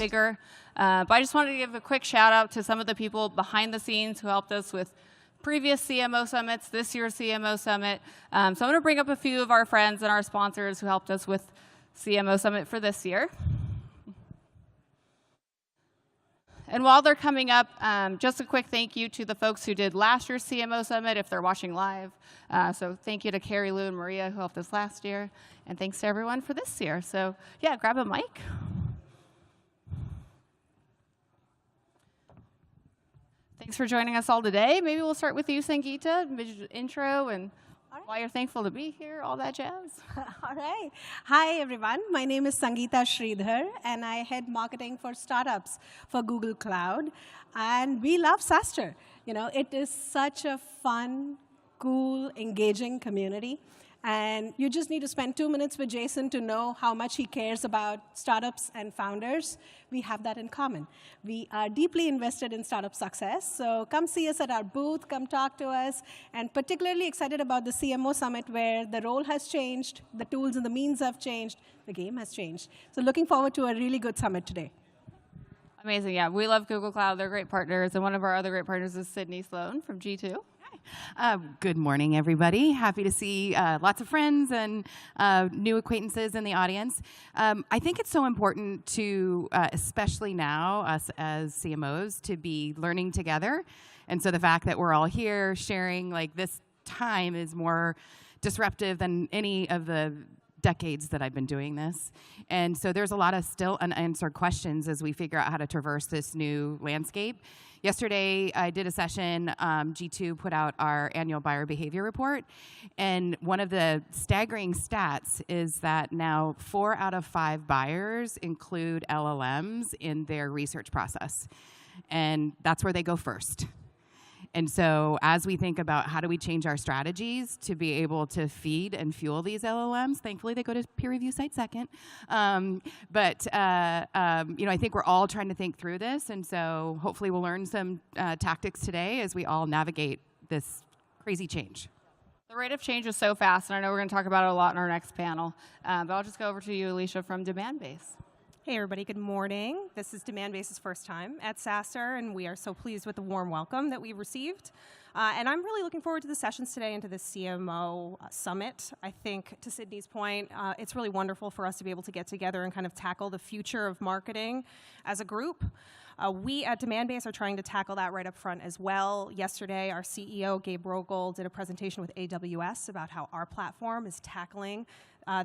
bigger. But I just wanted to give a quick shout out to some of the people behind the scenes who helped us with previous CMO summits, this year's CMO summit. So I'm going to bring up a few of our friends and our sponsors who helped us with CMO summit for this year. And while they're coming up, just a quick thank you to the folks who did last year's CMO Summit if they're watching live. So thank you to Carrie, Lou, and Maria who helped us last year. And thanks to everyone for this year. So yeah, grab a mic. Thanks for joining us all today. Maybe we'll start with you, Sangeeta, intro and why you're thankful to be here, all that jazz. All right. Hi, everyone. My name is Sangeeta Sridhar, and I head marketing for startups for Google Cloud. And we love SaaStr. You know, it is such a fun, cool, engaging community. And you just need to spend 2 minutes with Jason to know how much he cares about startups and founders. We have that in common. We are deeply invested in startup success. So come see us at our booth, come talk to us, and particularly excited about the CMO Summit where the role has changed, the tools and the means have changed, the game has changed. So looking forward to a really good summit today. Amazing, yeah. We love Google Cloud. They're great partners. And one of our other great partners is Sydney Sloan from G2. Good morning, everybody. Happy to see lots of friends and new acquaintances in the audience. I think it's so important to, especially now, us as CMOs, to be learning together. And so the fact that we're all here sharing, like, this time is more disruptive than any of the decades that I've been doing this. And so there's a lot of still unanswered questions as we figure out how to traverse this new landscape. Yesterday, I did a session. G2 put out our annual buyer behavior report. And one of the staggering stats is that now 4 out of 5 buyers include LLMs in their research process. And that's where they go first. And so as we think about how do we change our strategies to be able to feed and fuel these LLMs, thankfully they go to peer review site second. You know, I think we're all trying to think through this. And so hopefully we'll learn some tactics today as we all navigate this crazy change. The rate of change is so fast, and I know we're going to talk about it a lot in our next panel. But I'll just go over to you, Alicia, from Demandbase. Hey, everybody. Good morning. This is Demandbase's first time at SaaStr, and we are so pleased with the warm welcome that we've received. And I'm really looking forward to the sessions today and to the CMO Summit. I think, to Sydney's point, it's really wonderful for us to be able to get together and kind of tackle the future of marketing as a group. We at Demandbase are trying to tackle that right up front as well. Yesterday, our CEO, Gabe Rogel, did a presentation with AWS about how our platform is tackling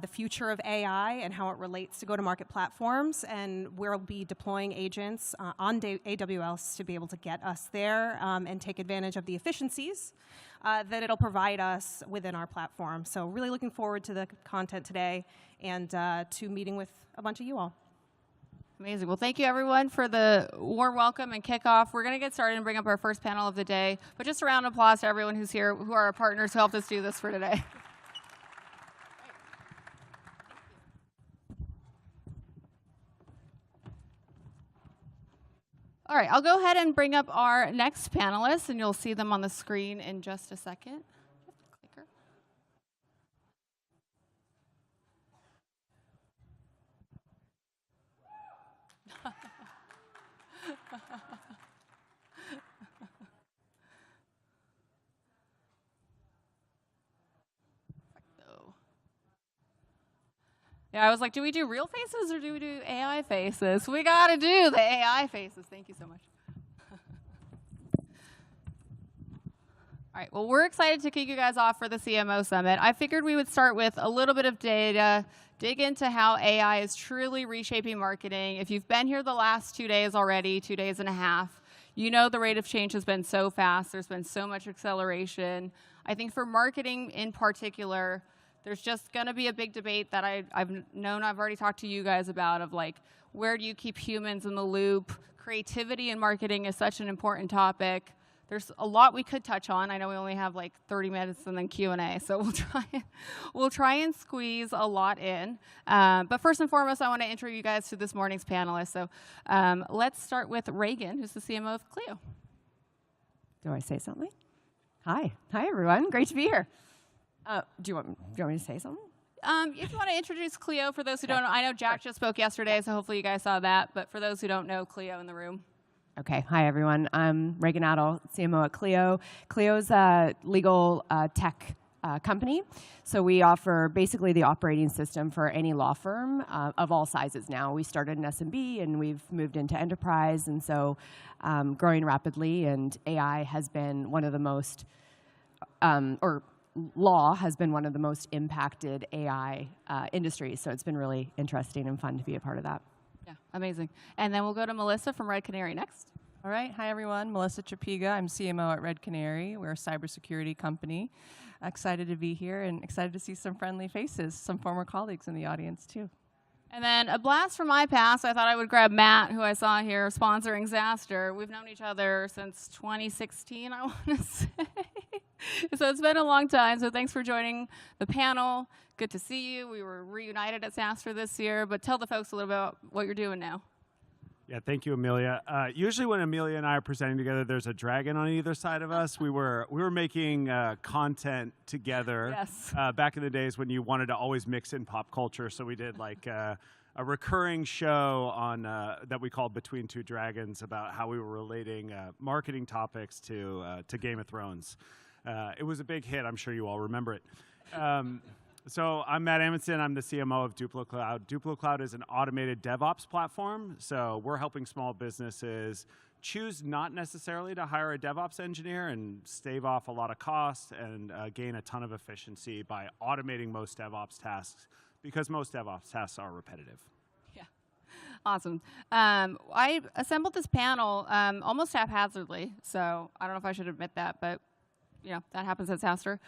the future of AI and how it relates to go-to-market platforms. And we'll be deploying agents on AWS to be able to get us there and take advantage of the efficiencies that it'll provide us within our platform. So really looking forward to the content today and to meeting with a bunch of you all. Amazing. Well, thank you, everyone, for the warm welcome and kickoff. We're going to get started and bring up our first panel of the day. But just a round of applause to everyone who's here, who are our partners who helped us do this for today. All right, I'll go ahead and bring up our next panelists, and you'll see them on the screen in just a second. Clicker. Yeah, I was like, do we do real faces or do we do AI faces? We got to do the AI faces. Thank you so much. All right, well, we're excited to kick you guys off for the CMO Summit. I figured we would start with a little bit of data, dig into how AI is truly reshaping marketing. If you've been here the last 2 days already, 2 days and a half, you know the rate of change has been so fast. There's been so much acceleration. I think for marketing in particular, there's just going to be a big debate that I've known I've already talked to you guys about of, like, where do you keep humans in the loop? Creativity in marketing is such an important topic. There's a lot we could touch on. I know we only have like 30 minutes and then Q&A, so we'll try and squeeze a lot in. But first and foremost, I want to intro you guys to this morning's panelists. So let's start with Reagan, who's the CMO of Clio. Do I say something? Hi, everyone. Great to be here. Do you want me to say something? If you want to introduce Cleo for those who don't know, I know Jack just spoke yesterday, so hopefully you guys saw that. But for those who don't know, Cleo in the room. Okay, hi everyone. I'm Reagan Adel, CMO at Clio. Clio's a legal tech company. So we offer basically the operating system for any law firm of all sizes now. We started in SMB and we've moved into enterprise, and so growing rapidly, and AI has been one of the most, or law has been one of the most impacted AI industries. So it's been really interesting and fun to be a part of that. Yeah, amazing. And then we'll go to Melissa from Red Canary next. All right. Hi, everyone. Melissa Chapiga. I'm CMO at Red Canary. We're a cybersecurity company. Excited to be here and excited to see some friendly faces, some former colleagues in the audience, too. And then a blast from my past, I thought I would grab Matt, who I saw here sponsoring SaaStr. We've known each other since 2016, I want to say. So it's been a long time, so thanks for joining the panel. Good to see you. We were reunited at SaaStr this year, but tell the folks a little bit about what you're doing now. Yeah, thank you, Amelia. Usually when Amelia and I are presenting together, there's a dragon on either side of us. We were making content together. Yes. Back in the days when you wanted to always mix in pop culture, so we did like a recurring show on that we called Between Two Dragons about how we were relating marketing topics to Game of Thrones. It was a big hit. I'm sure you all remember it. So I'm Matt Amundsen. I'm the CMO of Duplo Cloud. Duplo Cloud is an automated DevOps platform. So we're helping small businesses choose not necessarily to hire a DevOps engineer and stave off a lot of costs and gain a ton of efficiency by automating most DevOps tasks, because most DevOps tasks are repetitive. Yeah, awesome. I assembled this panel almost haphazardly, so I don't know if I should admit that, but you know, that happens at SaaStr.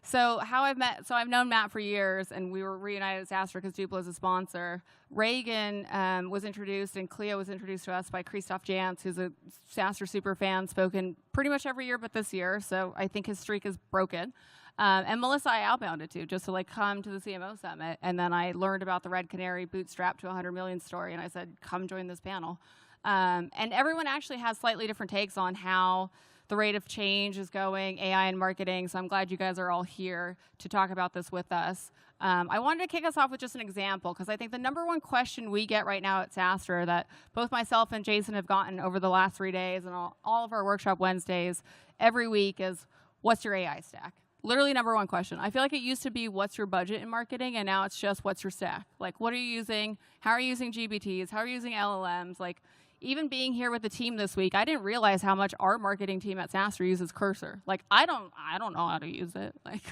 So I've known Matt for years, and we were reunited at SaaStr because Duplo is a sponsor. Reagan was introduced, and Cleo was introduced to us by Christoph Jantz, who's a SaaStr super fan, spoken pretty much every year but this year, so I think his streak is broken. And Melissa, I outbounded to, just to like come to the CMO Summit, and then I learned about the Red Canary bootstrap to 100 million story, and I said, come join this panel. And everyone actually has slightly different takes on how the rate of change is going, AI and marketing, so I'm glad you guys are all here to talk about this with us. I wanted to kick us off with just an example, because I think the number one question we get right now at SaaStr that both myself and Jason have gotten over the last 3 days and all of our workshop Wednesdays every week is, what's your AI stack? Literally number one question. I feel like it used to be, what's your budget in marketing? And now it's just, what's your stack? Like, what are you using? How are you using GPTs? How are you using LLMs? Like, even being here with the team this week, I didn't realize how much our marketing team at SaaStr uses Cursor. Like, I don't know how to use it. Like,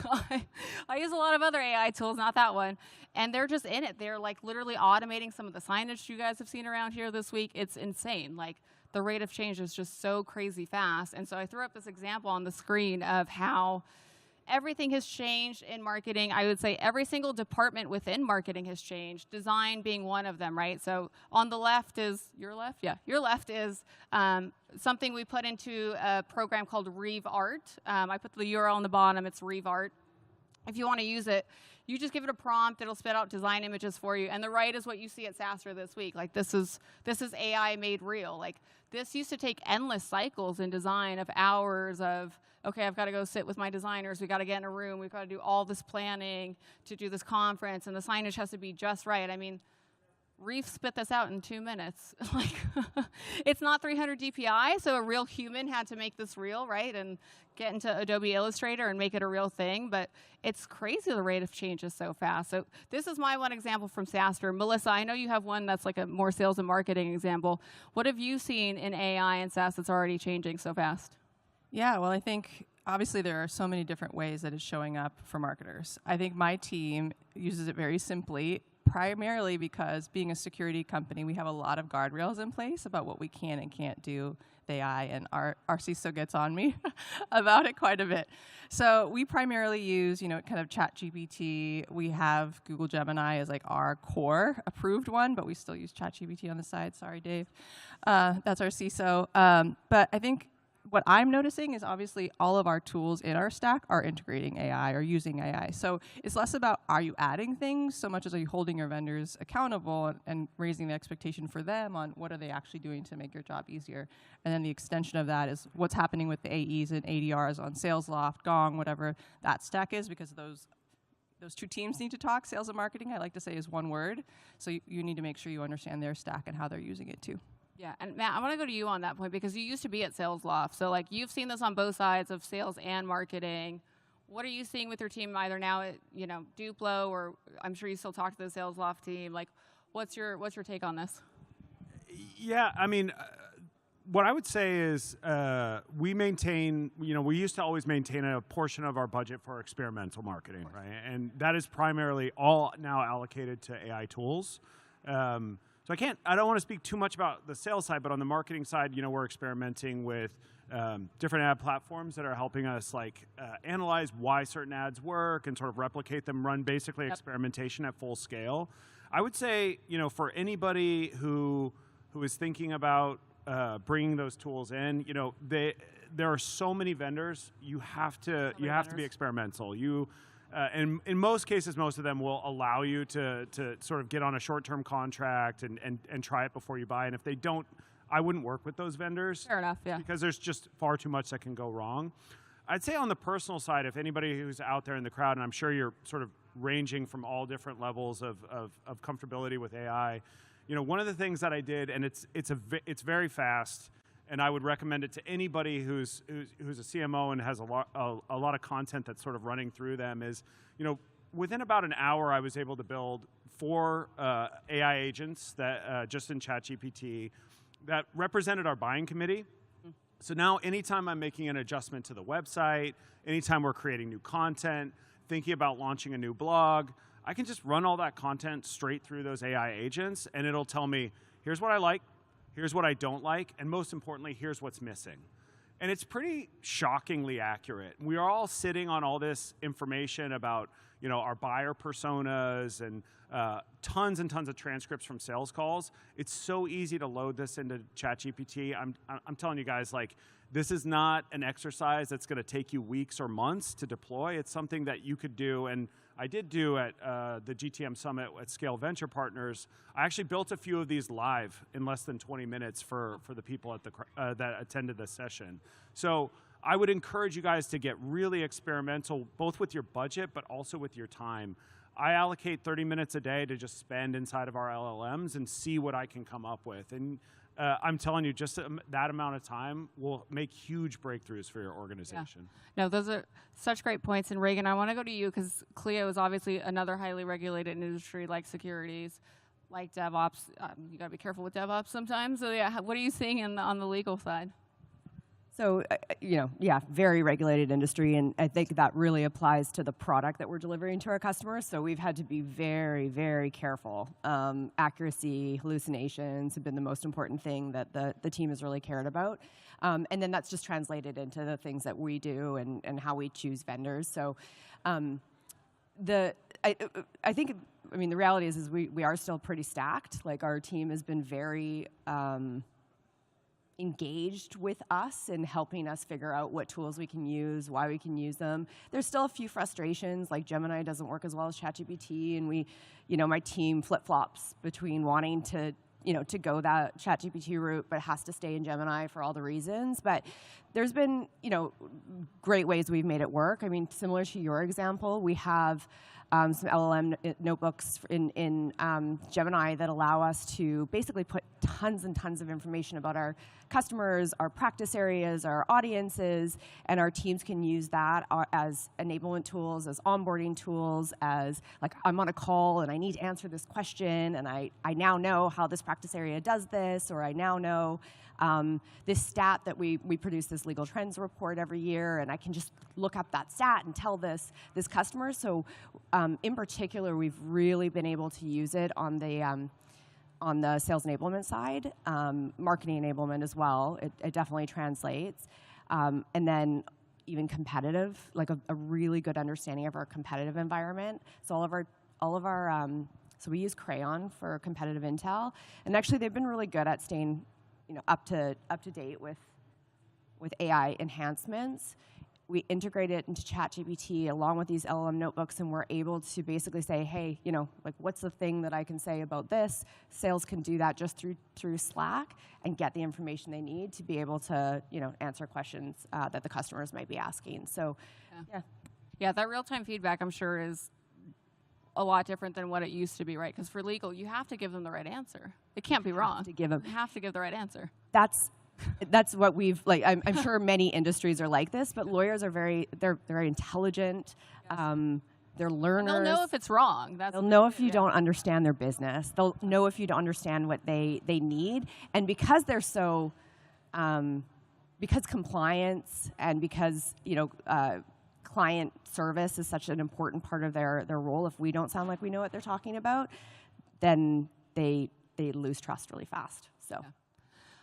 I use a lot of other AI tools, not that one. And they're just in it. They're like literally automating some of the signage you guys have seen around here this week. It's insane. Like, the rate of change is just so crazy fast. And so I threw up this example on the screen of how everything has changed in marketing. I would say every single department within marketing has changed, design being one of them, right? So on the left is, your left? Yeah, your left is something we put into a program called ReveArt. I put the URL on the bottom, it's ReveArt. If you want to use it, you just give it a prompt, it'll spit out design images for you. And the right is what you see at SaaStr this week. Like, this is AI made real. Like, this used to take endless cycles in design of hours of, okay, I've got to go sit with my designers, we got to get in a room, we've got to do all this planning to do this conference, and the signage has to be just right. I mean, Reef spit this out in 2 minutes. Like, it's not 300 DPI, so a real human had to make this real, right? And get into Adobe Illustrator and make it a real thing. But it's crazy the rate of change is so fast. So this is my one example from SaaStr. Melissa, I know you have one that's like a more sales and marketing example. What have you seen in AI and SaaS that's already changing so fast? Yeah, well, I think obviously there are so many different ways that it's showing up for marketers. I think my team uses it very simply, primarily because being a security company, we have a lot of guardrails in place about what we can and can't do with AI, and our CISO gets on me about it quite a bit. So we primarily use, kind of ChatGPT. We have Google Gemini as like our core approved one, but we still use ChatGPT on the side. Sorry, Dave. That's our CISO. But I think what I'm noticing is obviously all of our tools in our stack are integrating AI or using AI. So it's less about are you adding things so much as are you holding your vendors accountable and raising the expectation for them on what are they actually doing to make your job easier. And then the extension of that is what's happening with the AEs and ADRs on SalesLoft, Gong, whatever that stack is, because those two teams need to talk. Sales and marketing, I like to say, is one word. So you need to make sure you understand their stack and how they're using it too. Yeah, and Matt, I want to go to you on that point because you used to be at SalesLoft. So like you've seen this on both sides of sales and marketing. What are you seeing with your team either now at, Duplo, or I'm sure you still talk to the SalesLoft team? Like, what's your take on this? Yeah, I mean, what I would say is we maintain, we used to always maintain a portion of our budget for experimental marketing, right? And that is primarily all now allocated to AI tools. So I don't want to speak too much about the sales side, but on the marketing side, we're experimenting with different ad platforms that are helping us analyze why certain ads work and sort of replicate them, run basically experimentation at full scale. I would say, for anybody who is thinking about bringing those tools in, there are so many vendors. You have to be experimental. And in most cases, most of them will allow you to sort of get on a short-term contract and try it before you buy. And if they don't, I wouldn't work with those vendors. Fair enough, yeah. Because there's just far too much that can go wrong. I'd say on the personal side, if anybody who's out there in the crowd, and I'm sure you're sort of ranging from all different levels of comfortability with AI, one of the things that I did, and it's very fast, and I would recommend it to anybody who's a CMO and has a lot of content that's sort of running through them is, within about an hour, I was able to build 4 AI agents that just in ChatGPT that represented our buying committee. So now anytime I'm making an adjustment to the website, anytime we're creating new content, thinking about launching a new blog, I can just run all that content straight through those AI agents, and it'll tell me, here's what I like, here's what I don't like, and most importantly, here's what's missing. And it's pretty shockingly accurate. We are all sitting on all this information about our buyer personas and tons and tons of transcripts from sales calls. It's so easy to load this into ChatGPT. I'm telling you guys, this is not an exercise that's going to take you weeks or months to deploy. It's something that you could do, and I did do at the GTM Summit at Scale Venture Partners. I actually built a few of these live in less than 20 minutes for the people at that attended the session. So I would encourage you guys to get really experimental, both with your budget, but also with your time. I allocate 30 minutes a day to just spend inside of our LLMs and see what I can come up with. And I'm telling you, just that amount of time will make huge breakthroughs for your organization. Yeah. No, those are such great points. And Reagan, I want to go to you because Clio is obviously another highly regulated industry like securities, like DevOps. You got to be careful with DevOps sometimes. So yeah, what are you seeing on the legal side? So, very regulated industry, and I think that really applies to the product that we're delivering to our customers. So we've had to be very, very careful. Accuracy, hallucinations have been the most important thing that the team has really cared about. And then that's just translated into the things that we do and how we choose vendors. So I think, the reality is we are still pretty stacked. Our team has been very engaged with us in helping us figure out what tools we can use, why we can use them. There's still a few frustrations, like Gemini doesn't work as well as ChatGPT, and my team flip-flops between wanting to go that ChatGPT route, but has to stay in Gemini for all the reasons. But there's been, great ways we've made it work. Similar to your example, we have some LLM notebooks in Gemini that allow us to basically put tons and tons of information about our customers, our practice areas, our audiences, and our teams can use that as enablement tools, as onboarding tools, as I'm on a call and I need to answer this question, and I now know how this practice area does this, or I now know this stat that we produce this legal trends report every year, and I can just look up that stat and tell this customer. So in particular, we've really been able to use it on the sales enablement side, marketing enablement as well. It definitely translates. And then even competitive, a really good understanding of our competitive environment. So all of our so we use Crayon for competitive intel, and actually they've been really good at staying up to date with AI enhancements. We integrate it into ChatGPT along with these LLM notebooks, and we're able to basically say, hey, what's the thing that I can say about this? Sales can do that just through Slack and get the information they need to be able to, answer questions that the customers might be asking. So, yeah, that real-time feedback, I'm sure, is a lot different than what it used to be, right? Because for legal, you have to give them the right answer. It can't be wrong. To give them. You have to give the right answer. That's what we've like. I'm sure many industries are like this, but lawyers are they're very intelligent. Yes. They're learners. And they'll know if it's wrong. They'll know if you don't understand their business. They'll know if you don't understand what they need. And because they're so, because compliance and because client service is such an important part of their role. If we don't sound like we know what they're talking about, then they lose trust really fast. So. Yeah.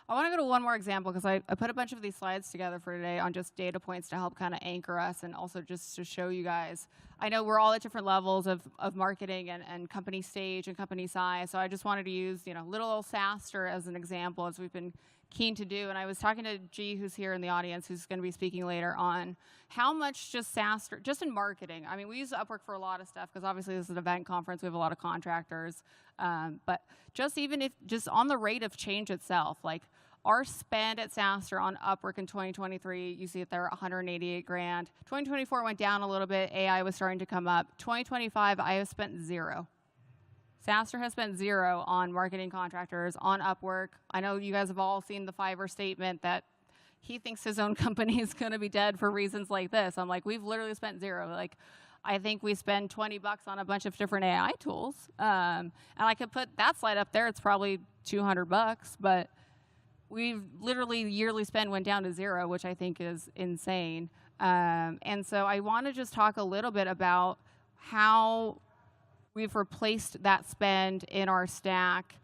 I want to go to one more example because I put a bunch of these slides together for today on just data points to help kind of anchor us and also just to show you guys. I know we're all at different levels of marketing and company stage and company size, so I just wanted to use little old SaaStr as an example, as we've been keen to do. And I was talking to G, who's here in the audience, who's going to be speaking later, on how much just SaaStr, just in marketing. I mean, we use Upwork for a lot of stuff because obviously this is an event conference. We have a lot of contractors. But just even if just on the rate of change itself, like our spend at SaaStr on Upwork in 2023, you see it there, 188 grand. 2024 went down a little bit. AI was starting to come up. 2025, I have spent $0. SaaStr has spent $0 on marketing contractors on Upwork. I know you guys have all seen the Fiverr statement that he thinks his own company is going to be dead for reasons like this. I'm like, we've literally spent $0. Like, I think we spend $20 on a bunch of different AI tools. And I could put that slide up there. It's probably $200, but we've literally yearly spend went down to $0, which I think is insane. And so I want to just talk a little bit about how we've replaced that spend in our stack,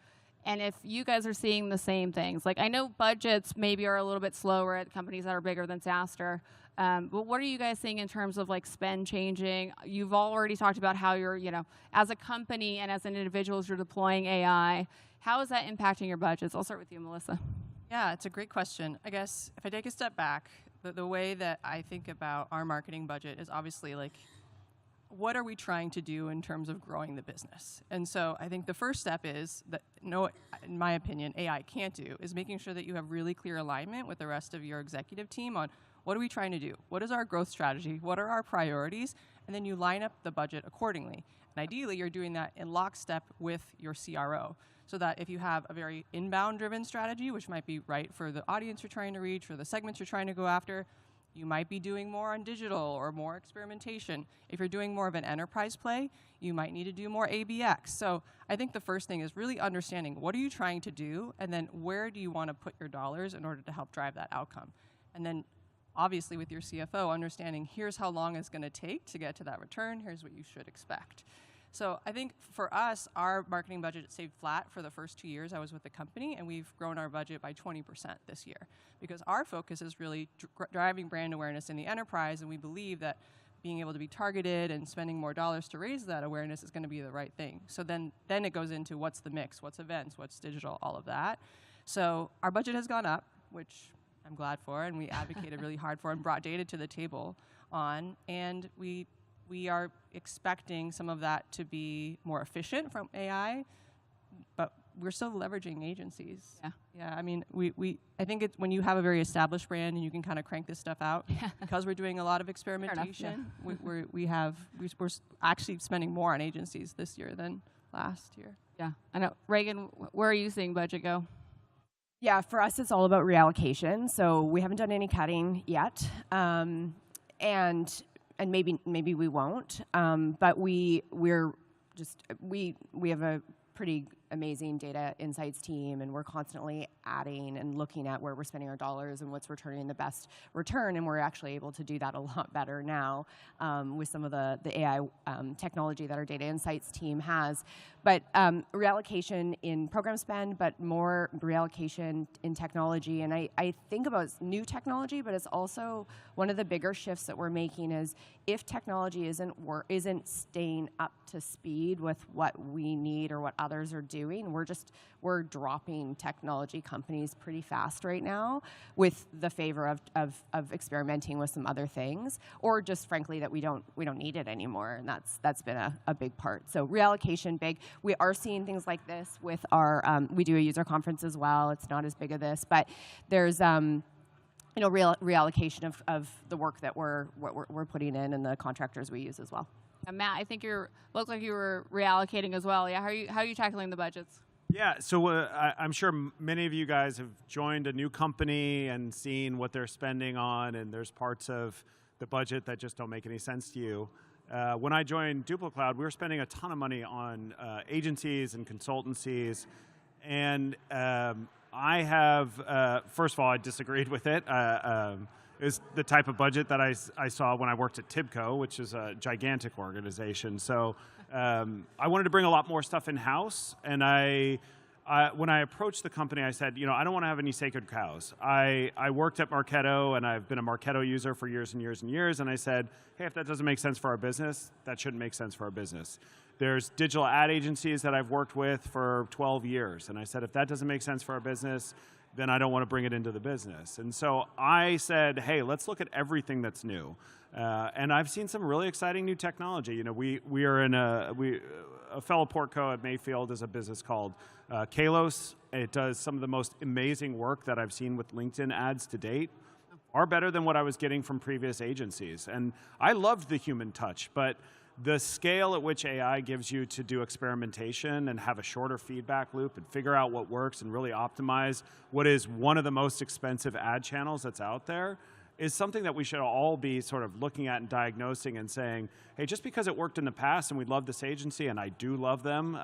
and if you guys are seeing the same things. Like, I know budgets maybe are a little bit slower at companies that are bigger than SaaStr, but what are you guys seeing in terms of like spend changing? You've already talked about how you're, as a company and as an individual, as you're deploying AI, how is that impacting your budgets? I'll start with you, Melissa. Yeah, it's a great question. I guess if I take a step back, the way that I think about our marketing budget is obviously like, what are we trying to do in terms of growing the business? And so I think the first step is that, in my opinion, AI can't do, is making sure that you have really clear alignment with the rest of your executive team on what are we trying to do? What is our growth strategy? What are our priorities? And then you line up the budget accordingly. And ideally, you're doing that in lockstep with your CRO, so that if you have a very inbound-driven strategy, which might be right for the audience you're trying to reach, or the segments you're trying to go after, you might be doing more on digital or more experimentation. If you're doing more of an enterprise play, you might need to do more ABX. So I think the first thing is really understanding what are you trying to do, and then where do you want to put your dollars in order to help drive that outcome. And then obviously with your CFO, understanding here's how long it's going to take to get to that return, here's what you should expect. So I think for us, our marketing budget stayed flat for the first 2 years I was with the company, and we've grown our budget by 20% this year, because our focus is really driving brand awareness in the enterprise, and we believe that being able to be targeted and spending more dollars to raise that awareness is going to be the right thing. So then it goes into what's the mix, what's events, what's digital, all of that. So our budget has gone up, which I'm glad for, and we advocated really hard for and brought data to the table on, and we are expecting some of that to be more efficient from AI, but we're still leveraging agencies. Yeah. I mean, I think it's when you have a very established brand and you can kind of crank this stuff out, because we're doing a lot of experimentation. We're actually spending more on agencies this year than last year. Yeah, I know. Reagan, where are you seeing budget go? Yeah, for us, it's all about reallocation. So we haven't done any cutting yet, and maybe we won't. But we have a pretty amazing data insights team, and we're constantly adding and looking at where we're spending our dollars and what's returning the best return, and we're actually able to do that a lot better now with some of the AI technology that our data insights team has. But reallocation in program spend, but more reallocation in technology. And I think about new technology, but it's also one of the bigger shifts that we're making is if technology isn't staying up to speed with what we need or what others are doing, we're dropping technology companies pretty fast right now with the favor of experimenting with some other things, or just frankly that we don't need it anymore, and that's been a big part. So reallocation, big. We are seeing things like this with our we do a user conference as well. It's not as big of this, but there's reallocation of the work that we're putting in and the contractors we use as well. Matt, I think looked like you were reallocating as well. Yeah, how are you tackling the budgets? Yeah, so I'm sure many of you guys have joined a new company and seen what they're spending on, and there's parts of the budget that just don't make any sense to you. When I joined DupliCloud, we were spending a ton of money on agencies and consultancies, and I have, first of all, I disagreed with it. It was the type of budget that I saw when I worked at Tibco, which is a gigantic organization. So I wanted to bring a lot more stuff in-house, and when I approached the company, I said, I don't want to have any sacred cows. I worked at Marketo, and I've been a Marketo user for years and years and years, and I said, hey, if that doesn't make sense for our business, that shouldn't make sense for our business. There's digital ad agencies that I've worked with for 12 years, and I said, if that doesn't make sense for our business, then I don't want to bring it into the business. And so I said, hey, let's look at everything that's new. And I've seen some really exciting new technology. We are in a fellow Portco at Mayfield is a business called Kalos. It does some of the most amazing work that I've seen with LinkedIn ads to date, far better than what I was getting from previous agencies. And I loved the human touch, but the scale at which AI gives you to do experimentation and have a shorter feedback loop and figure out what works and really optimize what is one of the most expensive ad channels that's out there is something that we should all be sort of looking at and diagnosing and saying, hey, just because it worked in the past and we love this agency, and I do love them,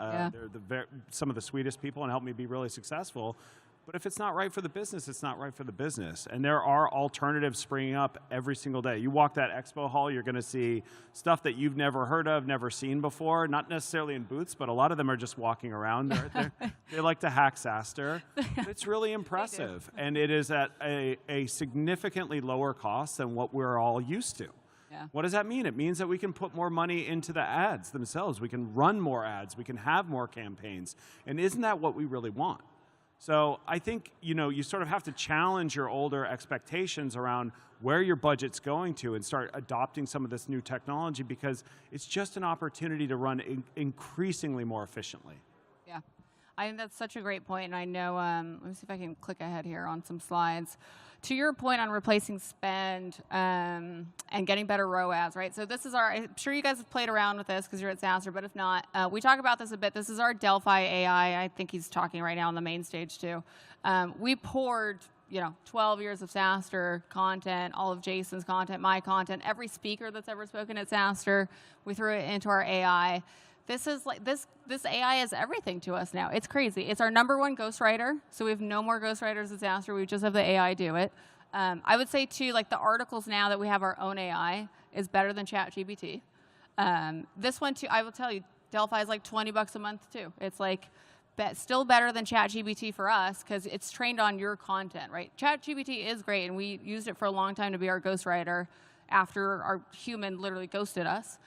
they're some of the sweetest people and helped me be really successful, but if it's not right for the business, it's not right for the business. And there are alternatives springing up every single day. You walk that expo hall, you're going to see stuff that you've never heard of, never seen before, not necessarily in booths, but a lot of them are just walking around. They like to hack SaaStr. It's really impressive. And it is at a significantly lower cost than what we're all used to. Yeah. What does that mean? It means that we can put more money into the ads themselves. We can run more ads. We can have more campaigns. And isn't that what we really want? So I think, you sort of have to challenge your older expectations around where your budget's going to and start adopting some of this new technology, because it's just an opportunity to run increasingly more efficiently. Yeah, I think that's such a great point. And I know, let me see if I can click ahead here on some slides. To your point on replacing spend and getting better ROAS, right? So this is I'm sure you guys have played around with this because you're at SaaStr, but if not, we talk about this a bit. This is our Delphi AI. I think he's talking right now on the main stage too. We poured 12 years of SaaStr content, all of Jason's content, my content, every speaker that's ever spoken at SaaStr, we threw it into our AI. This is like this AI is everything to us now. It's crazy. It's our #1 ghostwriter. So we have no more ghostwriters at SaaStr. We just have the AI do it. I would say too, like the articles now that we have our own AI is better than ChatGPT. This one too, I will tell you, Delphi is like $20 a month too. It's like still better than ChatGPT for us because it's trained on your content, right? ChatGPT is great, and we used it for a long time to be our ghostwriter after our human literally ghosted us.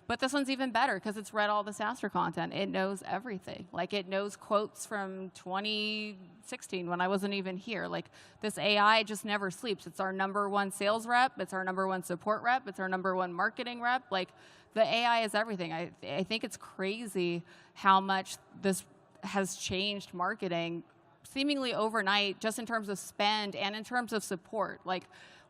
But this one's even better because it's read all the SaaStr content. It knows everything. Like it knows quotes from 2016 when I wasn't even here. Like this AI just never sleeps. It's our #1 sales rep. It's our #1 support rep. It's our #1 marketing rep. Like the AI is everything. I think it's crazy how much this has changed marketing seemingly overnight, just in terms of spend and in terms of support. Like,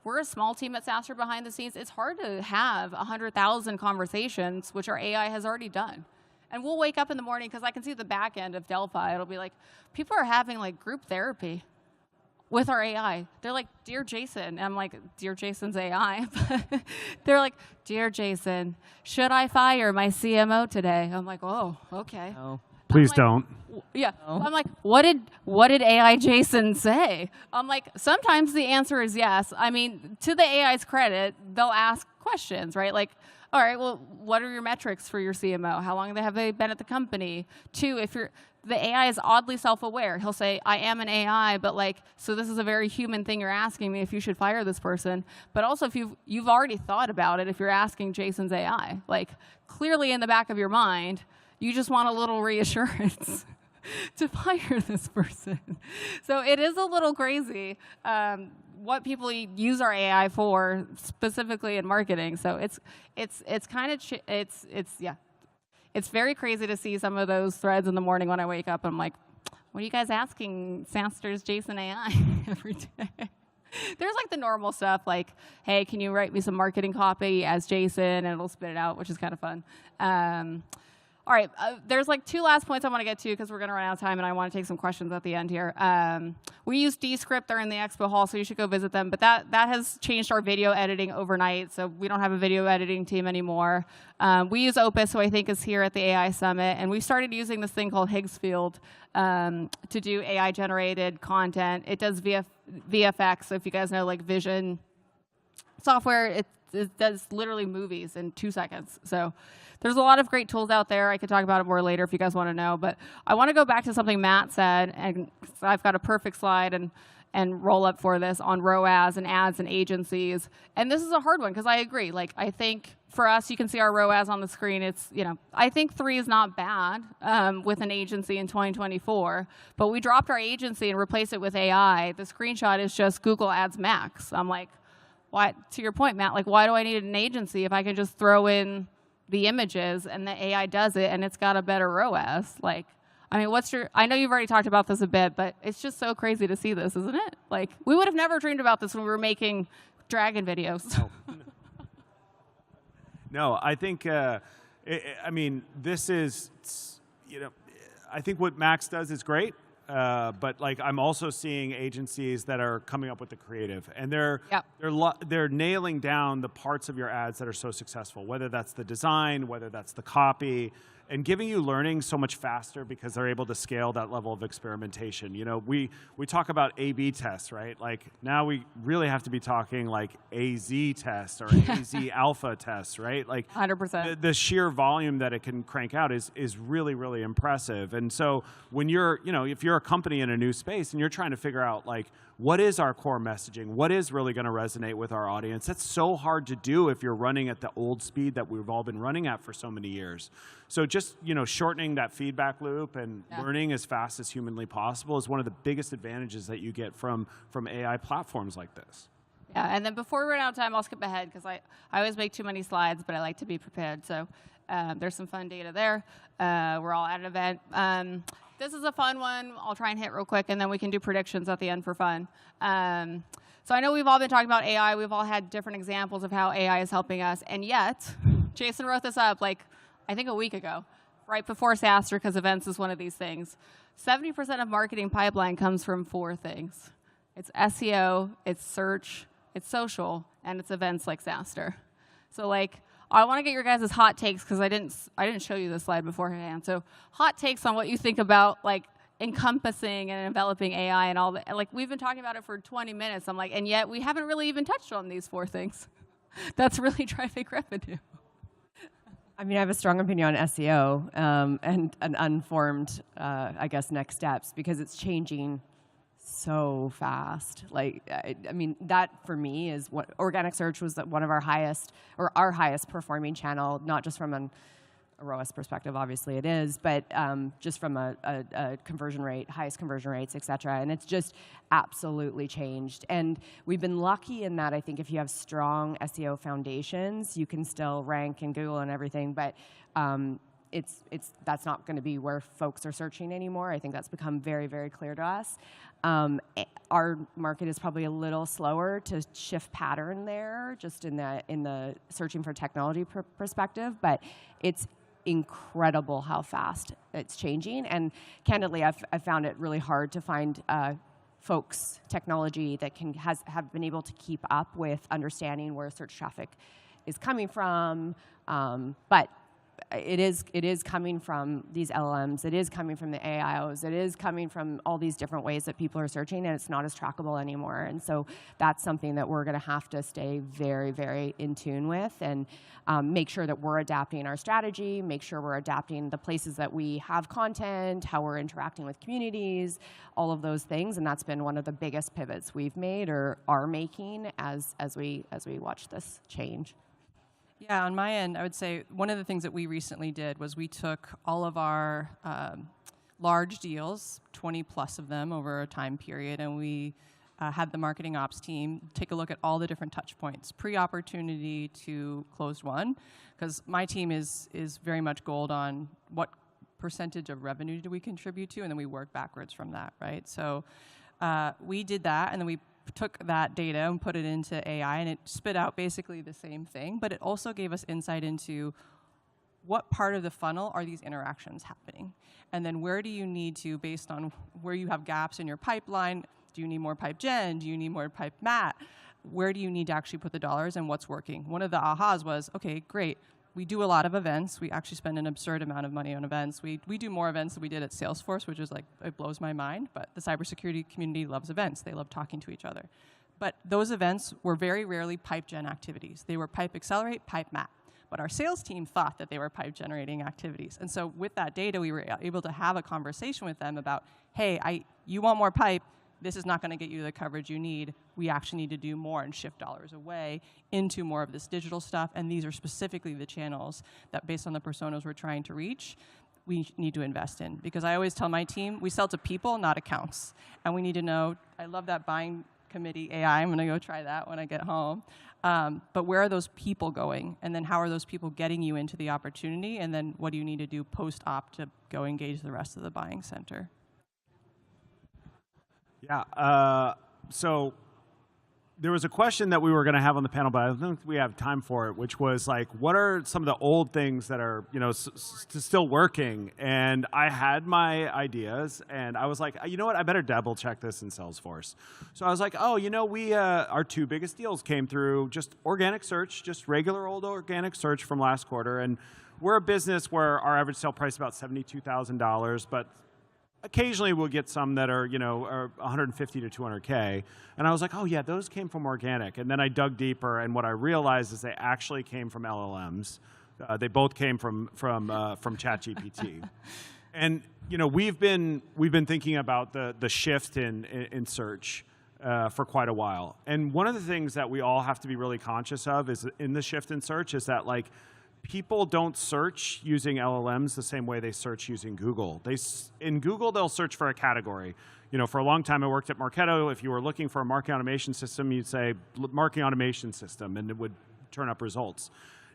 we're a small team at SaaStr behind the scenes. It's hard to have 100,000 conversations, which our AI has already done. And we'll wake up in the morning, because I can see the back end of Delphi. It'll be like, people are having like group therapy with our AI. They're like, dear Jason. And I'm like, dear Jason's AI. They're like, dear Jason, should I fire my CMO today? I'm like, oh, okay. No. Please like, don't. Yeah. No. I'm like, what did AI Jason say? I'm like, sometimes the answer is yes. I mean, to the AI's credit, they'll ask questions, right? Like, all right, well, what are your metrics for your CMO? How long have they been at the company? 2, if the AI is oddly self-aware. He'll say, I am an AI, but like, so this is a very human thing you're asking me if you should fire this person. But also, if you've already thought about it, if you're asking Jason's AI, like clearly in the back of your mind, you just want a little reassurance to fire this person. So it is a little crazy what people use our AI for, specifically in marketing. So it's kind of it's very crazy to see some of those threads in the morning when I wake up. I'm like, what are you guys asking SaaStr's Jason AI every day? There's like the normal stuff like, hey, can you write me some marketing copy as Jason, and it'll spit it out, which is kind of fun. All right, there's like 2 last points I want to get to because we're going to run out of time, and I want to take some questions at the end here. We use Descript. They're in the expo hall, so you should go visit them. But that has changed our video editing overnight, so we don't have a video editing team anymore. We use Opus, who I think is here at the AI Summit, and we started using this thing called Higgsfield to do AI-generated content. It does VFX, so if you guys know like vision software, it does literally movies in 2 seconds. So there's a lot of great tools out there. I could talk about it more later if you guys want to know. But I want to go back to something Matt said, and I've got a perfect slide and roll up for this on ROAS and ads and agencies. And this is a hard one because I agree. Like, I think for us, you can see our ROAS on the screen. It's, I think 3 is not bad with an agency in 2024. But we dropped our agency and replaced it with AI. The screenshot is just Google Ads Max. I'm like, why? To your point, Matt, like, why do I need an agency if I can just throw in the images and the AI does it and it's got a better ROAS? Like, I mean, I know you've already talked about this a bit, but it's just so crazy to see this, isn't it? Like, we would have never dreamed about this when we were making dragon videos. No, I think, I mean, this is, I think what Max does is great. But like, I'm also seeing agencies that are coming up with the creative, and they're nailing down the parts of your ads that are so successful, whether that's the design, whether that's the copy, and giving you learning so much faster because they're able to scale that level of experimentation. We talk about A/B tests, right? Like, now we really have to be talking like AZ tests or AZ alpha tests, right? Like 100%. The sheer volume that it can crank out is really, really impressive. And so when you're, if you're a company in a new space and you're trying to figure out like, what is our core messaging? What is really going to resonate with our audience? That's so hard to do if you're running at the old speed that we've all been running at for so many years. So just, shortening that feedback loop and learning as fast as humanly possible is one of the biggest advantages that you get from AI platforms like this. Yeah, and then before we run out of time, I'll skip ahead because I always make too many slides, but I like to be prepared. So there's some fun data there. We're all at an event. This is a fun one. I'll try and hit real quick, and then we can do predictions at the end for fun. So I know we've all been talking about AI. We've all had different examples of how AI is helping us. And yet, Jason wrote this up, like, I think a week ago, right before SaaStr, because events is one of these things. 70% of marketing pipeline comes from 4 things. It's SEO, it's search, it's social, and it's events like SaaStr. So, like, I want to get your guys' hot takes because I didn't show you this slide beforehand. So hot takes on what you think about like encompassing and enveloping AI and all that. Like, we've been talking about it for 20 minutes. I'm like, and yet we haven't really even touched on these 4 things. That's really driving revenue. I mean, I have a strong opinion on SEO and an unformed, I guess, next steps because it's changing so fast. Like, I mean, that for me is what organic search was one of our highest performing channel, not just from a ROAS perspective, obviously it is, but just from a conversion rate, highest conversion rates, et cetera. And it's just absolutely changed. And we've been lucky in that I think if you have strong SEO foundations, you can still rank in Google and everything, but that's not going to be where folks are searching anymore. I think that's become very, very clear to us. Our market is probably a little slower to shift pattern there, just in the searching for technology perspective, but it's incredible how fast it's changing. And candidly, I've found it really hard to find folks, technology that have been able to keep up with understanding where search traffic is coming from, but it is coming from these LLMs. It is coming from the AIOs. It is coming from all these different ways that people are searching, and it's not as trackable anymore. And so that's something that we're going to have to stay very, very in tune with and make sure that we're adapting our strategy, make sure we're adapting the places that we have content, how we're interacting with communities, all of those things. And that's been one of the biggest pivots we've made or are making as we watch this change. Yeah, on my end, I would say one of the things that we recently did was we took all of our large deals, 20 plus of them over a time period, and we had the marketing ops team take a look at all the different touch points, pre-opportunity to closed won, because my team is very much gold on what percentage of revenue do we contribute to, and then we work backwards from that, right? So we did that, and then we took that data and put it into AI, and it spit out basically the same thing, but it also gave us insight into what part of the funnel are these interactions happening? And then where do you need to, based on where you have gaps in your pipeline, do you need more pipe gen? Do you need more pipe mat? Where do you need to actually put the dollars and what's working? One of the ahas was, okay, great. We do a lot of events. We actually spend an absurd amount of money on events. We do more events than we did at Salesforce, which is like, it blows my mind. But the cybersecurity community loves events. They love talking to each other. But those events were very rarely pipe gen activities. They were pipe accelerate, pipe map. But our sales team thought that they were pipe generating activities. And so with that data, we were able to have a conversation with them about, hey, you want more pipe. This is not going to get you the coverage you need. We actually need to do more and shift dollars away into more of this digital stuff. And these are specifically the channels that, based on the personas we're trying to reach, we need to invest in. Because I always tell my team, we sell to people, not accounts. And we need to know, I love that buying committee AI. I'm going to go try that when I get home. But where are those people going? And then how are those people getting you into the opportunity? And then what do you need to do post-op to go engage the rest of the buying center? Yeah, so there was a question that we were going to have on the panel, but I don't think we have time for it, which was like, what are some of the old things that are, still working? And I had my ideas, and I was like, you know what, I better double check this in Salesforce. So I was like, oh, we our 2 biggest deals came through just organic search, just regular old organic search from last quarter. And we're a business where our average sale price is about $72,000, but occasionally we'll get some that are, are 150 to 200K. And I was like, oh yeah, those came from organic. And then I dug deeper, and what I realized is they actually came from LLMs. They both came from ChatGPT. And we've been thinking about the shift in search for quite a while. And one of the things that we all have to be really conscious of is in the shift in search is that people don't search using LLMs the same way they search using Google. In Google, they'll search for a category. For a long time, I worked at Marketo. If you were looking for a marketing automation system, you'd say marketing automation system, and it would turn up results.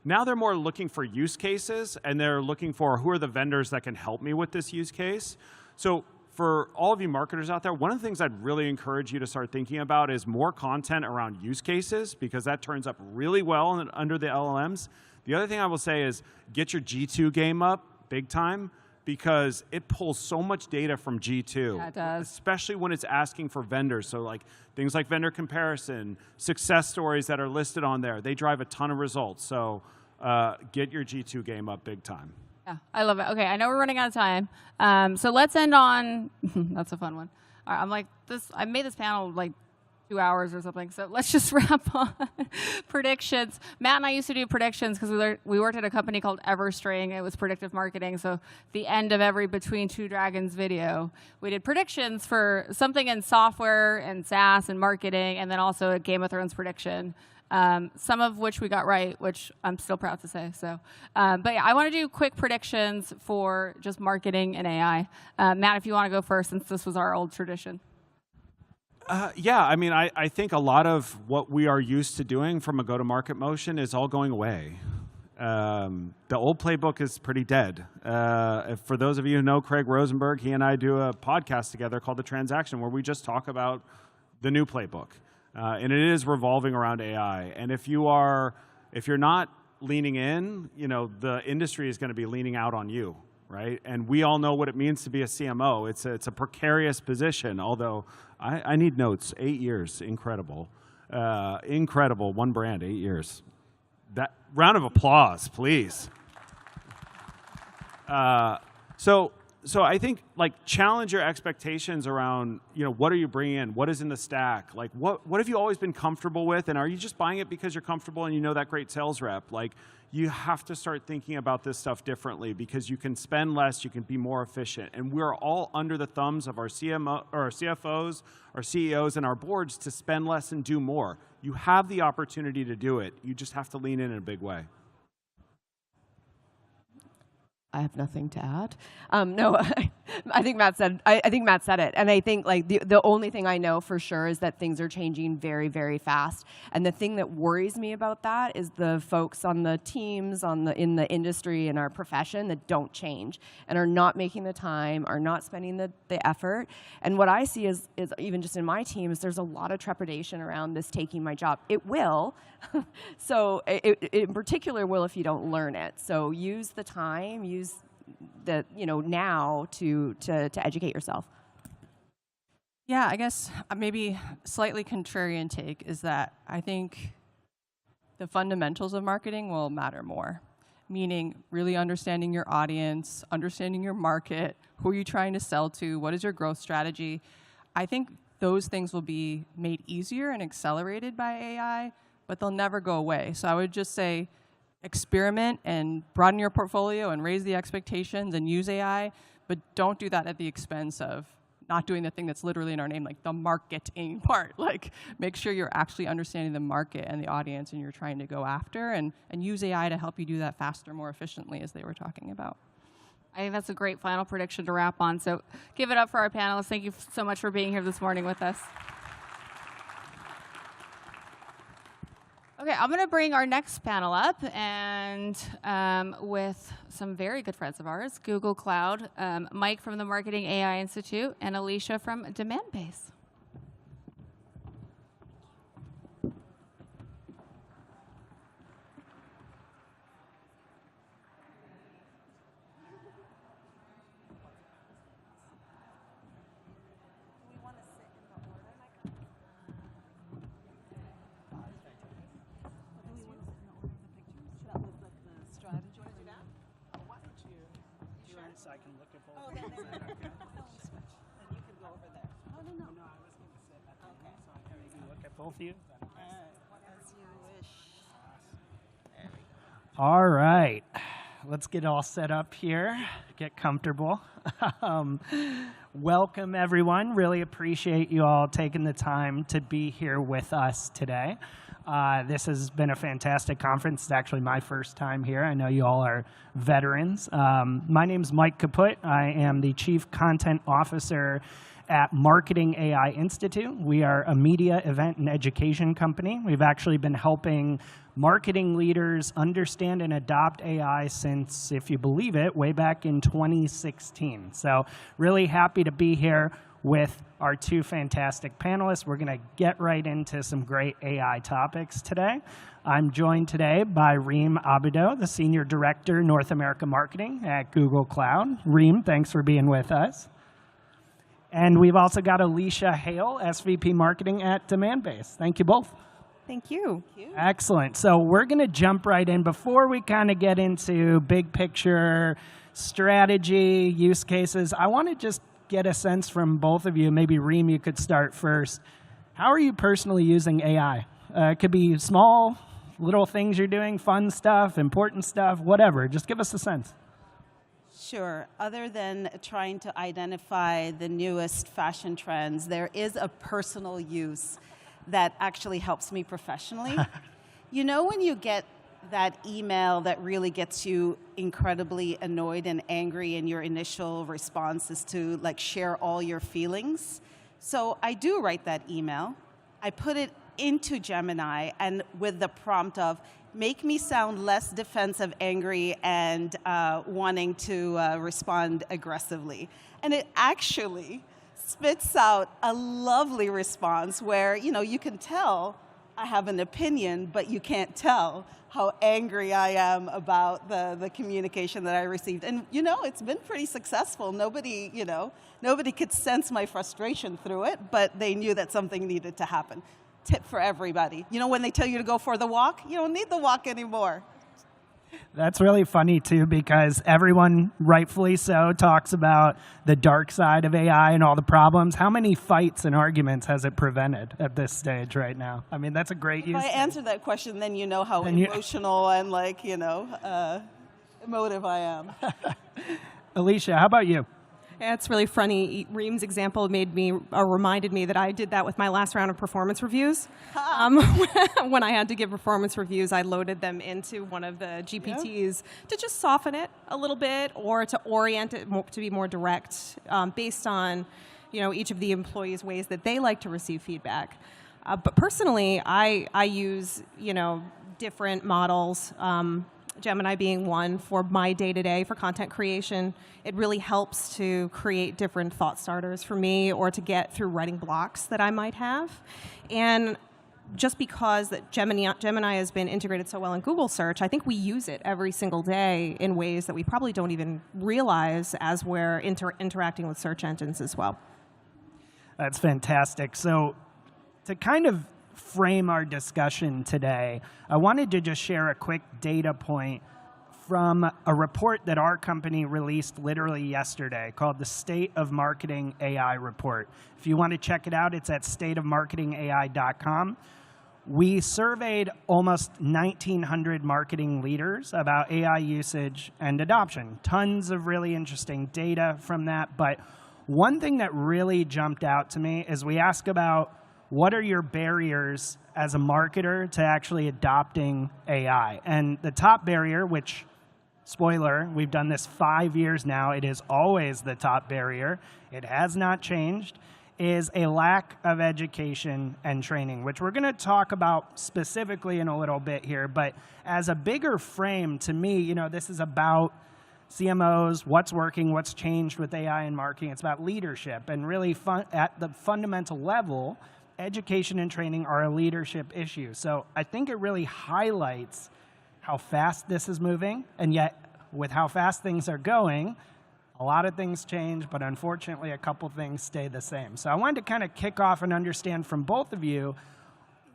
Now they're more looking for use cases, and they're looking for who are the vendors that can help me with this use case. So for all of you marketers out there, one of the things I'd really encourage you to start thinking about is more content around use cases, because that turns up really well under the LLMs. The other thing I will say is get your G2 game up big time, because it pulls so much data from G2. Yeah, it does. Especially when it's asking for vendors. So things like vendor comparison, success stories that are listed on there, they drive a ton of results. So get your G2 game up big time. Yeah, I love it. Okay, I know we're running out of time. So let's end on, that's a fun one. All right, I'm like, I made this panel 2 hours or something. So let's just wrap on predictions. Matt and I used to do predictions because we worked at a company called Everstring. It was predictive marketing. So the end of every Between Two Dragons video, we did predictions for something in software and SaaS and marketing, and then also a Game of Thrones prediction. Some of which we got right, which I'm still proud to say. So, but yeah, I want to do quick predictions for just marketing and AI. Matt, if you want to go first, since this was our old tradition. Yeah, I mean, I think a lot of what we are used to doing from a go-to-market motion is all going away. The old playbook is pretty dead. For those of you who know Craig Rosenberg, he and I do a podcast together called The Transaction, where we just talk about the new playbook. And it is revolving around AI. And if you're not leaning in, the industry is going to be leaning out on you, right? And we all know what it means to be a CMO. It's a precarious position, although I need notes. 8 years, incredible. Incredible, one brand, 8 years. That round of applause, please. So I think challenge your expectations around, what are you bringing in? What is in the stack? What have you always been comfortable with? And are you just buying it because you're comfortable and you know that great sales rep? You have to start thinking about this stuff differently, because you can spend less, you can be more efficient. And we're all under the thumbs of our CMO, or our CFOs, our CEOs, and our boards to spend less and do more. You have the opportunity to do it. You just have to lean in a big way. I have nothing to add. No, I think Matt said it, and I think like the only thing I know for sure is that things are changing very, very fast. And the thing that worries me about that is the folks on the teams in the industry and our profession that don't change and are not making the time, are not spending the effort. And what I see is even just in my team is there's a lot of trepidation around this taking my job. It will, so it in particular will if you don't learn it. So use the time, use the now to educate yourself. Yeah, I guess maybe slightly contrarian take is that I think the fundamentals of marketing will matter more, meaning really understanding your audience, understanding your market, who are you trying to sell to, what is your growth strategy. I think those things will be made easier and accelerated by AI, but they'll never go away. So I would just say experiment and broaden your portfolio and raise the expectations and use AI, but don't do that at the expense of not doing the thing that's literally in our name, like the marketing part. Like, make sure you're actually understanding the market and the audience and you're trying to go after, and use AI to help you do that faster, more efficiently, as they were talking about. I think that's a great final prediction to wrap on. So give it up for our panelists. Thank you so much for being here this morning with us. Okay, I'm going to bring our next panel up, and with some very good friends of ours, Google Cloud, Mike from the Marketing AI Institute, and Alicia from Demandbase. Both of you? As you wish. All right. Let's get all set up here. Get comfortable. Welcome, everyone. Really appreciate you all taking the time to be here with us today. This has been a fantastic conference. It's actually my first time here. I know you all are veterans. My name's Mike Kaput. I am the Chief Content Officer at Marketing AI Institute. We are a media, event, and education company. We've actually been helping marketing leaders understand and adopt AI since, if you believe it, way back in 2016. So really happy to be here with our two fantastic panelists. We're going to get right into some great AI topics today. I'm joined today by Reem Abido, the Senior Director, North America Marketing at Google Cloud. Reem, thanks for being with us. And we've also got Alicia Hale, SVP Marketing at Demandbase. Thank you both. Thank you. Excellent. So we're going to jump right in. Before we kind of get into big picture strategy, use cases, I want to just get a sense from both of you. Maybe Reem, you could start first. How are you personally using AI? It could be small, little things you're doing, fun stuff, important stuff, whatever. Just give us a sense. Sure. Other than trying to identify the newest fashion trends, there is a personal use that actually helps me professionally. You know when you get that email that really gets you incredibly annoyed and angry, and your initial response is to like share all your feelings? So I do write that email. I put it into Gemini, and with the prompt of, make me sound less defensive, angry, and wanting to respond aggressively. And it actually spits out a lovely response where, you can tell I have an opinion, but you can't tell how angry I am about the communication that I received. And, it's been pretty successful. Nobody could sense my frustration through it, but they knew that something needed to happen. Tip for everybody. When they tell you to go for the walk, you don't need the walk anymore. That's really funny, too, because everyone, rightfully so, talks about the dark side of AI and all the problems. How many fights and arguments has it prevented at this stage right now? I mean, that's a great use. If I answer that question, then you know how emotional and, emotive I am. Alicia, how about you? It's really funny. Reem's example reminded me that I did that with my last round of performance reviews. When I had to give performance reviews, I loaded them into one of the GPTs to just soften it a little bit, or to orient it to be more direct, based on each of the employees' ways that they like to receive feedback. But personally, I use different models. Gemini being one for my day-to-day for content creation. It really helps to create different thought starters for me, or to get through writing blocks that I might have. And just because that Gemini has been integrated so well in Google search, I think we use it every single day in ways that we probably don't even realize as we're interacting with search engines as well. That's fantastic. So to kind of frame our discussion today, I wanted to just share a quick data point from a report that our company released literally yesterday called the State of Marketing AI Report. If you want to check it out, it's at stateofmarketingai.com. We surveyed almost 1,900 marketing leaders about AI usage and adoption. Tons of really interesting data from that, but one thing that really jumped out to me is we asked about what are your barriers as a marketer to actually adopting AI? And the top barrier, which, spoiler, we've done this 5 years now, it is always the top barrier, it has not changed, is a lack of education and training, which we're going to talk about specifically in a little bit here. But as a bigger frame, to me, this is about CMOs, what's working, what's changed with AI and marketing. It's about leadership, and really at the fundamental level, education and training are a leadership issue. So I think it really highlights how fast this is moving, and yet with how fast things are going, a lot of things change, but unfortunately a couple things stay the same. So I wanted to kind of kick off and understand from both of you,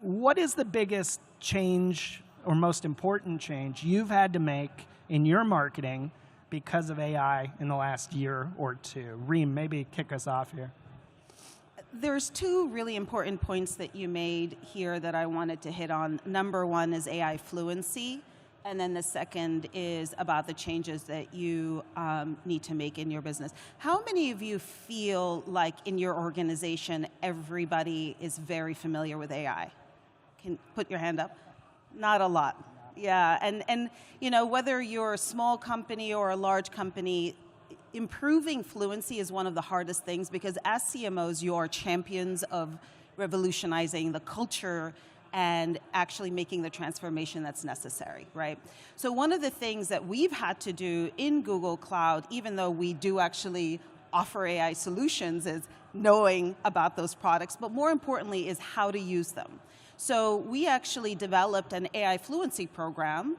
what is the biggest change or most important change you've had to make in your marketing because of AI in the last year or two? Reem, maybe kick us off here. There's two really important points that you made here that I wanted to hit on. Number one is AI fluency, and then the second is about the changes that you need to make in your business. How many of you feel like in your organization everybody is very familiar with AI? Can put your hand up? Not a lot. Yeah, and whether you're a small company or a large company, improving fluency is one of the hardest things, because as CMOs, you are champions of revolutionizing the culture and actually making the transformation that's necessary, right? So one of the things that we've had to do in Google Cloud, even though we do actually offer AI solutions, is knowing about those products, but more importantly is how to use them. So we actually developed an AI fluency program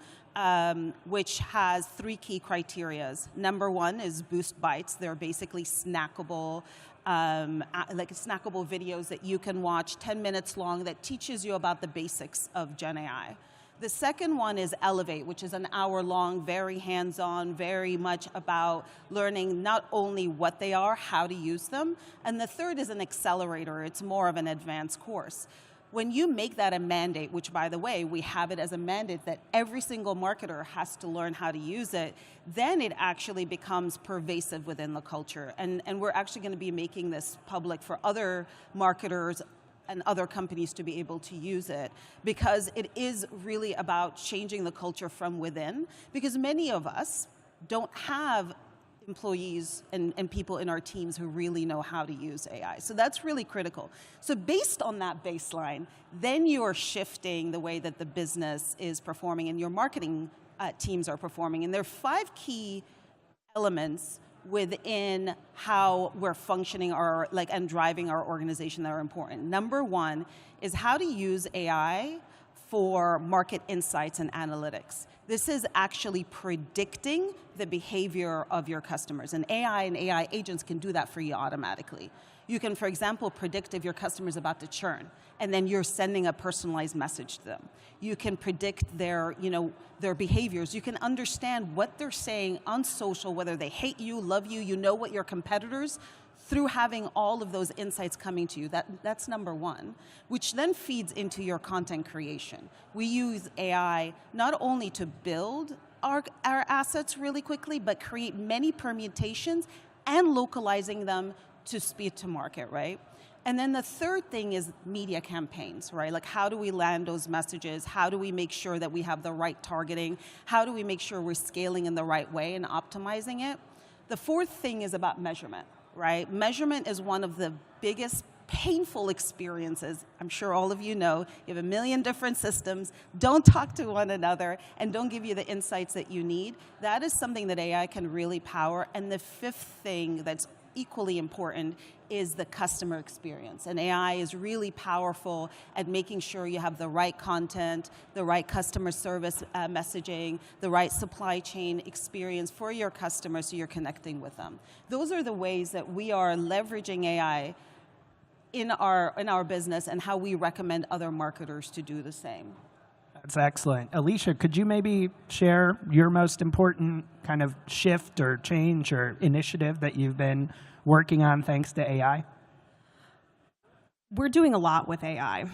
which has 3 key criteria. Number one is Boost Bites. They're basically snackable, snackable videos that you can watch 10 minutes long that teaches you about the basics of Gen AI. The second one is Elevate, which is an hour-long, very hands-on, very much about learning not only what they are, how to use them. And the third is an Accelerator. It's more of an advanced course. When you make that a mandate, which by the way, we have it as a mandate that every single marketer has to learn how to use it, then it actually becomes pervasive within the culture. And we're actually going to be making this public for other marketers and other companies to be able to use it, because it is really about changing the culture from within, because many of us don't have employees and people in our teams who really know how to use AI. So that's really critical. So based on that baseline, then you're shifting the way that the business is performing and your marketing teams are performing. And there are 5 key elements within how we're functioning and driving our organization that are important. Number one is how to use AI for market insights and analytics. This is actually predicting the behavior of your customers. And AI agents can do that for you automatically. You can, for example, predict if your customer is about to churn, and then you're sending a personalized message to them. You can predict their behaviors. You can understand what they're saying on social, whether they hate you, love you, you know what your competitors, through having all of those insights coming to you. That's number one, which then feeds into your content creation. We use AI not only to build our assets really quickly, but create many permutations and localizing them to speed to market, right? And then the third thing is media campaigns, right? Like, how do we land those messages? How do we make sure that we have the right targeting? How do we make sure we're scaling in the right way and optimizing it? The fourth thing is about measurement, right? Measurement is one of the biggest painful experiences. I'm sure all of you know, you have a million different systems, don't talk to one another, and don't give you the insights that you need. That is something that AI can really power. And the fifth thing that's equally important is the customer experience. And AI is really powerful at making sure you have the right content, the right customer service messaging, the right supply chain experience for your customers so you're connecting with them. Those are the ways that we are leveraging AI in our business and how we recommend other marketers to do the same. That's excellent. Alicia, could you maybe share your most important kind of shift or change or initiative that you've been working on thanks to AI? We're doing a lot with AI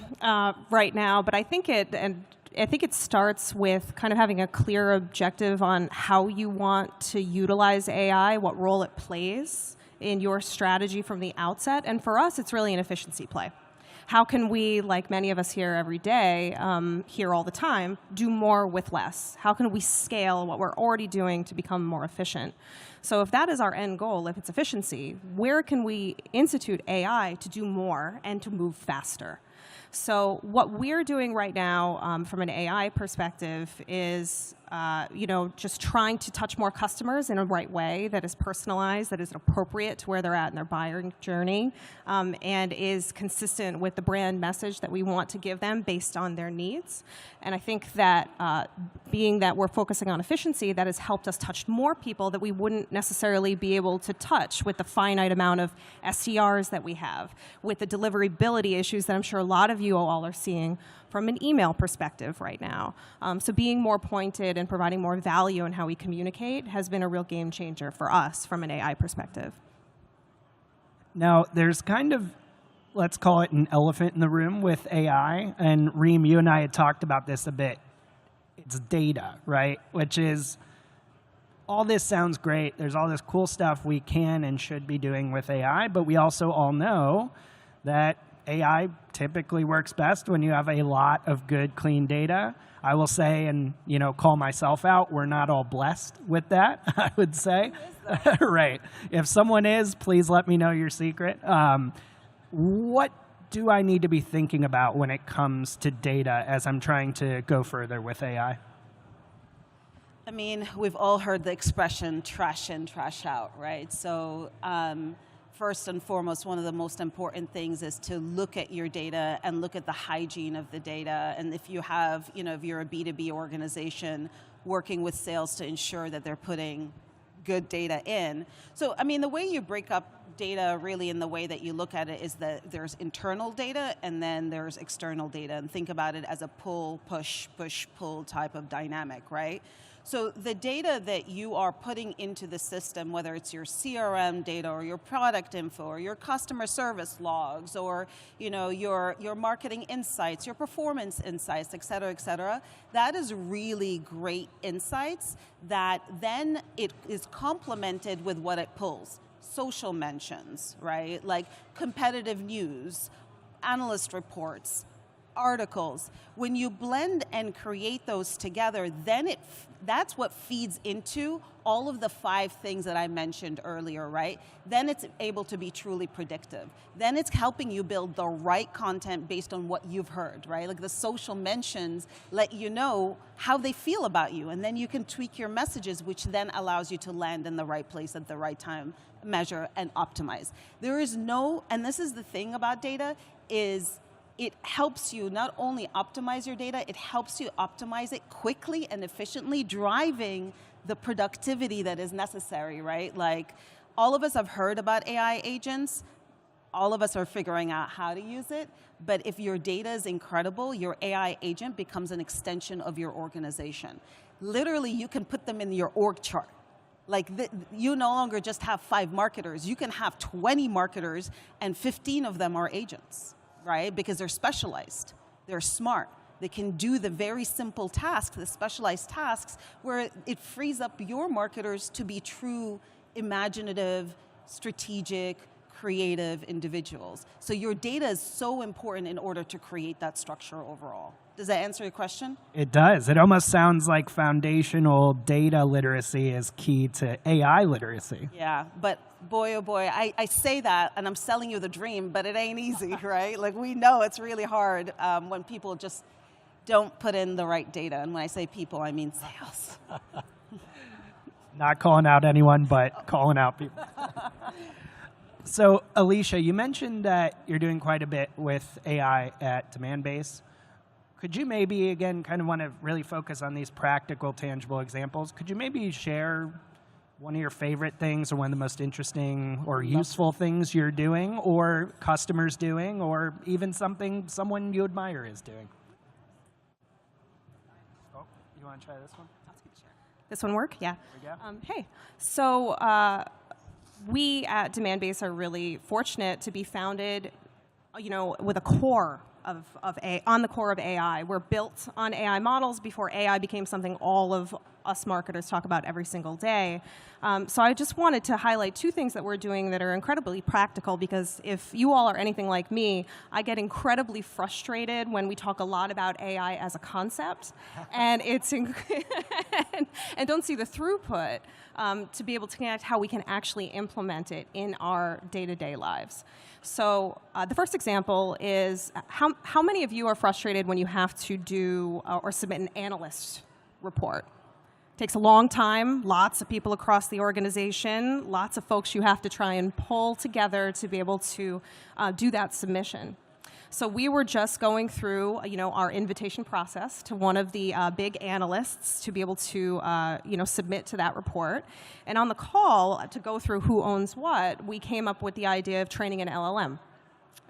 right now, but I think it starts with kind of having a clear objective on how you want to utilize AI, what role it plays in your strategy from the outset. And for us, it's really an efficiency play. How can we, like many of us here every day, here all the time, do more with less? How can we scale what we're already doing to become more efficient? So if that is our end goal, if it's efficiency, where can we institute AI to do more and to move faster? So what we're doing right now from an AI perspective is just trying to touch more customers in a right way that is personalized, that is appropriate to where they're at in their buying journey, and is consistent with the brand message that we want to give them based on their needs. And I think that being that we're focusing on efficiency, that has helped us touch more people that we wouldn't necessarily be able to touch with the finite amount of SDRs that we have, with the deliverability issues that I'm sure a lot of you all are seeing from an email perspective right now. So being more pointed and providing more value in how we communicate has been a real game changer for us from an AI perspective. Now, there's kind of, let's call it an elephant in the room with AI. And Reem, you and I had talked about this a bit. It's data, right? Which is, all this sounds great. There's all this cool stuff we can and should be doing with AI, but we also all know that AI typically works best when you have a lot of good, clean data. I will say, and call myself out, we're not all blessed with that, I would say. Right. If someone is, please let me know your secret. What do I need to be thinking about when it comes to data as I'm trying to go further with AI? I mean, we've all heard the expression trash in, trash out, right? So first and foremost, one of the most important things is to look at your data and look at the hygiene of the data. And if you have, if you're a B2B organization, working with sales to ensure that they're putting good data in. So, I mean, the way you break up data really in the way that you look at it is that there's internal data and then there's external data. And think about it as a pull, push, push, pull type of dynamic, right? So the data that you are putting into the system, whether it's your CRM data or your product info or your customer service logs or your marketing insights, your performance insights, et cetera, that is really great insights that then it is complemented with what it pulls. Social mentions, right? Like competitive news, analyst reports, articles. When you blend and create those together, then that's what feeds into all of the 5 things that I mentioned earlier, right? Then it's able to be truly predictive. Then it's helping you build the right content based on what you've heard, right? Like the social mentions let you know how they feel about you, and then you can tweak your messages, which then allows you to land in the right place at the right time, measure and optimize. There is and this is the thing about data, is it helps you not only optimize your data, it helps you optimize it quickly and efficiently, driving the productivity that is necessary, right? Like, all of us have heard about AI agents. All of us are figuring out how to use it. But if your data is incredible, your AI agent becomes an extension of your organization. Literally, you can put them in your org chart. Like, you no longer just have 5 marketers. You can have 20 marketers, and 15 of them are agents. Right? Because they're specialized, they're smart, they can do the very simple tasks, the specialized tasks, where it frees up your marketers to be true, imaginative, strategic, creative individuals. So your data is so important in order to create that structure overall. Does that answer your question? It does. It almost sounds like foundational data literacy is key to AI literacy. Yeah, but boy, oh boy, I say that and I'm selling you the dream, but it ain't easy, right? Like we know it's really hard when people just don't put in the right data. And when I say people, I mean sales. Not calling out anyone, but calling out people. So, Alicia, you mentioned that you're doing quite a bit with AI at Demandbase. Could you maybe, again, kind of want to really focus on these practical, tangible examples? Could you maybe share one of your favorite things or one of the most interesting or useful things you're doing or customers doing or even something someone you admire is doing? Oh, you want to try this one? This one work? Yeah. There we go. Hey, so we at Demandbase are really fortunate to be founded, with a core on the core of AI. We're built on AI models before AI became something all of us marketers talk about every single day. So I just wanted to highlight two things that we're doing that are incredibly practical, because if you all are anything like me, I get incredibly frustrated when we talk a lot about AI as a concept, and and don't see the throughput to be able to connect how we can actually implement it in our day-to-day lives. So the first example is how many of you are frustrated when you have to do or submit an analyst report? Takes a long time, lots of people across the organization, lots of folks you have to try and pull together to be able to do that submission. So we were just going through, our invitation process to one of the big analysts to be able to, submit to that report. And on the call to go through who owns what, we came up with the idea of training an LLM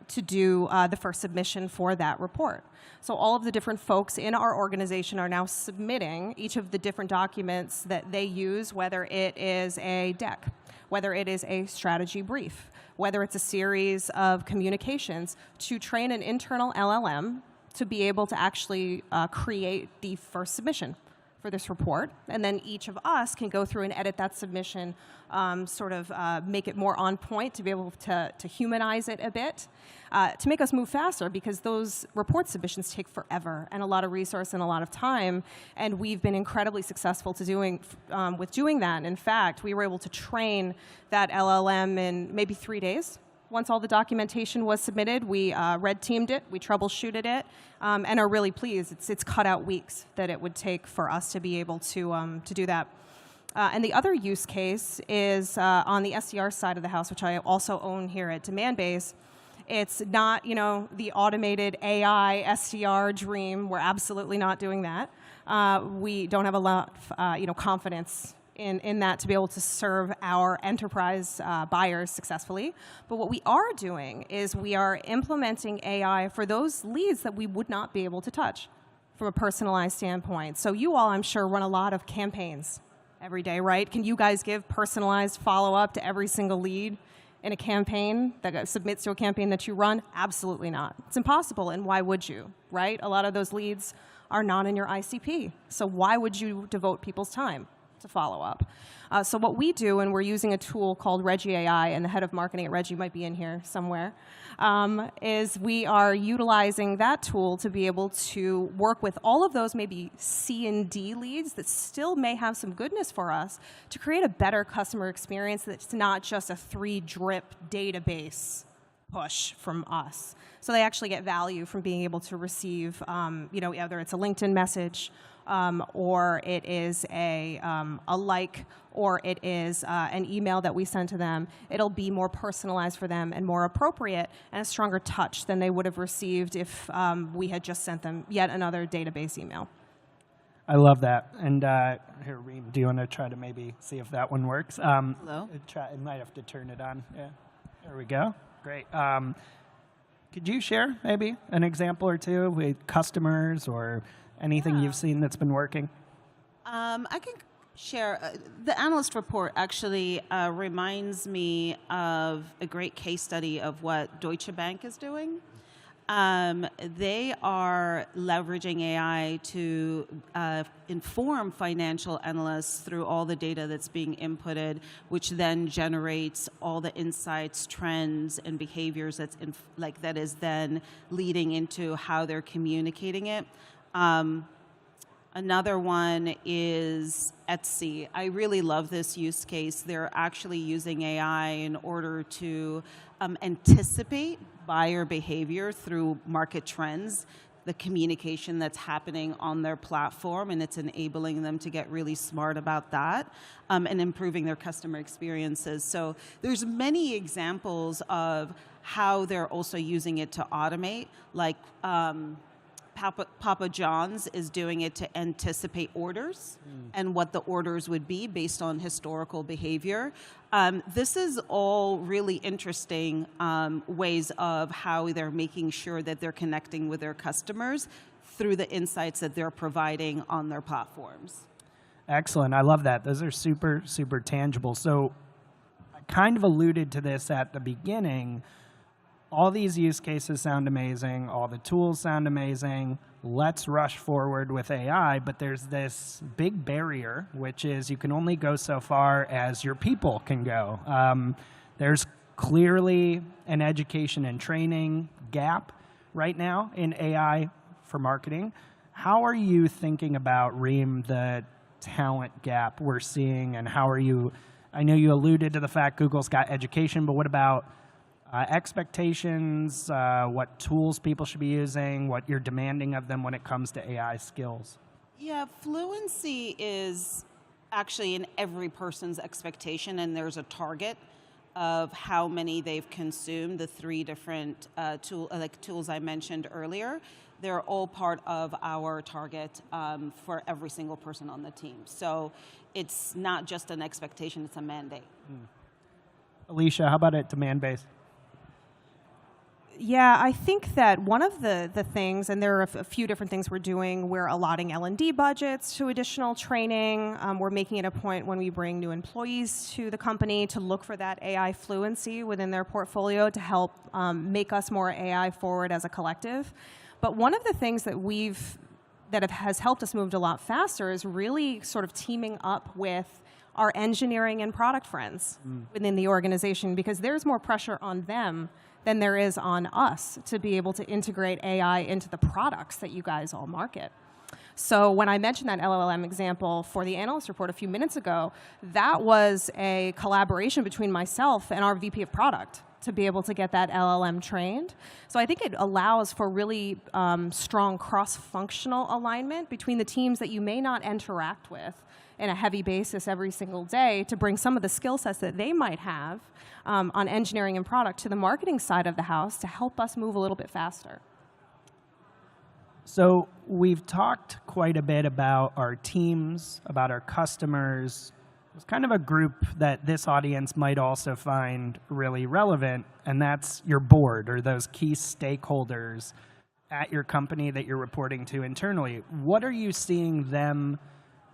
to do the first submission for that report. So all of the different folks in our organization are now submitting each of the different documents that they use, whether it is a deck, whether it is a strategy brief, whether it's a series of communications, to train an internal LLM to be able to actually create the first submission for this report. And then each of us can go through and edit that submission, make it more on point, to be able to humanize it a bit, to make us move faster, because those report submissions take forever and a lot of resource and a lot of time. And we've been incredibly successful with doing that. And in fact, we were able to train that LLM in maybe 3 days. Once all the documentation was submitted, we red teamed it, we troubleshooted it, and are really pleased. It's cut out weeks that it would take for us to be able to do that. And the other use case is on the SDR side of the house, which I also own here at Demandbase. It's not, the automated AI SDR dream. We're absolutely not doing that. We don't have a lot of, confidence in that to be able to serve our enterprise buyers successfully. But what we are doing is we are implementing AI for those leads that we would not be able to touch from a personalized standpoint. So you all, I'm sure, run a lot of campaigns every day, right? Can you guys give personalized follow-up to every single lead in a campaign that submits to a campaign that you run? Absolutely not. It's impossible, and why would you, right? A lot of those leads are not in your ICP. So why would you devote people's time to follow up? So what we do, and we're using a tool called Reggie AI, and the head of marketing at Reggie might be in here somewhere, is we are utilizing that tool to be able to work with all of those maybe C and D leads that still may have some goodness for us, to create a better customer experience that's not just a 3-drip database push from us. So they actually get value from being able to receive, whether it's a LinkedIn message, or it is a like, or it is an email that we send to them. It'll be more personalized for them and more appropriate and a stronger touch than they would have received if we had just sent them yet another database email. I love that. And here, Reem, do you want to try to maybe see if that one works? Hello? It might have to turn it on. Yeah. There we go. Great. Could you share maybe an example or two with customers or anything you've seen that's been working? I can share. The analyst report actually reminds me of a great case study of what Deutsche Bank is doing. They are leveraging AI to inform financial analysts through all the data that's being inputted, which then generates all the insights, trends, and behaviors that is then leading into how they're communicating it. Another one is Etsy. I really love this use case. They're actually using AI in order to anticipate buyer behavior through market trends, the communication that's happening on their platform, and it's enabling them to get really smart about that and improving their customer experiences. So there's many examples of how they're also using it to automate, like Papa John's is doing it to anticipate orders and what the orders would be based on historical behavior. This is all really interesting ways of how they're making sure that they're connecting with their customers through the insights that they're providing on their platforms. Excellent. I love that. Those are super, super tangible. So I kind of alluded to this at the beginning. All these use cases sound amazing. All the tools sound amazing. Let's rush forward with AI. But there's this big barrier, which is you can only go so far as your people can go. There's clearly an education and training gap right now in AI for marketing. How are you thinking about, Reem, the talent gap we're seeing, and how are you, I know you alluded to the fact Google's got education, but what about expectations, what tools people should be using, what you're demanding of them when it comes to AI skills? Yeah, fluency is actually in every person's expectation, and there's a target of how many they've consumed. The 3 different tools I mentioned earlier, they're all part of our target for every single person on the team. So it's not just an expectation, it's a mandate. Alicia, how about it demand-based? Yeah, I think that one of the things, and there are a few different things we're doing, we're allotting L&D budgets to additional training. We're making it a point when we bring new employees to the company to look for that AI fluency within their portfolio to help make us more AI forward as a collective. But one of the things that has helped us move a lot faster is really sort of teaming up with our engineering and product friends within the organization, because there's more pressure on them than there is on us to be able to integrate AI into the products that you guys all market. So when I mentioned that LLM example for the analyst report a few minutes ago, that was a collaboration between myself and our VP of product to be able to get that LLM trained. So I think it allows for really strong cross-functional alignment between the teams that you may not interact with in a heavy basis every single day, to bring some of the skill sets that they might have on engineering and product to the marketing side of the house to help us move a little bit faster. So we've talked quite a bit about our teams, about our customers. It's kind of a group that this audience might also find really relevant, and that's your board, or those key stakeholders at your company that you're reporting to internally. What are you seeing them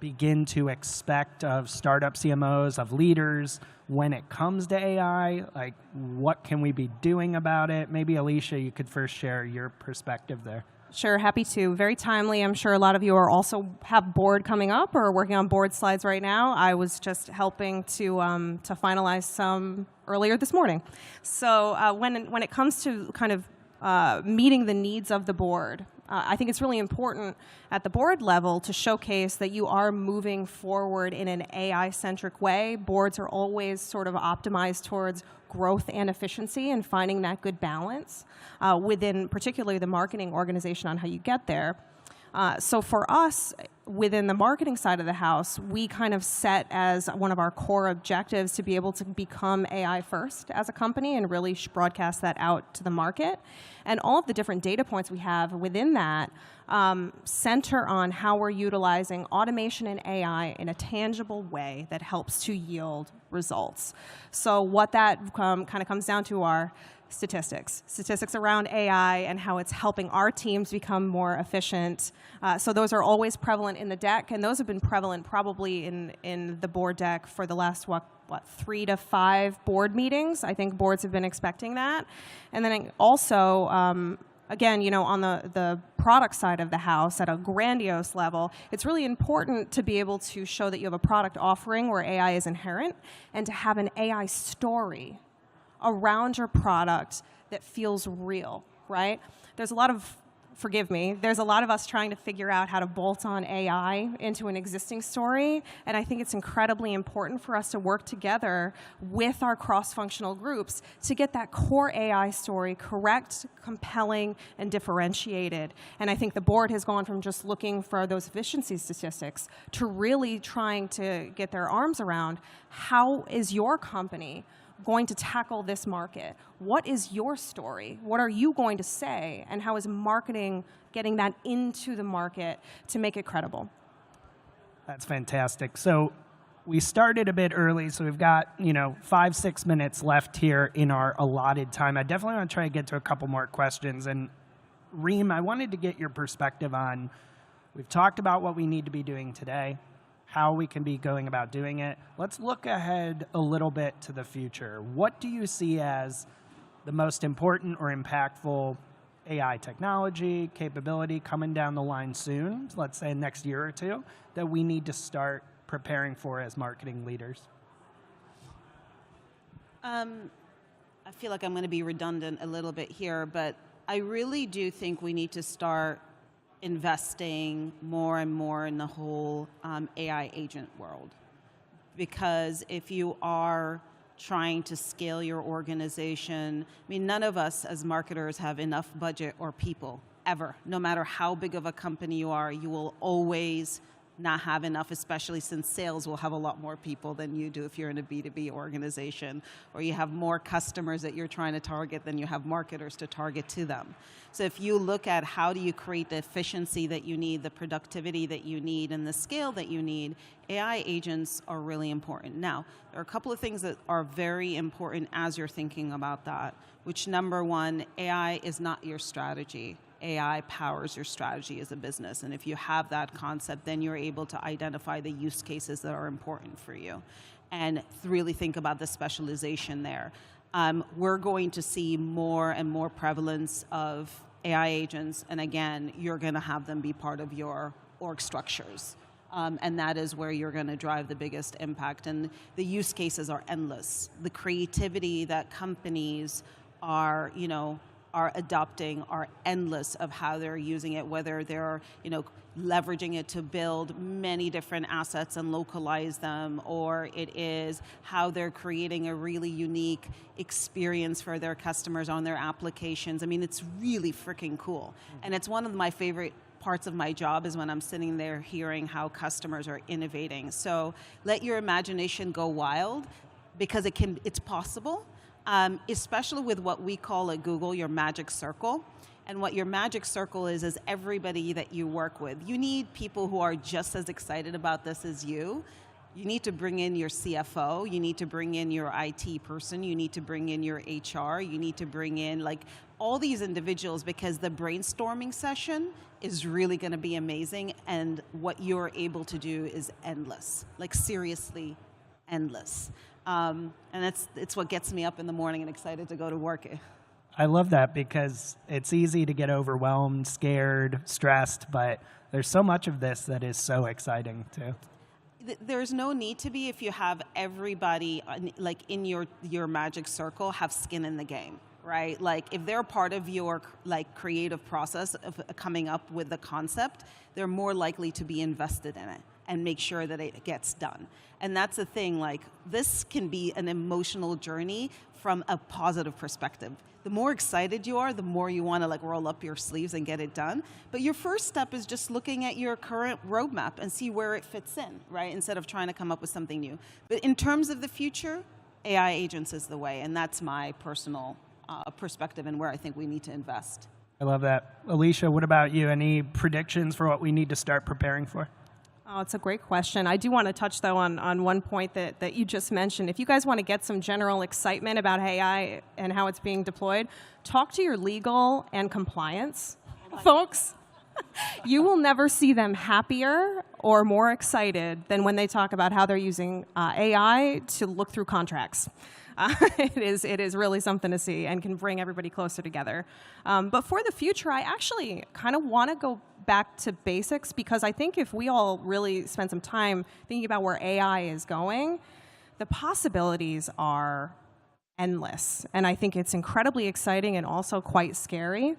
begin to expect of startup CMOs, of leaders, when it comes to AI? Like, what can we be doing about it? Maybe Alicia, you could first share your perspective there. Sure, happy to. Very timely. I'm sure a lot of you are also have board coming up or are working on board slides right now. I was just helping to finalize some earlier this morning. So when it comes to kind of meeting the needs of the board, I think it's really important at the board level to showcase that you are moving forward in an AI-centric way. Boards are always sort of optimized towards growth and efficiency, and finding that good balance within particularly the marketing organization on how you get there. So for us, within the marketing side of the house, we kind of set as one of our core objectives to be able to become AI first as a company and really broadcast that out to the market. And all of the different data points we have within that center on how we're utilizing automation and AI in a tangible way that helps to yield results. So what that kind of comes down to are statistics around AI and how it's helping our teams become more efficient. So those are always prevalent in the deck, and those have been prevalent probably in the board deck for the last, what, 3 to 5 board meetings. I think boards have been expecting that. And then also, again, on the product side of the house at a grandiose level, it's really important to be able to show that you have a product offering where AI is inherent and to have an AI story around your product that feels real, right? There's a lot of us trying to figure out how to bolt on AI into an existing story, and I think it's incredibly important for us to work together with our cross-functional groups to get that core AI story correct, compelling, and differentiated. And I think the board has gone from just looking for those efficiency statistics to really trying to get their arms around how is your company going to tackle this market? What is your story? What are you going to say? And how is marketing getting that into the market to make it credible? That's fantastic. So we started a bit early, so we've got 5-6 minutes left here in our allotted time. I definitely want to try to get to a couple more questions. And Reem, I wanted to get your perspective on, we've talked about what we need to be doing today, how we can be going about doing it. Let's look ahead a little bit to the future. What do you see as the most important or impactful AI technology, capability coming down the line soon, let's say next year or two, that we need to start preparing for as marketing leaders? I feel like I'm going to be redundant a little bit here, but I really do think we need to start investing more and more in the whole AI agent world. Because if you are trying to scale your organization, none of us as marketers have enough budget or people, ever. No matter how big of a company you are, you will always not have enough, especially since sales will have a lot more people than you do if you're in a B2B organization, or you have more customers that you're trying to target than you have marketers to target to them. So if you look at how do you create the efficiency that you need, the productivity that you need, and the scale that you need, AI agents are really important. Now, there are a couple of things that are very important as you're thinking about that, which number one, AI is not your strategy. AI powers your strategy as a business. And if you have that concept, then you're able to identify the use cases that are important for you and really think about the specialization there. We're going to see more and more prevalence of AI agents. And again, you're going to have them be part of your org structures. And that is where you're going to drive the biggest impact. And the use cases are endless. The creativity that companies are adopting are endless of how they're using it, whether they're leveraging it to build many different assets and localize them, or it is how they're creating a really unique experience for their customers on their applications. It's really freaking cool. And it's one of my favorite parts of my job is when I'm sitting there hearing how customers are innovating. So let your imagination go wild, because it's possible. Especially with what we call at Google your magic circle. And what your magic circle is everybody that you work with. You need people who are just as excited about this as you. You need to bring in your CFO, you need to bring in your IT person, you need to bring in your HR, you need to bring in all these individuals, because the brainstorming session is really going to be amazing, and what you're able to do is endless, seriously endless. And it's what gets me up in the morning and excited to go to work. I love that, because it's easy to get overwhelmed, scared, stressed, but there's so much of this that is so exciting too. There's no need to be if you have everybody in your magic circle have skin in the game, right? If they're part of your creative process of coming up with the concept, they're more likely to be invested in it and make sure that it gets done. And that's the thing, this can be an emotional journey from a positive perspective. The more excited you are, the more you want to roll up your sleeves and get it done. But your first step is just looking at your current roadmap and see where it fits in, right? Instead of trying to come up with something new. But in terms of the future, AI agents is the way, and that's my personal perspective and where I think we need to invest. I love that. Alicia, what about you? Any predictions for what we need to start preparing for? Oh, it's a great question. I do want to touch, though, on one point that you just mentioned. If you guys want to get some general excitement about AI and how it's being deployed, talk to your legal and compliance folks. You will never see them happier or more excited than when they talk about how they're using AI to look through contracts. It is really something to see and can bring everybody closer together. But for the future, I actually kind of want to go back to basics, because I think if we all really spend some time thinking about where AI is going, the possibilities are endless. And I think it's incredibly exciting and also quite scary.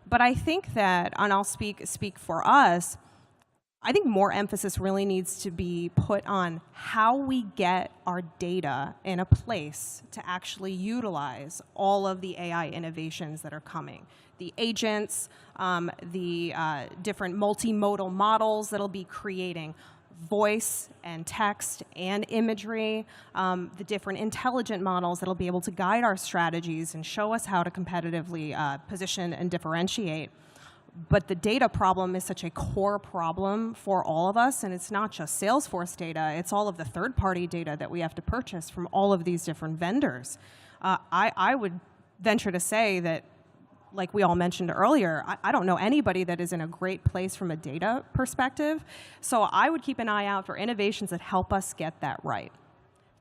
But I think that, and I'll speak for us, I think more emphasis really needs to be put on how we get our data in a place to actually utilize all of the AI innovations that are coming. The agents, the different multimodal models that'll be creating voice and text and imagery, the different intelligent models that'll be able to guide our strategies and show us how to competitively position and differentiate. But the data problem is such a core problem for all of us, and it's not just Salesforce data, it's all of the third-party data that we have to purchase from all of these different vendors. I would venture to say that, like we all mentioned earlier, I don't know anybody that is in a great place from a data perspective. So I would keep an eye out for innovations that help us get that right,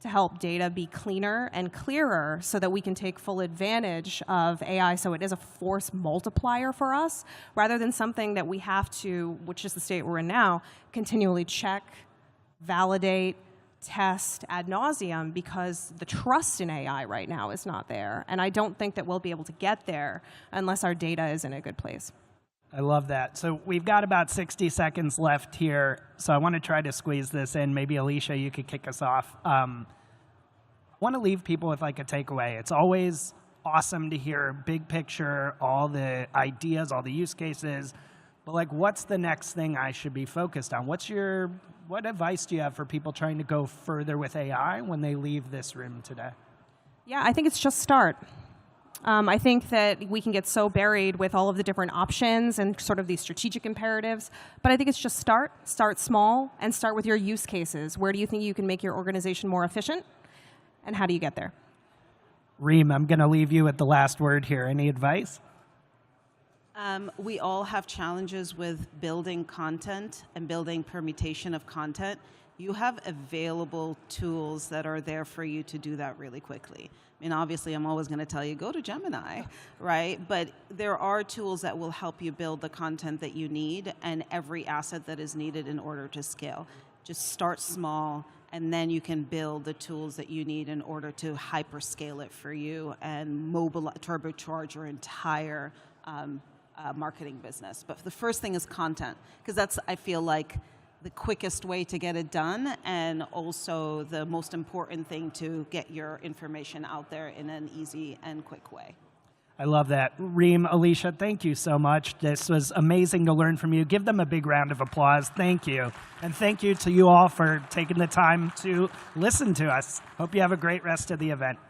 to help data be cleaner and clearer so that we can take full advantage of AI so it is a force multiplier for us, rather than something that we have to, which is the state we're in now, continually check, validate, test ad nauseum, because the trust in AI right now is not there. And I don't think that we'll be able to get there unless our data is in a good place. I love that. So we've got about 60 seconds left here, so I want to try to squeeze this in. Maybe Alicia, you could kick us off. I want to leave people with like a takeaway. It's always awesome to hear big picture, all the ideas, all the use cases, but like, what's the next thing I should be focused on? What advice do you have for people trying to go further with AI when they leave this room today? Yeah, I think it's just start. I think that we can get so buried with all of the different options and sort of these strategic imperatives, but I think it's just start small, and start with your use cases. Where do you think you can make your organization more efficient, and how do you get there? Reem, I'm going to leave you with the last word here. Any advice? We all have challenges with building content and building permutation of content. You have available tools that are there for you to do that really quickly. I mean, obviously, I'm always going to tell you, go to Gemini, right? But there are tools that will help you build the content that you need and every asset that is needed in order to scale. Just start small, and then you can build the tools that you need in order to hyperscale it for you and turbocharge your entire marketing business. But the first thing is content, because that's, I feel like, the quickest way to get it done, and also the most important thing to get your information out there in an easy and quick way. I love that. Reem, Alicia, thank you so much. This was amazing to learn from you. Give them a big round of applause. Thank you. And thank you to you all for taking the time to listen to us. Hope you have a great rest of the event.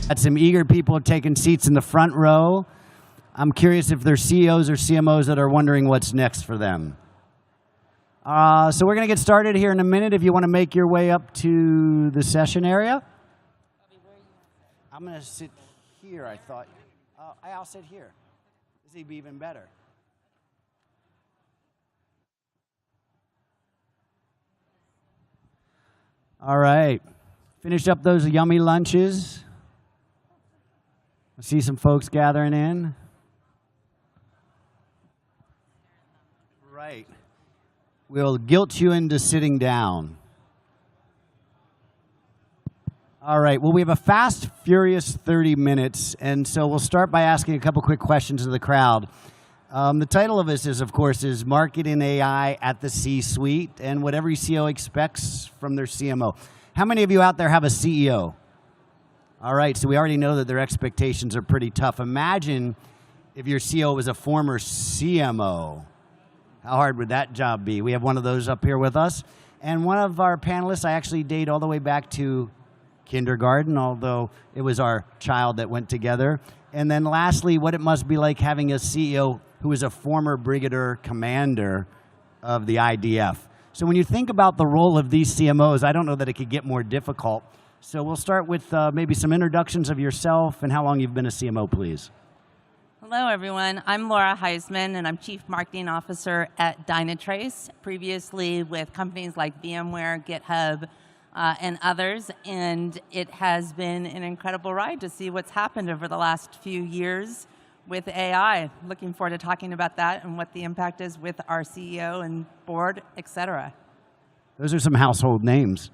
Got some eager people taking seats in the front row. I'm curious if there's CEOs or CMOs that are wondering what's next for them. So we're going to get started here in a minute. If you want to make your way up to the session area. I'm going to sit here, I thought. I'll sit here. This would be even better. All right. Finished up those yummy lunches. I see some folks gathering in. Right. We'll guilt you into sitting down. All right. Well, we have a fast, furious 30 minutes, and so we'll start by asking a couple quick questions of the crowd. The title of this is, of course, is Marketing AI at the C-Suite, and what every CEO expects from their CMO. How many of you out there have a CEO? All right, so we already know that their expectations are pretty tough. Imagine if your CEO was a former CMO. How hard would that job be? We have one of those up here with us. And one of our panelists, I actually date all the way back to kindergarten, although it was our child that went together. And then lastly, what it must be like having a CEO who is a former brigadier commander of the IDF. So when you think about the role of these CMOs, I don't know that it could get more difficult. So we'll start with maybe some introductions of yourself and how long you've been a CMO, please. Hello, everyone. I'm Laura Heisman, and I'm Chief Marketing Officer at Dynatrace, previously with companies like VMware, GitHub, and others. And it has been an incredible ride to see what's happened over the last few years with AI. Looking forward to talking about that and what the impact is with our CEO and board, et cetera. Those are some household names.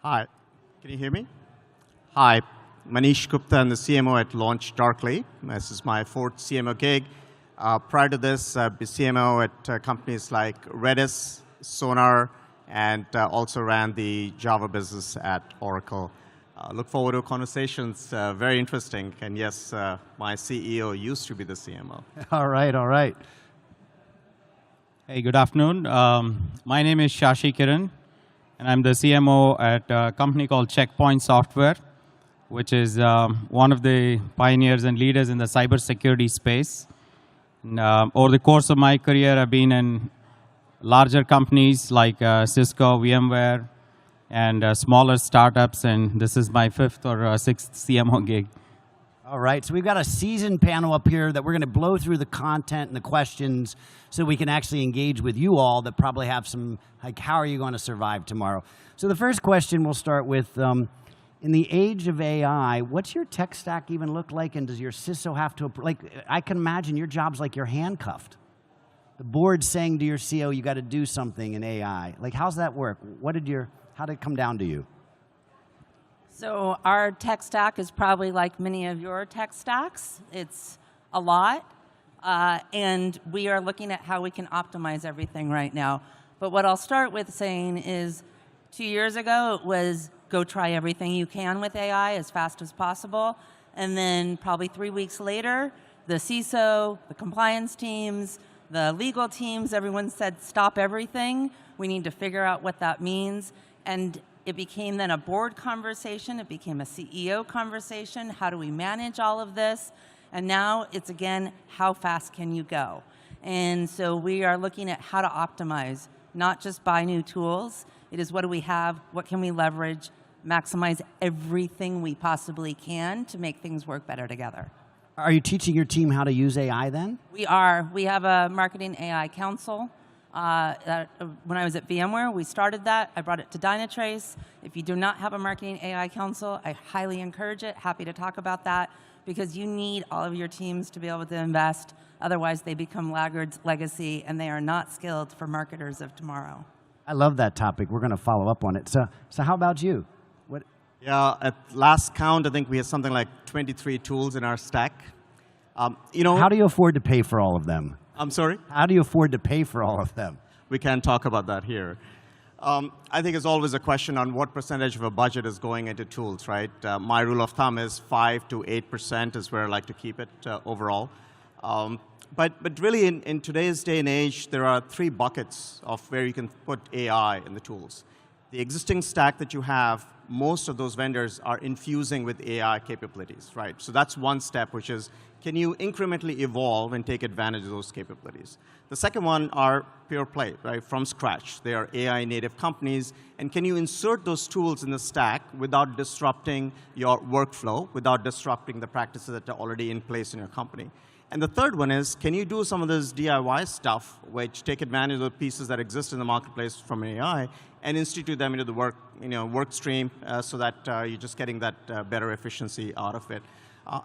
Hi. Can you hear me? Hi. Manish Gupta, I'm the CMO at Launch Darkly. This is my 4th CMO gig. Prior to this, I've been CMO at companies like Redis, Sonar, and also ran the Java business at Oracle. Look forward to conversations. Very interesting. And yes, my CEO used to be the CMO. All right, all right. Hey, good afternoon. My name is Shashi Kiran, and I'm the CMO at a company called Checkpoint Software, which is one of the pioneers and leaders in the cybersecurity space. And, over the course of my career, I've been in larger companies like Cisco, VMware, and smaller startups, and this is my 5th or 6th CMO gig. All right, so we've got a seasoned panel up here that we're going to blow through the content and the questions so we can actually engage with you all that probably have some, like, how are you going to survive tomorrow? So the first question we'll start with, in the age of AI, what's your tech stack even look like, and does your CISO have to, like, I can imagine your job's like you're handcuffed. The board's saying to your CEO, you got to do something in AI. Like, how's that work? How did it come down to you? So our tech stack is probably like many of your tech stacks. It's a lot, and we are looking at how we can optimize everything right now. But what I'll start with saying is 2 years ago, it was go try everything you can with AI as fast as possible. And then probably 3 weeks later, the CISO, the compliance teams, the legal teams, everyone said, stop everything. We need to figure out what that means. And it became then a board conversation. It became a CEO conversation. How do we manage all of this? And now it's, again, how fast can you go? And so we are looking at how to optimize, not just buy new tools. It is what do we have, what can we leverage, maximize everything we possibly can to make things work better together. Are you teaching your team how to use AI then? We are. We have a marketing AI council. When I was at VMware, we started that. I brought it to Dynatrace. If you do not have a marketing AI council, I highly encourage it. Happy to talk about that, because you need all of your teams to be able to invest. Otherwise, they become laggards, legacy, and they are not skilled for marketers of tomorrow. I love that topic. We're going to follow up on it. So how about you? Yeah, at last count, I think we have something like 23 tools in our stack. How do you afford to pay for all of them? I'm sorry? How do you afford to pay for all of them? We can't talk about that here. I think it's always a question on what percentage of a budget is going into tools, right? My rule of thumb is 5 to 8% is where I like to keep it overall. But really, in today's day and age, there are 3 buckets of where you can put AI in the tools. The existing stack that you have most of those vendors are infusing with AI capabilities, right? So that's one step, which is, can you incrementally evolve and take advantage of those capabilities? The second one are pure play, right, from scratch. They are AI native companies, and can you insert those tools in the stack without disrupting your workflow, without disrupting the practices that are already in place in your company? And the third one is, can you do some of this DIY stuff, which take advantage of the pieces that exist in the marketplace from AI, and institute them into the work stream, so that you're just getting that better efficiency out of it.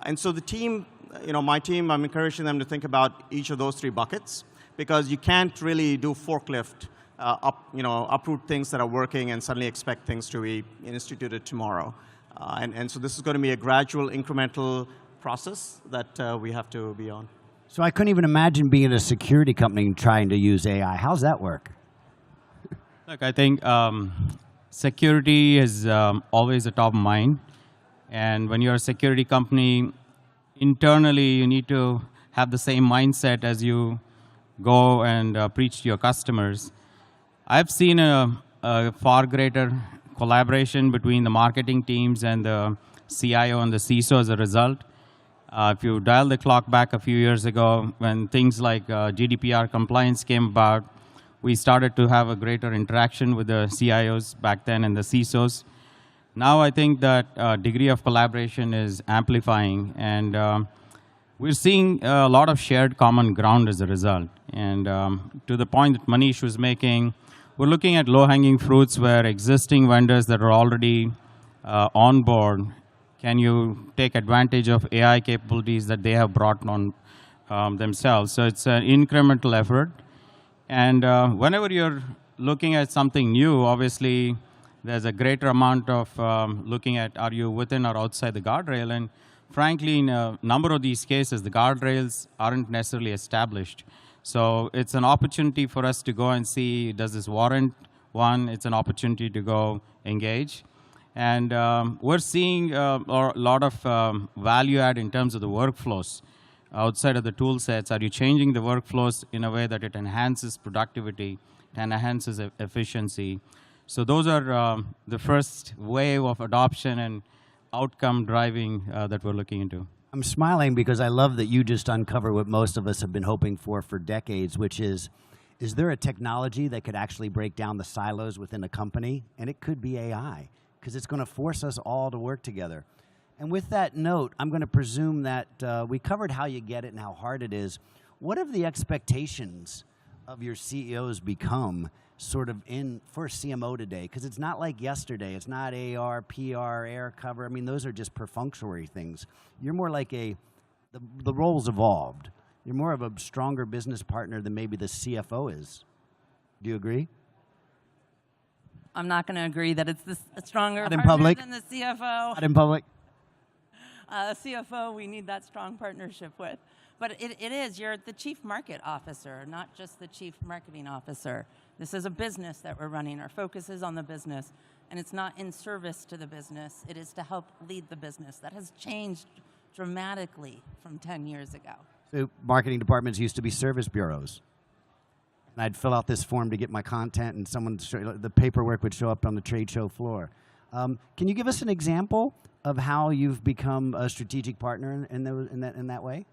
And so the team, my team, I'm encouraging them to think about each of those three buckets, because you can't really do forklift, uproot things that are working and suddenly expect things to be instituted tomorrow. And so this is going to be a gradual, incremental process that we have to be on. So I couldn't even imagine being at a security company and trying to use AI. How's that work? Look, I think security is always a top of mind. And when you're a security company, internally you need to have the same mindset as you go and preach to your customers. I've seen a far greater collaboration between the marketing teams and the CIO and the CISO as a result. If you dial the clock back a few years ago, when things like GDPR compliance came about, we started to have a greater interaction with the CIOs back then and the CISOs. Now I think that degree of collaboration is amplifying, and we're seeing a lot of shared common ground as a result. And to the point that Manish was making, we're looking at low-hanging fruits where existing vendors that are already on board, can you take advantage of AI capabilities that they have brought on themselves? So it's an incremental effort. And whenever you're looking at something new, obviously, there's a greater amount of looking at, are you within or outside the guardrail? And frankly, in a number of these cases, the guardrails aren't necessarily established. So it's an opportunity for us to go and see, does this warrant one? It's an opportunity to go engage. And we're seeing a lot of value add in terms of the workflows outside of the tool sets. Are you changing the workflows in a way that it enhances productivity and enhances efficiency? So those are the first wave of adoption and outcome driving that we're looking into. I'm smiling because I love that you just uncovered what most of us have been hoping for decades, which is there a technology that could actually break down the silos within a company? And it could be AI, because it's going to force us all to work together. And with that note, I'm going to presume that we covered how you get it and how hard it is. What have the expectations of your CEOs become sort of for CMO today? Because it's not like yesterday. It's not AR, PR, air cover. I mean, those are just perfunctory things. You're more like the role's evolved. You're more of a stronger business partner than maybe the CFO is. Do you agree? I'm not going to agree that it's a stronger Not in partner public. than the CFO. Not in public. CFO, we need that strong partnership with. But it is, you're the chief market officer, not just the chief marketing officer. This is a business that we're running. Our focus is on the business, and it's not in service to the business. It is to help lead the business. That has changed dramatically from 10 years ago. So marketing departments used to be service bureaus. And I'd fill out this form to get my content, and the paperwork would show up on the trade show floor. Can you give us an example of how you've become a strategic partner in that way?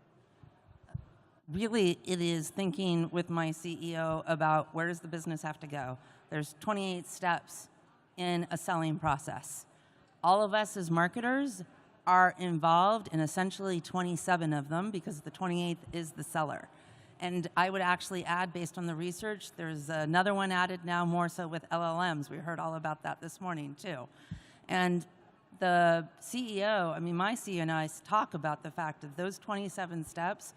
Really, it is thinking with my CEO about where does the business have to go. There's 28 steps in a selling process. All of us as marketers are involved in essentially 27 of them, because the 28th is the seller. And I would actually add, based on the research, there's another one added now more so with LLMs. We heard all about that this morning too. And the CEO, I mean, my CEO and I talk about the fact of those 27 steps,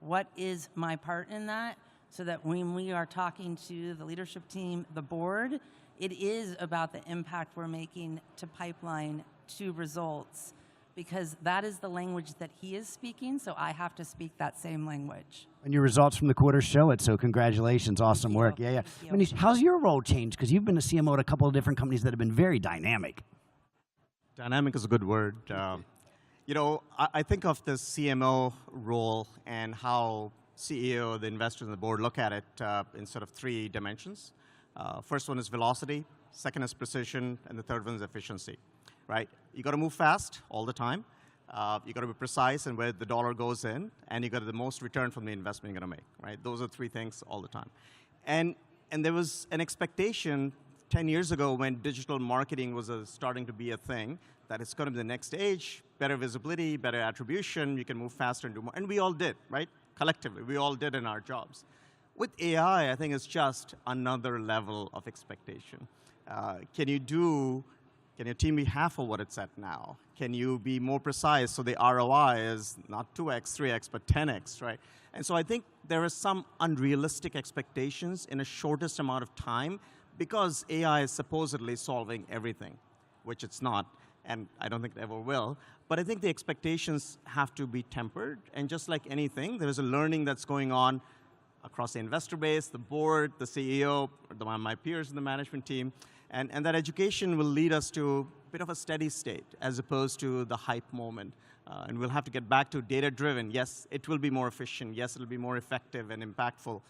what is my part in that? So that when we are talking to the leadership team, the board, it is about the impact we're making to pipeline, to results, because that is the language that he is speaking, so I have to speak that same language. And your results from the quarter show it, so congratulations, awesome work. Yeah. Manish, how's your role changed? Because you've been a CMO at a couple of different companies that have been very dynamic. Dynamic is a good word. I think of the CMO role and how CEO, the investors, and the board look at it in sort of three dimensions. First one is velocity, second is precision, and the third one is efficiency. right? You got to move fast all the time. You got to be precise in where the dollar goes in, and you got the most return from the investment you're going to make, right? Those are three things all the time. And there was an expectation 10 years ago when digital marketing was starting to be a thing, that it's going to be the next age, better visibility, better attribution, you can move faster and do more. And we all did, right? Collectively, we all did in our jobs. With AI, I think it's just another level of expectation. Can your team be half of what it's at now? Can you be more precise so the ROI is not 2x, 3x, but 10x, right? And so I think there are some unrealistic expectations in a shortest amount of time because AI is supposedly solving everything, which it's not, and I don't think it ever will. But I think the expectations have to be tempered, and just like anything, there's a learning that's going on across the investor base, the board, the CEO, my peers in the management team, and that education will lead us to a bit of a steady state as opposed to the hype moment. And we'll have to get back to data-driven. Yes, it will be more efficient. Yes, it'll be more effective and impactful.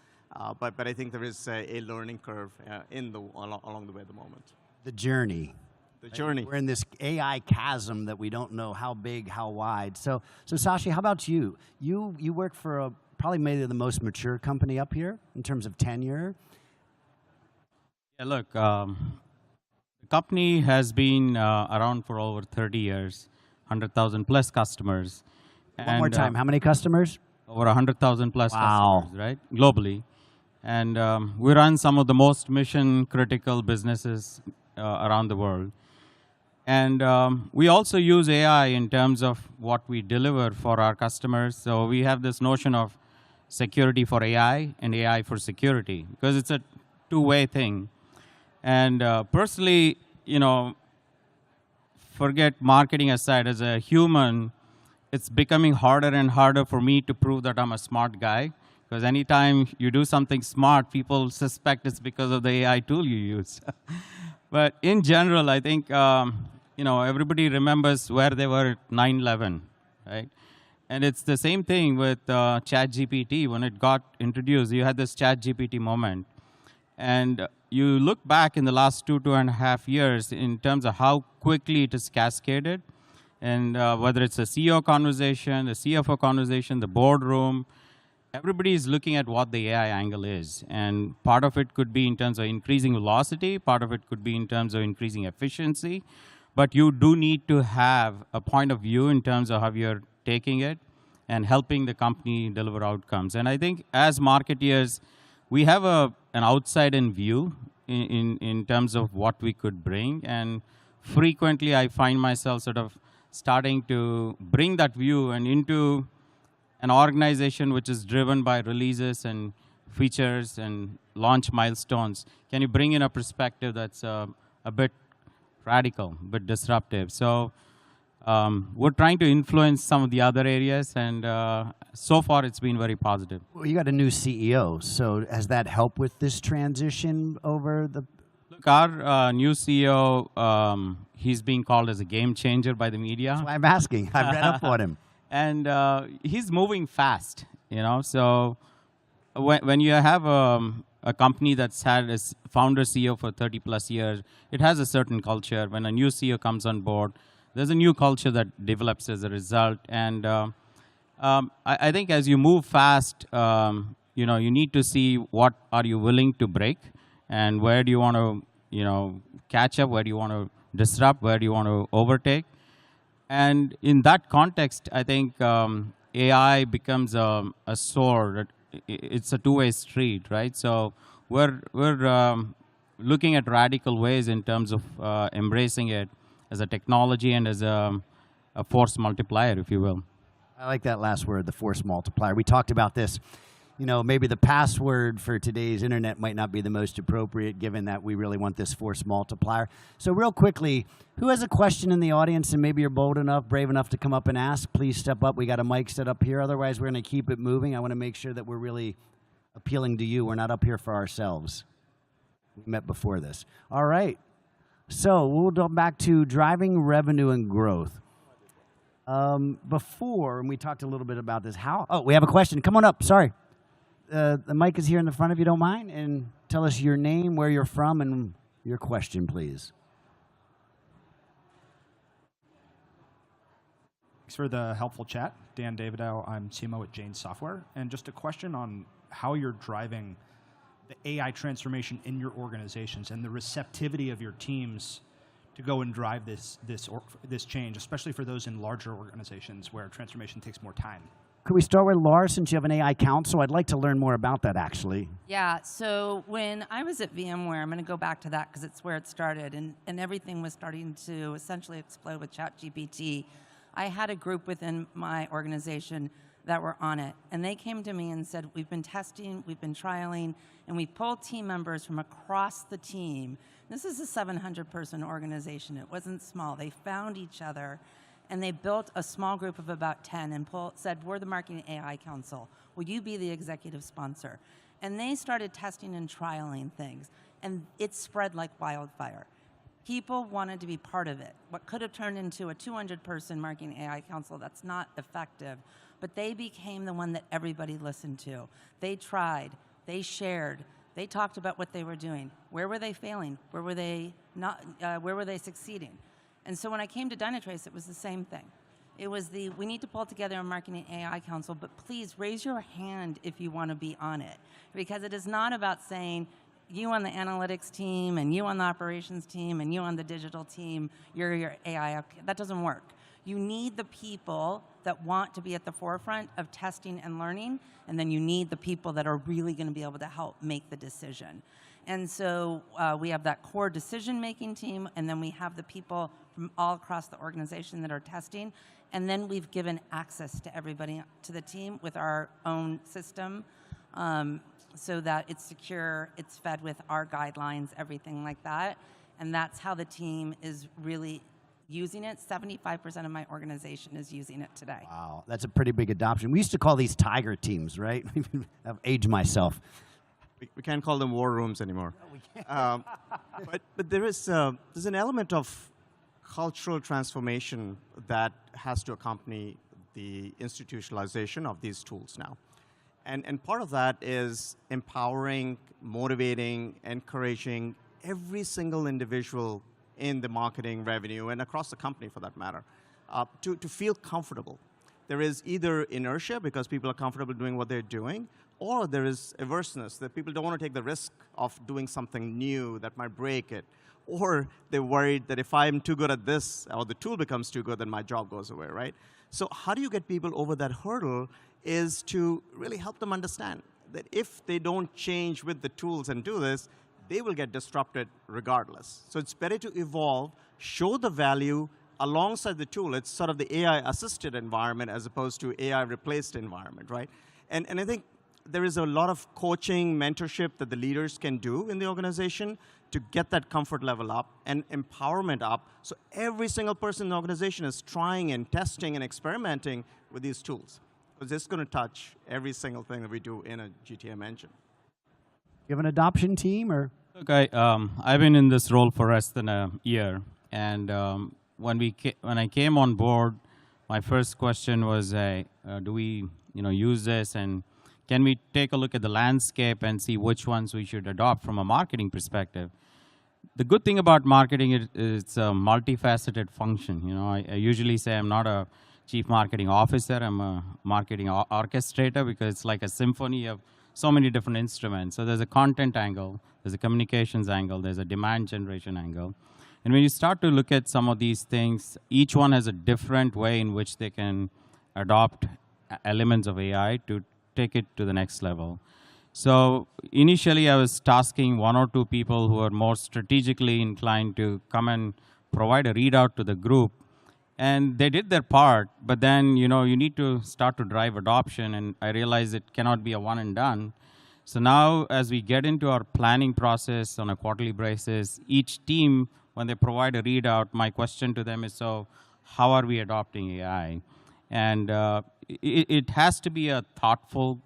But I think there is a learning curve along the way at the moment. The journey. The journey. We're in this AI chasm that we don't know how big, how wide. So Sashi, how about you? You work for probably maybe the most mature company up here in terms of tenure. Yeah, look, the company has been around for over 30 years, 100,000 plus customers. One more time, how many customers? Over 100,000 plus customers, right, globally. And we run some of the most mission-critical businesses around the world. And we also use AI in terms of what we deliver for our customers. So we have this notion of security for AI and AI for security, because it's a two-way thing. And personally, forget marketing aside, as a human, it's becoming harder and harder for me to prove that I'm a smart guy. Because anytime you do something smart, people suspect it's because of the AI tool you use. But in general, I think everybody remembers where they were at 9/11, right? And it's the same thing with ChatGPT. When it got introduced, you had this ChatGPT moment. And you look back in the last 2.5 years in terms of how quickly it is cascaded. And whether it's a CEO conversation, the CFO conversation, the boardroom, everybody is looking at what the AI angle is. And part of it could be in terms of increasing velocity. Part of it could be in terms of increasing efficiency. But you do need to have a point of view in terms of how you're taking it and helping the company deliver outcomes. And I think as marketeers, we have an outside-in view in terms of what we could bring. And frequently, I find myself sort of starting to bring that view and into an organization which is driven by releases and features and launch milestones. Can you bring in a perspective that's a bit radical, a bit disruptive? So we're trying to influence some of the other areas, and so far it's been very positive. Well, you got a new CEO, so has that helped with this transition over the... Look, our new CEO, he's being called as a game changer by the media. That's why I'm asking. I've read up on him. And he's moving fast, So when you have a company that's had a founder CEO for 30 plus years, it has a certain culture. When a new CEO comes on board, there's a new culture that develops as a result. And I think as you move fast, you need to see what are you willing to break, and where do you want to, catch up, where do you want to disrupt, where do you want to overtake. And in that context, I think AI becomes a sword. It's a two-way street, right? So we're looking at radical ways in terms of embracing it as a technology and as a force multiplier, if you will. I like that last word, the force multiplier. We talked about this. Maybe the password for today's internet might not be the most appropriate, given that we really want this force multiplier. So real quickly, who has a question in the audience, and maybe you're bold enough, brave enough to come up and ask? Please step up. We got a mic set up here. Otherwise, we're going to keep it moving. I want to make sure that we're really appealing to you. We're not up here for ourselves. We met before this. All right. So we'll go back to driving revenue and growth. Before, and we talked a little bit about this. Oh, we have a question. Come on up. Sorry. The mic is here in the front, if you don't mind, and tell us your name, where you're from, and your question, please. Thanks for the helpful chat. Dan Davidow, I'm CMO at Jane Software. And just a question on how you're driving the AI transformation in your organizations and the receptivity of your teams to go and drive this change, especially for those in larger organizations where transformation takes more time. Could we start with Laura, since you have an AI council? I'd like to learn more about that, actually. Yeah, so when I was at VMware, I'm going to go back to that because it's where it started, and everything was starting to essentially explode with ChatGPT. I had a group within my organization that were on it, and they came to me and said, we've been testing, we've been trialing, and we pulled team members from across the team. This is a 700-person organization. It wasn't small. They found each other, and they built a small group of about 10 and said, we're the Marketing AI Council. Will you be the executive sponsor? And they started testing and trialing things, and it spread like wildfire. People wanted to be part of it. What could have turned into a 200-person Marketing AI Council, that's not effective, but they became the one that everybody listened to. They tried, they shared, they talked about what they were doing. Where were they failing? Where were they not? Where were they succeeding? And so when I came to Dynatrace, it was the same thing. It was we need to pull together a Marketing AI Council, but please raise your hand if you want to be on it. Because it is not about saying, you on the analytics team, and you on the operations team, and you on the digital team, you're your AI. That doesn't work. You need the people that want to be at the forefront of testing and learning, and then you need the people that are really going to be able to help make the decision. And so we have that core decision-making team, and then we have the people from all across the organization that are testing, and then we've given access to everybody to the team with our own system so that it's secure, it's fed with our guidelines, everything like that. And that's how the team is really using it. 75% of my organization is using it today. Wow, that's a pretty big adoption. We used to call these tiger teams, right? I've aged myself. We can't call them war rooms anymore. No, we can't. But there's an element of cultural transformation that has to accompany the institutionalization of these tools now. And part of that is empowering, motivating, encouraging every single individual in the marketing, revenue, and across the company for that matter, to feel comfortable. There is either inertia because people are comfortable doing what they're doing, or there is averseness that people don't want to take the risk of doing something new that might break it, or they're worried that if I'm too good at this, or the tool becomes too good, then my job goes away, right? So how do you get people over that hurdle is to really help them understand that if they don't change with the tools and do this, they will get disrupted regardless. So it's better to evolve, show the value alongside the tool. It's sort of the AI-assisted environment as opposed to AI-replaced environment, right? And I think there is a lot of coaching, mentorship that the leaders can do in the organization to get that comfort level up and empowerment up. So every single person in the organization is trying and testing and experimenting with these tools. Because it's going to touch every single thing that we do in a GTM engine. You have an adoption team, or? Look, I've been in this role for less than a year, and when I came on board, my first question was, do we use this, and can we take a look at the landscape and see which ones we should adopt from a marketing perspective? The good thing about marketing is it's a multifaceted function. I usually say I'm not a chief marketing officer, I'm a marketing orchestrator, because it's like a symphony of so many different instruments. So there's a content angle, there's a communications angle, there's a demand generation angle. And when you start to look at some of these things, each one has a different way in which they can adopt elements of AI to take it to the next level. So initially, I was tasking one or two people who are more strategically inclined to come and provide a readout to the group. And they did their part, but then you need to start to drive adoption, and I realized it cannot be a one and done. So now, as we get into our planning process on a quarterly basis, each team, when they provide a readout, my question to them is, so how are we adopting AI? And it has to be a thoughtful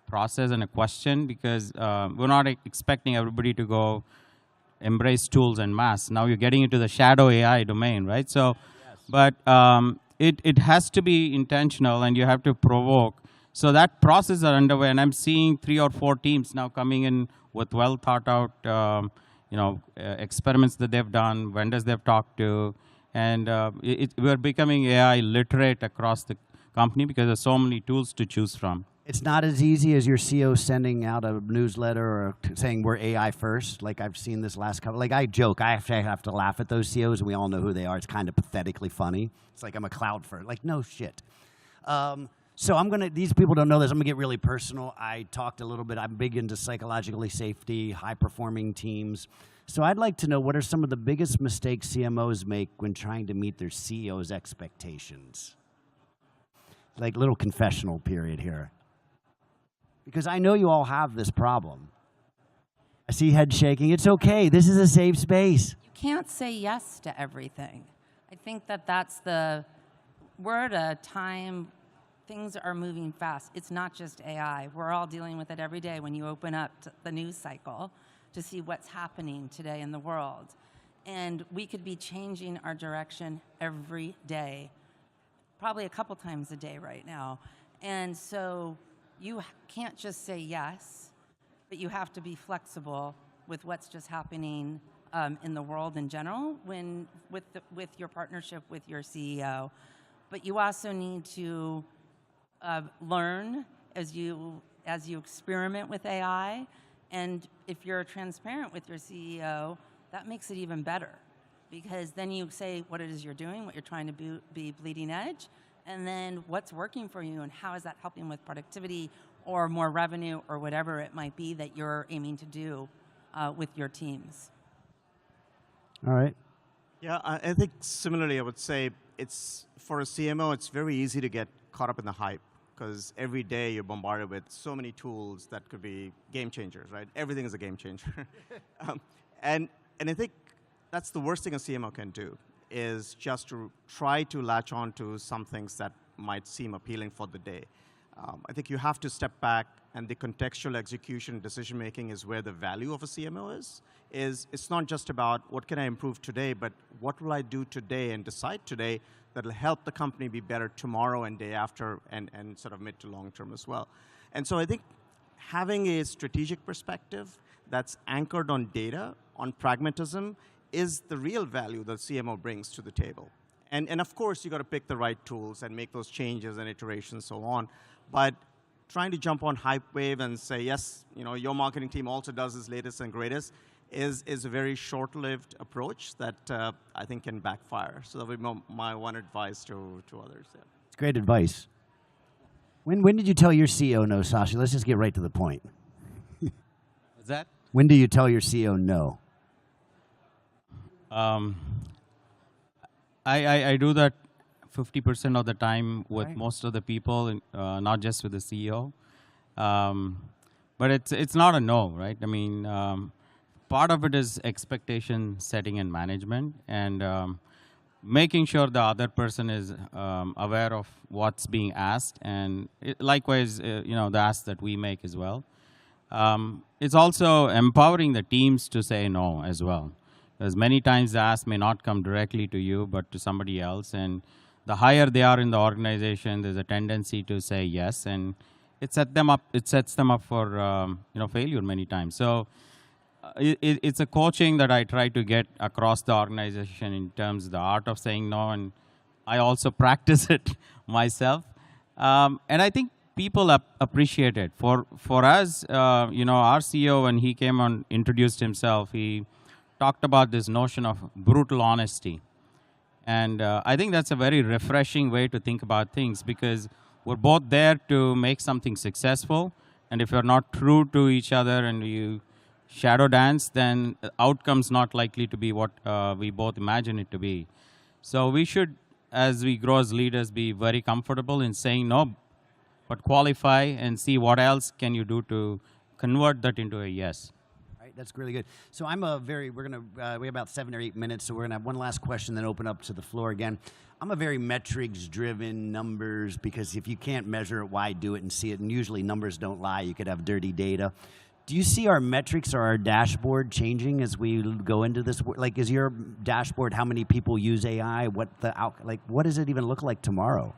process and a question, because we're not expecting everybody to go embrace tools en masse. Now you're getting into the shadow AI domain, right? So. But it has to be intentional, and you have to provoke. So that process is underway, and I'm seeing 3 or 4 teams now coming in with well thought out, experiments that they've done, vendors they've talked to, And we're becoming AI literate across the company because there's so many tools to choose from. It's not as easy as your CEO sending out a newsletter or saying we're AI first. Like I've seen this last couple. Like I joke, I actually have to laugh at those CEOs, and we all know who they are. It's kind of pathetically funny. It's like I'm a cloud first. Like no shit. So these people don't know this. I'm gonna get really personal. I talked a little bit. I'm big into psychologically safety, high performing teams. So I'd like to know what are some of the biggest mistakes CMOs make when trying to meet their CEO's expectations? Like little confessional period here. Because I know you all have this problem. I see head shaking. It's okay. This is a safe space. You can't say yes to everything. I think we're at a time, things are moving fast. It's not just AI. We're all dealing with it every day when you open up the news cycle to see what's happening today in the world. And we could be changing our direction every day, probably a couple times a day right now. And so you can't just say yes, but you have to be flexible with what's just happening in the world in general with your partnership with your CEO. But you also need to learn as you experiment with AI. And if you're transparent with your CEO, that makes it even better. Because then you say what it is you're doing, what you're trying to be bleeding edge, and then what's working for you and how is that helping with productivity or more revenue or whatever it might be that you're aiming to do with your teams. All right. Yeah, I think similarly, I would say for a CMO, it's very easy to get caught up in the hype because every day you're bombarded with so many tools that could be game changers, right? Everything is a game changer. And I think that's the worst thing a CMO can do, is just to try to latch on to some things that might seem appealing for the day. I think you have to step back, and the contextual execution decision-making is where the value of a CMO is. It's not just about what can I improve today, but what will I do today and decide today that will help the company be better tomorrow and day after and sort of mid to long term as well. And so I think having a strategic perspective that's anchored on data, on pragmatism, is the real value that CMO brings to the table. And of course, you got to pick the right tools and make those changes and iterations and so on. But trying to jump on hype wave and say, yes, your marketing team also does its latest and greatest is a very short-lived approach that I think can backfire. So that would be my one advice to others. Yeah. It's great advice. When did you tell your CEO no, Sasha? Let's just get right to the point. What's that? When do you tell your CEO no? I do that 50% of the time with most of the people, not just with the CEO. But it's not a no, right? I mean, part of it is expectation setting and management, and making sure the other person is aware of what's being asked, and likewise, the ask that we make as well. It's also empowering the teams to say no as well. Because many times the ask may not come directly to you, but to somebody else. And the higher they are in the organization, there's a tendency to say yes, and it sets them up for failure many times. So it's a coaching that I try to get across the organization in terms of the art of saying no, and I also practice it myself. And I think people appreciate it. For us, our CEO, when he came on, introduced himself, he talked about this notion of brutal honesty. And I think that's a very refreshing way to think about things, because we're both there to make something successful. And if you're not true to each other and you shadow dance, then the outcome's not likely to be what we both imagine it to be. So we should, as we grow as leaders, be very comfortable in saying no, but qualify and see what else can you do to convert that into a yes. That's really good. So we have about 7 or 8 minutes, so we're gonna have one last question, then open up to the floor again. I'm a very metrics-driven, numbers, because if you can't measure it, why do it and see it? And usually numbers don't lie. You could have dirty data. Do you see our metrics or our dashboard changing as we go into this? Like, is your dashboard how many people use AI? What does it even look like tomorrow?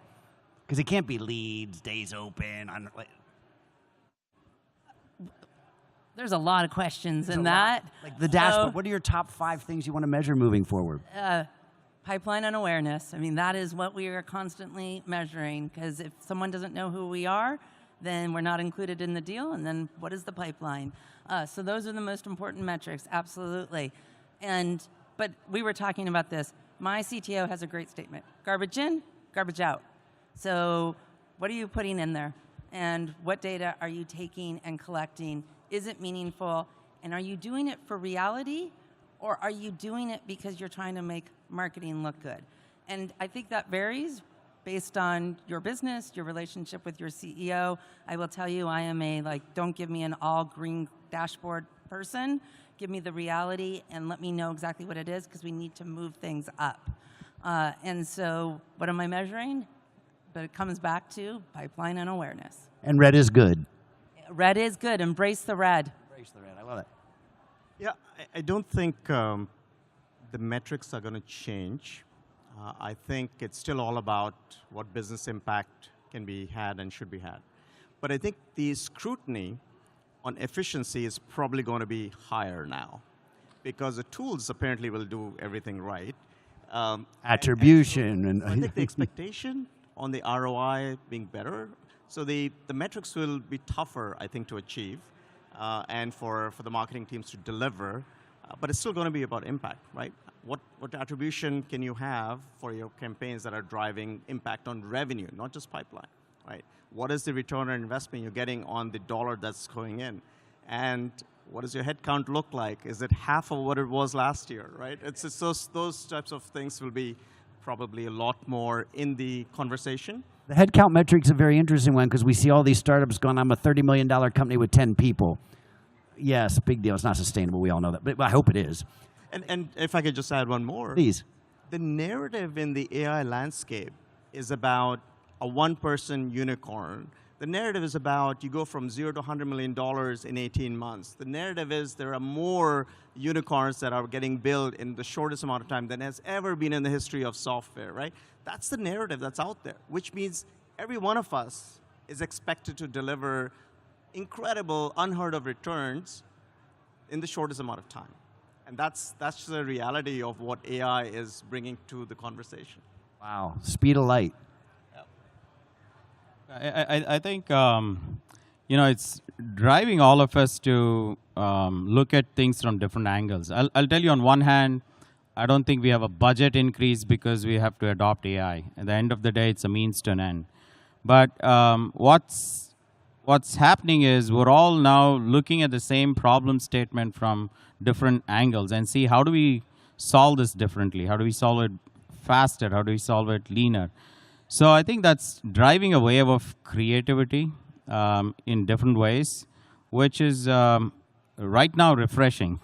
Because it can't be leads, days open. There's a lot of questions in that. Like the dashboard, what are your top 5 things you want to measure moving forward? pipeline and awareness. I mean, that is what we are constantly measuring, because if someone doesn't know who we are, then we're not included in the deal, and then what is the pipeline? So those are the most important metrics, absolutely. But we were talking about this. My CTO has a great statement: garbage in, garbage out. So what are you putting in there? And what data are you taking and collecting? Is it meaningful? And are you doing it for reality, or are you doing it because you're trying to make marketing look good? And I think that varies based on your business, your relationship with your CEO. I will tell you, I am don't give me an all green dashboard person. Give me the reality and let me know exactly what it is, because we need to move things up. And so what am I measuring? But it comes back to pipeline and awareness. And red is good. Red is good. Embrace the red. Embrace the red. I love it. Yeah, I don't think the metrics are going to change. I think it's still all about what business impact can be had and should be had. But I think the scrutiny on efficiency is probably going to be higher now, because the tools apparently will do everything right. Attribution. So I think the expectation on the ROI being better, so the metrics will be tougher, I think, to achieve, and for the marketing teams to deliver, but it's still going to be about impact, right? What attribution can you have for your campaigns that are driving impact on revenue, not just pipeline, right? What is the return on investment you're getting on the dollar that's going in? And what does your headcount look like? Is it half of what it was last year, right? It's those types of things will be probably a lot more in the conversation. The headcount metric's a very interesting one, because we see all these startups going, I'm a $30 million company with 10 people. Yes, big deal. It's not sustainable. We all know that. But I hope it is. And if I could just add one more. Please. The narrative in the AI landscape is about a one-person unicorn. The narrative is about you go from 0 to $100 million in 18 months. The narrative is there are more unicorns that are getting built in the shortest amount of time than has ever been in the history of software, right? That's the narrative that's out there, which means every one of us is expected to deliver incredible, unheard of returns in the shortest amount of time. And that's the reality of what AI is bringing to the conversation. Wow, speed of light. I think it's driving all of us to look at things from different angles. I'll tell you, on one hand, I don't think we have a budget increase because we have to adopt AI. At the end of the day, it's a means to an end. But what's happening is we're all now looking at the same problem statement from different angles and see, how do we solve this differently? How do we solve it faster? How do we solve it leaner? So I think that's driving a wave of creativity in different ways, which is right now refreshing.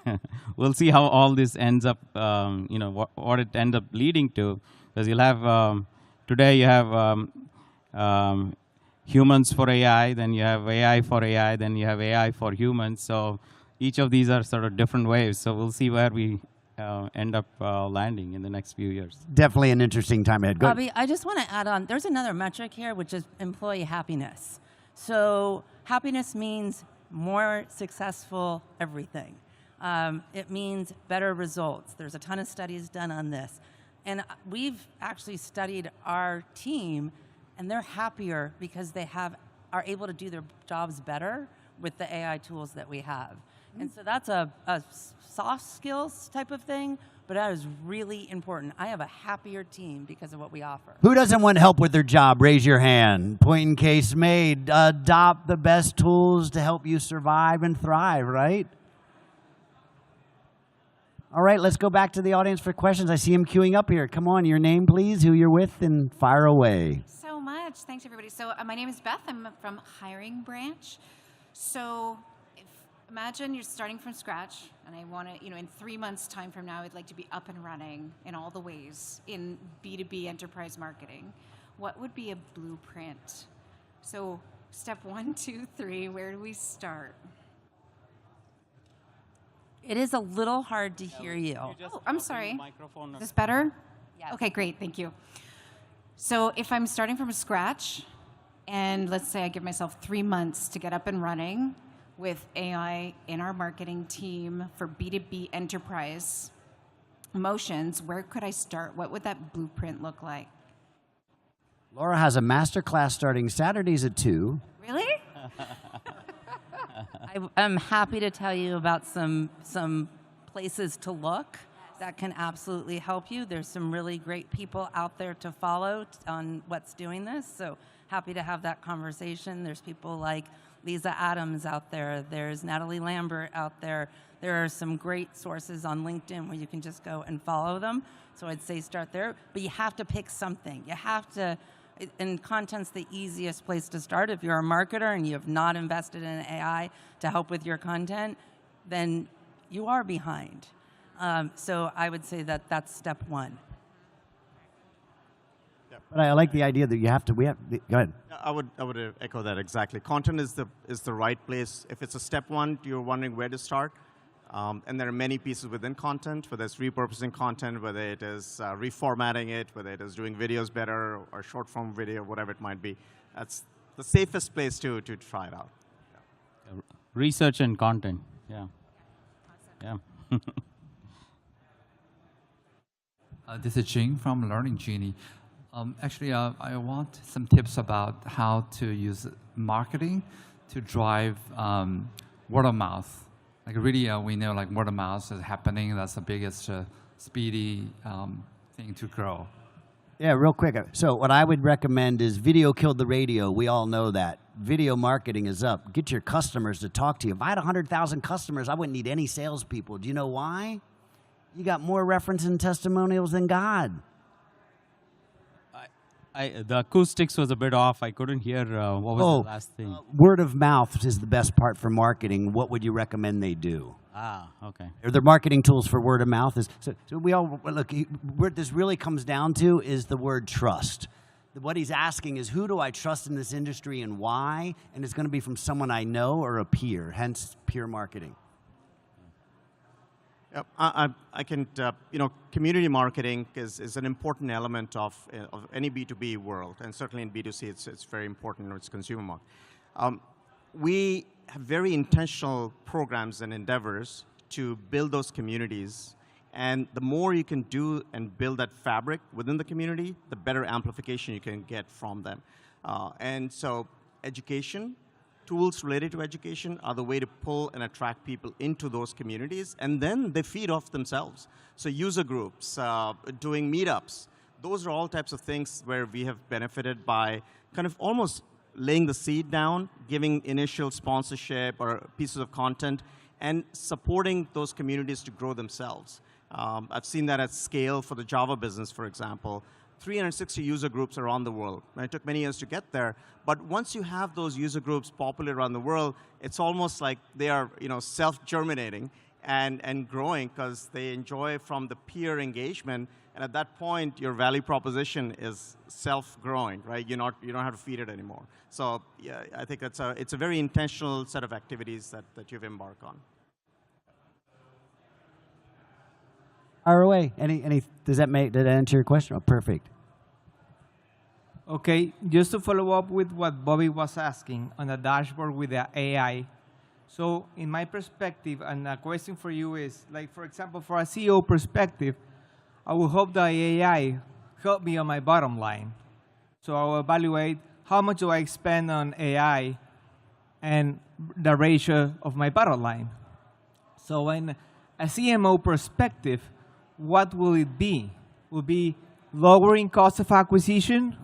We'll see how all this ends up, what it ends up leading to. Because you'll have, today you have humans for AI, then you have AI for AI, then you have AI for humans. So each of these are sort of different waves. So we'll see where we end up landing in the next few years. Definitely an interesting time ahead. Go ahead. Bobby, I just want to add on, there's another metric here, which is employee happiness. So happiness means more successful everything. It means better results. There's a ton of studies done on this. And we've actually studied our team, and they're happier because they are able to do their jobs better with the AI tools that we have. And so that's a soft skills type of thing, but that is really important. I have a happier team because of what we offer. Who doesn't want help with their job? Raise your hand. Point and case made. Adopt the best tools to help you survive and thrive, right? All right, let's go back to the audience for questions. I see him queuing up here. Come on, your name, please, who you're with, and fire away. So much. Thanks, everybody. So my name is Beth. I'm from Hiring Branch. So imagine you're starting from scratch, and I want to, in 3 months' time from now, I'd like to be up and running in all the ways in B2B enterprise marketing. What would be a blueprint? So step 1, 2, 3, where do we start? It is a little hard to hear you. Oh, I'm sorry. Is this better? Yes. Okay, great. Thank you. So if I'm starting from scratch, and let's say I give myself 3 months to get up and running with AI in our marketing team for B2B enterprise, motions, where could I start? What would that blueprint look like? Laura has a master class starting Saturdays at 2. Really? I'm happy to tell you about some places to look that can absolutely help you. There's some really great people out there to follow on what's doing this, so happy to have that conversation. There's people like Lisa Adams out there. There's Natalie Lambert out there. There are some great sources on LinkedIn where you can just go and follow them. So I'd say start there, but you have to pick something. You have to, and content's the easiest place to start. If you're a marketer and you have not invested in AI to help with your content, then you are behind. So I would say that that's step one. But I like the idea that you have to, go ahead. I would echo that exactly. Content is the right place. If it's a step one, you're wondering where to start. And there are many pieces within content, whether it's repurposing content, whether it is reformatting it, whether it is doing videos better or short form video, whatever it might be. That's the safest place to try it out. Yeah. Research and content, yeah. Awesome. Yeah. This is Jing from Learning Genie. Actually, I want some tips about how to use marketing to drive word of mouth. Like really, we know like word of mouth is happening. That's the biggest speedy thing to grow. Yeah, real quick. So what I would recommend is video killed the radio. We all know that. Video marketing is up. Get your customers to talk to you. If I had 100,000 customers, I wouldn't need any salespeople. Do you know why? You got more reference and testimonials than God. The acoustics was a bit off. I couldn't hear what was the last thing. Word of mouth is the best part for marketing. What would you recommend they do? Okay. Are there marketing tools for word of mouth? So we all, look, what this really comes down to is the word trust. What he's asking is, who do I trust in this industry and why? And it's going to be from someone I know or a peer, hence peer marketing. I can, community marketing is an important element of any B2B world, and certainly in B2C, it's very important. It's consumer market. We have very intentional programs and endeavors to build those communities, and the more you can do and build that fabric within the community, the better amplification you can get from them. And so, education. Tools related to education are the way to pull and attract people into those communities, and then they feed off themselves. So user groups, doing meetups, those are all types of things where we have benefited by kind of almost laying the seed down, giving initial sponsorship or pieces of content, and supporting those communities to grow themselves. I've seen that at scale for the Java business, for example. 360 user groups around the world. And it took many years to get there, but once you have those user groups popular around the world, it's almost like they are self-germinating and growing because they enjoy from the peer engagement, and at that point, your value proposition is self-growing, right? You don't have to feed it anymore. So yeah, I think it's a very intentional set of activities that you've embarked on. ROA, did that answer your question? Oh, perfect. Okay, just to follow up with what Bobby was asking on the dashboard with the AI. So in my perspective, and a question for you is, like, for example, for a CEO perspective, I will hope the AI help me on my bottom line. So I will evaluate how much do I spend on AI and the ratio of my bottom line. So in a CMO perspective, what will it be? Will it be lowering cost of acquisition,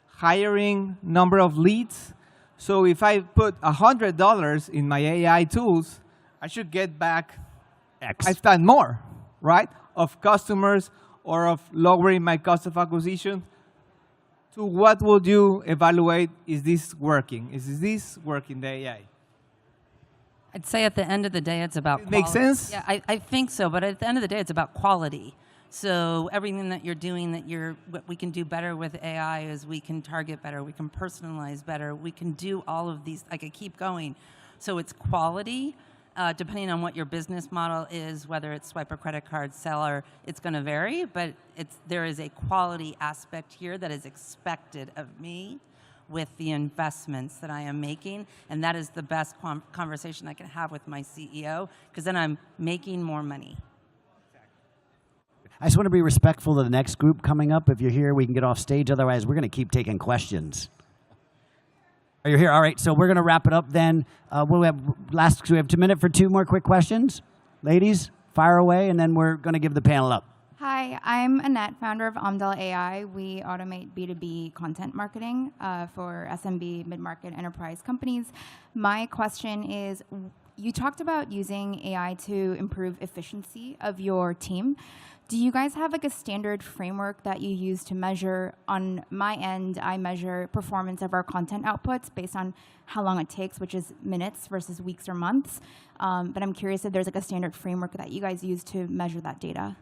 hiring number of leads? So if I put $100 in my AI tools, I should get back X. 5 times more, right? Of customers or of lowering my cost of acquisition. To what would you evaluate, is this working? Is this working, the AI? I'd say at the end of the day, it's about quality. Makes sense? Yeah, I think so. But at the end of the day, it's about quality. So everything that you're doing, what we can do better with AI is we can target better, we can personalize better, we can do all of these. I could keep going. So it's quality. Depending on what your business model is, whether it's swipe or credit card seller, it's going to vary. But there is a quality aspect here that is expected of me with the investments that I am making, and that is the best conversation I can have with my CEO, because then I'm making more money. I just want to be respectful of the next group coming up. If you're here, we can get off stage. Otherwise, we're going to keep taking questions. Are you here? All right, so we're going to wrap it up then. We have 2 minutes for 2 more quick questions. Ladies, fire away, and then we're going to give the panel up. Hi, I'm Annette, founder of Omdel AI. We automate B2B content marketing for SMB, mid-market, enterprise companies. My question is, you talked about using AI to improve efficiency of your team. Do you guys have like a standard framework that you use to measure? On my end, I measure performance of our content outputs based on how long it takes, which is minutes versus weeks or months. But I'm curious if there's like a standard framework that you guys use to measure that data.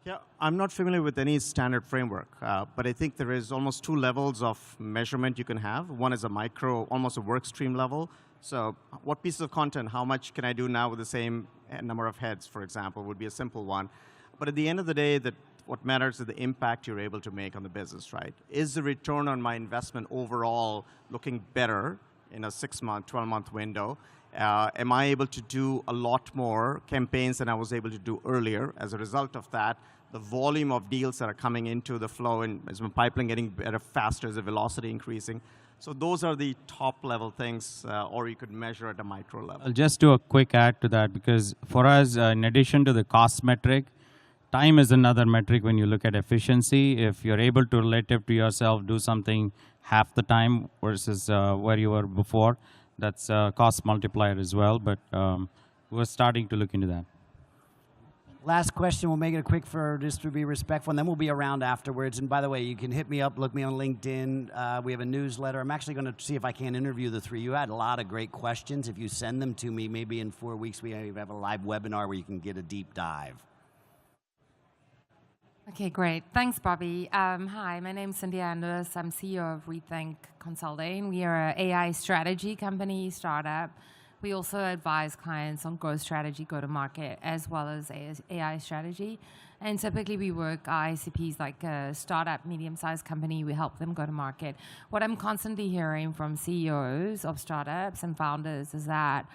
Yeah, I'm not familiar with any standard framework, but I think there is almost 2 levels of measurement you can have. One is a micro, almost a work stream level. So what pieces of content, how much can I do now with the same number of heads, for example, would be a simple one. But at the end of the day, what matters is the impact you're able to make on the business, right? Is the return on my investment overall looking better in a 6-month, 12-month window? Am I able to do a lot more campaigns than I was able to do earlier? As a result of that, the volume of deals that are coming into the flow and is my pipeline getting better faster, is the velocity increasing? So those are the top level things, or you could measure at a micro level. I'll just do a quick add to that, because for us, in addition to the cost metric, time is another metric when you look at efficiency. If you're able to, relative to yourself, do something half the time versus where you were before, that's a cost multiplier as well. But we're starting to look into that. Last question, we'll make it quick just to be respectful, and then we'll be around afterwards. And by the way, you can hit me up, look me on LinkedIn. We have a newsletter. I'm actually going to see if I can interview the 3. You had a lot of great questions. If you send them to me, maybe in 4 weeks we have a live webinar where you can get a deep dive. Okay, great. Thanks, Bobby. Hi, my name's Cindy Anders. I'm CEO of Rethink Consulting. We are an AI strategy company, startup. We also advise clients on growth strategy, go-to-market, as well as AI strategy. And typically we work ICPs like a startup, medium-sized company. We help them go to market. What I'm constantly hearing from CEOs of startups and founders is that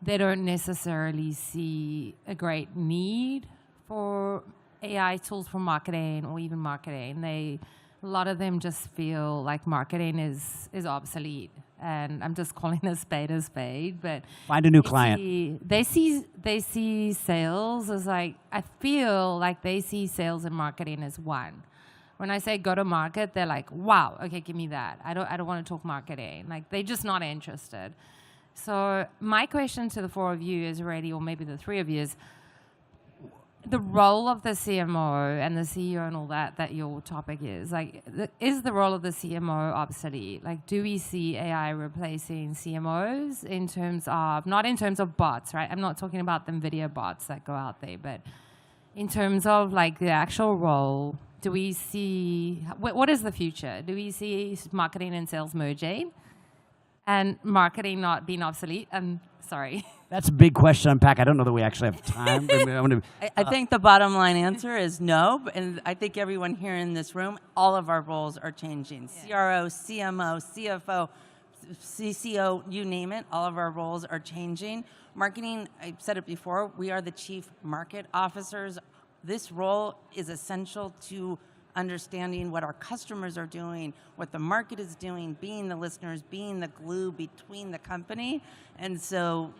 they don't necessarily see a great need for AI tools for marketing or even marketing. A lot of them just feel like marketing is obsolete. And I'm just calling a spade, but find a new client. They see sales as like, I feel like they see sales and marketing as one. When I say go to market, they're like, wow, okay, give me that. I don't want to talk marketing. Like, they're just not interested. So my question to the 4 of you is already, or maybe the 3 of you, is the role of the CMO and the CEO and all that your topic is, like, is the role of the CMO obsolete? Like, do we see AI replacing CMOs in terms of, not in terms of bots, right? I'm not talking about the NVIDIA bots that go out there, but in terms of like the actual role, do we see, what is the future? Do we see marketing and sales merging and marketing not being obsolete? Sorry. That's a big question to unpack. I don't know that we actually have time. I think the bottom line answer is no, and I think everyone here in this room, all of our roles are changing. Yeah. CRO, CMO, CFO, CCO, you name it, all of our roles are changing. Marketing, I said it before, we are the chief market officers. This role is essential to understanding what our customers are doing, what the market is doing, being the listeners, being the glue between the company. And so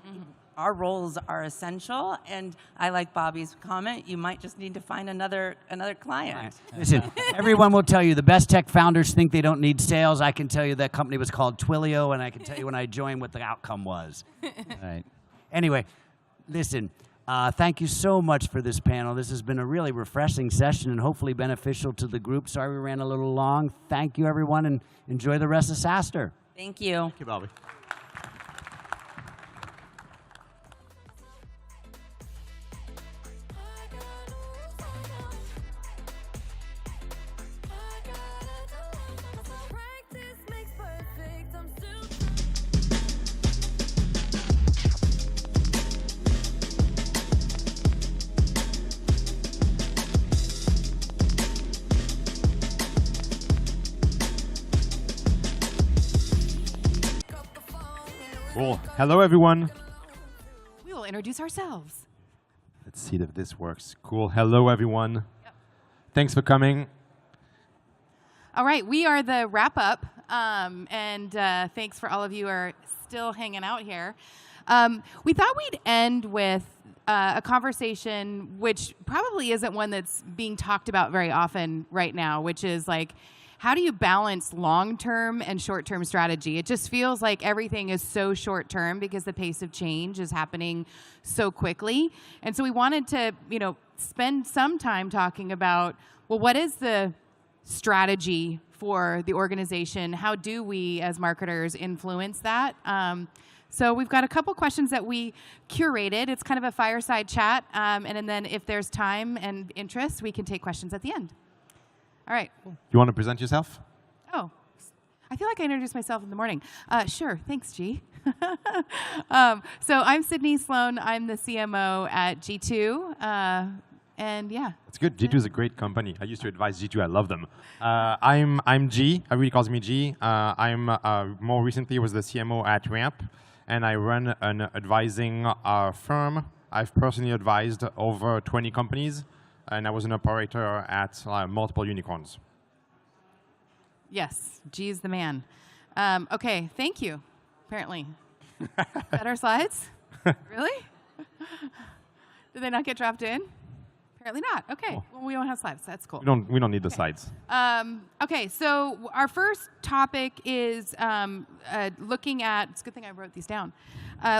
our roles are essential. And I like Bobby's comment, you might just need to find another client. Listen, everyone will tell you the best tech founders think they don't need sales. I can tell you that company was called Twilio, and I can tell you when I joined what the outcome was. Right. Anyway, listen. Thank you so much for this panel. This has been a really refreshing session and hopefully beneficial to the group. Sorry we ran a little long. Thank you, everyone, and enjoy the rest of SaaStr. Thank you. Thank you, Bobby. Cool. Hello, everyone. We will introduce ourselves. Let's see if this works. Cool. Hello, everyone. Yep. Thanks for coming. All right, we are the wrap-up, and thanks for all of you who are still hanging out here. We thought we'd end with a conversation which probably isn't one that's being talked about very often right now, which is like, how do you balance long-term and short-term strategy? It just feels like everything is so short-term because the pace of change is happening so quickly. And so we wanted to, spend some time talking about, well, what is the strategy for the organization? How do we as marketers influence that? So we've got a couple questions that we curated. It's kind of a fireside chat. And then if there's time and interest, we can take questions at the end. All right. You want to present yourself? Oh, I feel like I introduced myself in the morning. Sure. Thanks, G. So I'm Sydney Sloan. I'm the CMO at G2. And yeah. It's good. G2 is a great company. I used to advise G2. I love them. I'm G. Everybody calls me G. I'm more recently was the CMO at Ramp, and I run an advising firm. I've personally advised over 20 companies, and I was an operator at multiple unicorns. Yes, G is the man. Okay, thank you, apparently. Better slides? Really? Did they not get dropped in? Apparently not. Okay, well, we don't have slides. That's cool. We don't need the slides. Okay, so our first topic is looking at, it's a good thing I wrote these down,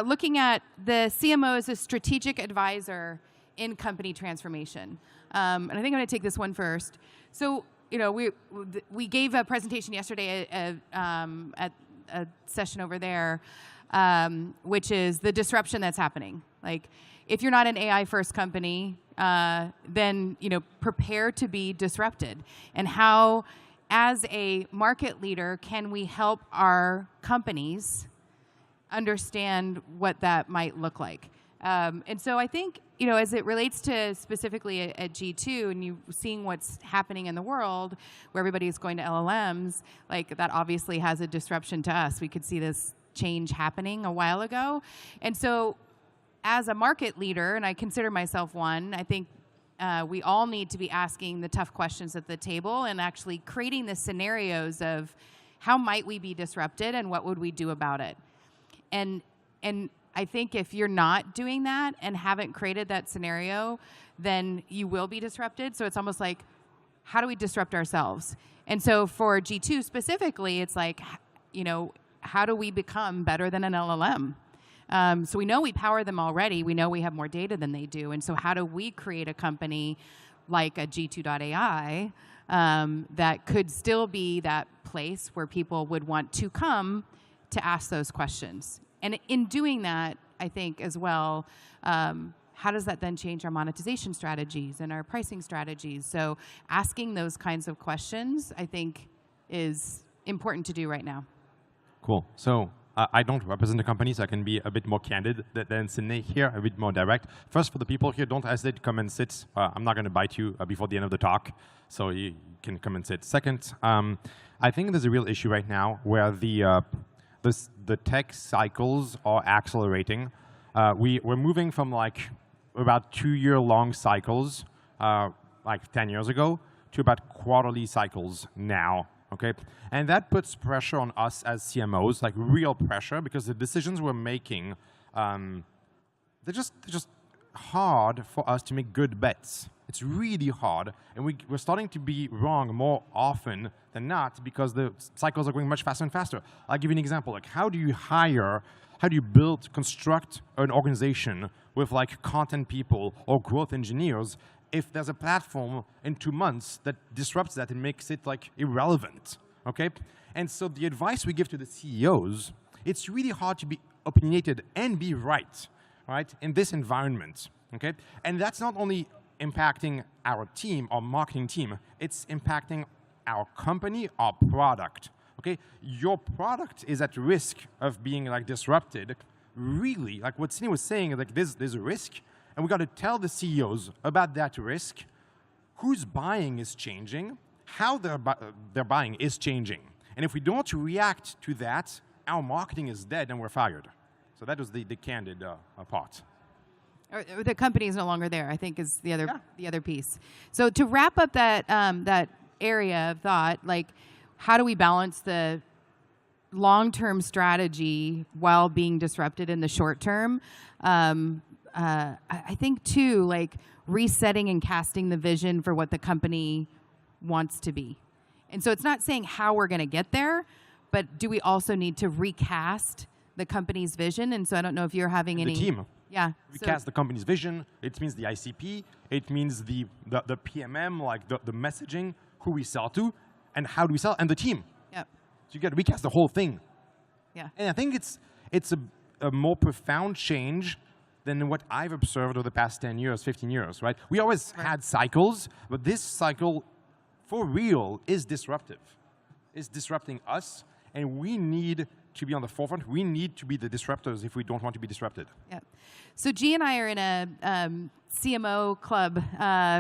looking at the CMO as a strategic advisor in company transformation. And I think I'm going to take this one first. So, we gave a presentation yesterday at a session over there, which is the disruption that's happening. Like, if you're not an AI-first company, then prepare to be disrupted. And how, as a market leader, can we help our companies understand what that might look like? And so I think, as it relates to specifically at G2 and you seeing what's happening in the world where everybody's going to LLMs, like that obviously has a disruption to us. We could see this change happening a while ago. And so as a market leader, and I consider myself one, I think we all need to be asking the tough questions at the table and actually creating the scenarios of how might we be disrupted and what would we do about it. And I think if you're not doing that and haven't created that scenario, then you will be disrupted. So it's almost like, how do we disrupt ourselves? And so for G2 specifically, it's like, how do we become better than an LLM? So we know we power them already. We know we have more data than they do. And so how do we create a company like a G2.ai that could still be that place where people would want to come to ask those questions? And in doing that, I think as well, how does that then change our monetization strategies and our pricing strategies? So asking those kinds of questions, I think, is important to do right now. Cool. So I don't represent the company, so I can be a bit more candid than Sydney here, a bit more direct. First, for the people here, don't hesitate to come and sit. I'm not going to bite you before the end of the talk, so you can come and sit. Second, I think there's a real issue right now where the tech cycles are accelerating. We're moving from like about 2-year-long cycles, like 10 years ago, to about quarterly cycles now. Okay, and that puts pressure on us as CMOs, like real pressure, because the decisions we're making, they're just hard for us to make good bets. It's really hard, and we're starting to be wrong more often than not because the cycles are going much faster and faster. I'll give you an example. Like, how do you construct an organization with like content people or growth engineers if there's a platform in 2 months that disrupts that and makes it like irrelevant, okay? And so the advice we give to the CEOs, it's really hard to be opinionated and be right in this environment, okay? And that's not only impacting our team, our marketing team, it's impacting our company, our product, okay? Your product is at risk of being like disrupted, really, like what Sydney was saying, like there's a risk, and we got to tell the CEOs about that risk, who's buying is changing, how they're buying is changing. And if we don't react to that, our marketing is dead and we're fired. So that was the candid part. Or the company is no longer there, I think is the other piece. So to wrap up that that area of thought, like how do we balance the long-term strategy while being disrupted in the short term? I think too, like resetting and casting the vision for what the company wants to be. And so it's not saying how we're going to get there, but do we also need to recast the company's vision? And so I don't know if you're having any... The team. Yeah. Recast the company's vision. It means the ICP. It means the PMM, like the messaging, who we sell to, and how do we sell, and the team. Yep. So you got to recast the whole thing. Yeah. And I think it's a more profound change than what I've observed over the past 10 years, 15 years, right? We always had cycles, but this cycle, for real, is disruptive. It's disrupting us, and we need to be on the forefront. We need to be the disruptors if we don't want to be disrupted. Yeah. So G and I are in a CMO club.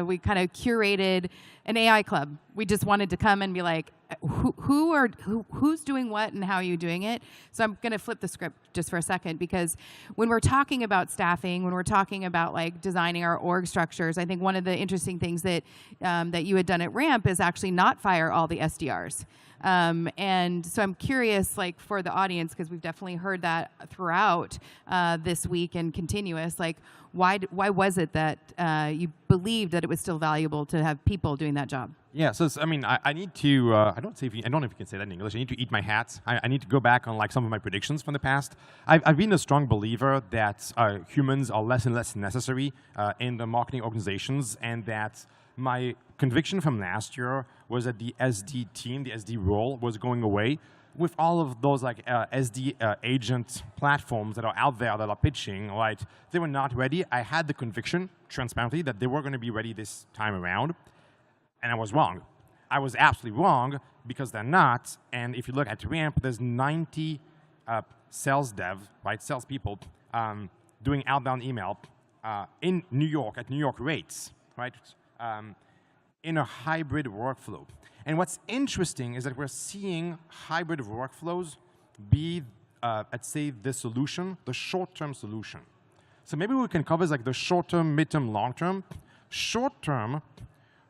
We kind of curated an AI club. We just wanted to come and be like, who's doing what and how are you doing it? So I'm going to flip the script just for a second, because when we're talking about staffing, when we're talking about like designing our org structures, I think one of the interesting things that that you had done at Ramp is actually not fire all the SDRs. And so I'm curious, like for the audience, because we've definitely heard that throughout this week and continuous, like why was it that you believed that it was still valuable to have people doing that job? Yeah, so I mean, I need to, I don't know if you can say that in English, I need to eat my hat. I need to go back on like some of my predictions from the past. I've been a strong believer that humans are less and less necessary in the marketing organizations, and that my conviction from last year was that the SD team, the SD role, was going away. With all of those like SD agent platforms that are out there that are pitching, right, they were not ready. I had the conviction, transparently, that they were going to be ready this time around. And I was wrong. I was absolutely wrong, because they're not. And if you look at Ramp, there's 90 sales dev, right, salespeople doing outbound email in New York at New York rates, right, in a hybrid workflow. And what's interesting is that we're seeing hybrid workflows be, I'd say, the solution, the short-term solution. So maybe we can cover like the short-term, mid-term, long-term. Short-term,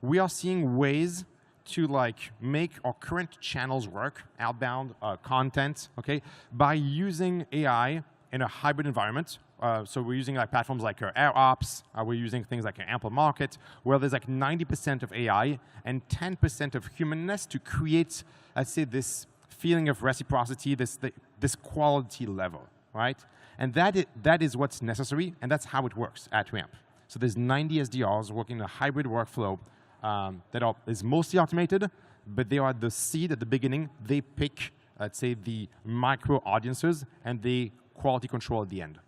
we are seeing ways to like make our current channels work, outbound content, okay, by using AI in a hybrid environment. So we're using like platforms like AirOps. We're using things like Ample Market, where there's like 90% of AI and 10% of humanness to create, let's say, this feeling of reciprocity, this quality level, right? And that is what's necessary, and that's how it works at Ramp. So there's 90 SDRs working in a hybrid workflow that is mostly automated, but they are at the seed at the beginning. They pick, let's say, the micro audiences, and they quality control at the end.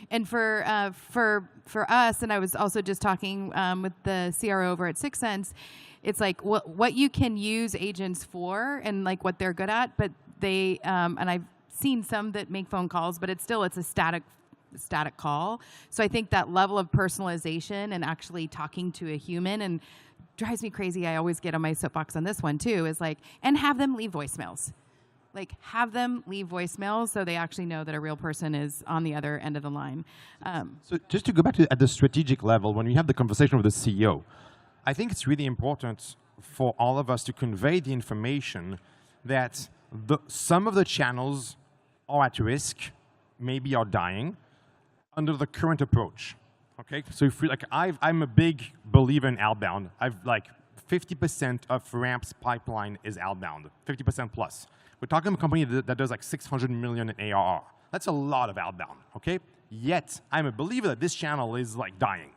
And for us, and I was also just talking with the CRO over at 6 Sense, it's like what you can use agents for and like what they're good at, but they, and I've seen some that make phone calls, but it's a static call. So I think that level of personalization and actually talking to a human, and drives me crazy, I always get on my soapbox on this one too, is like, and have them leave voicemails. Like, have them leave voicemails so they actually know that a real person is on the other end of the line. So just to go back to at the strategic level, when we have the conversation with the CEO, I think it's really important for all of us to convey the information that some of the channels are at risk, maybe are dying, under the current approach. Okay, so if we, like, I'm a big believer in outbound. I've like 50% of Ramp's pipeline is outbound, 50% plus. We're talking about a company that does like 600 million in ARR. That's a lot of outbound, okay? Yet, I'm a believer that this channel is like dying,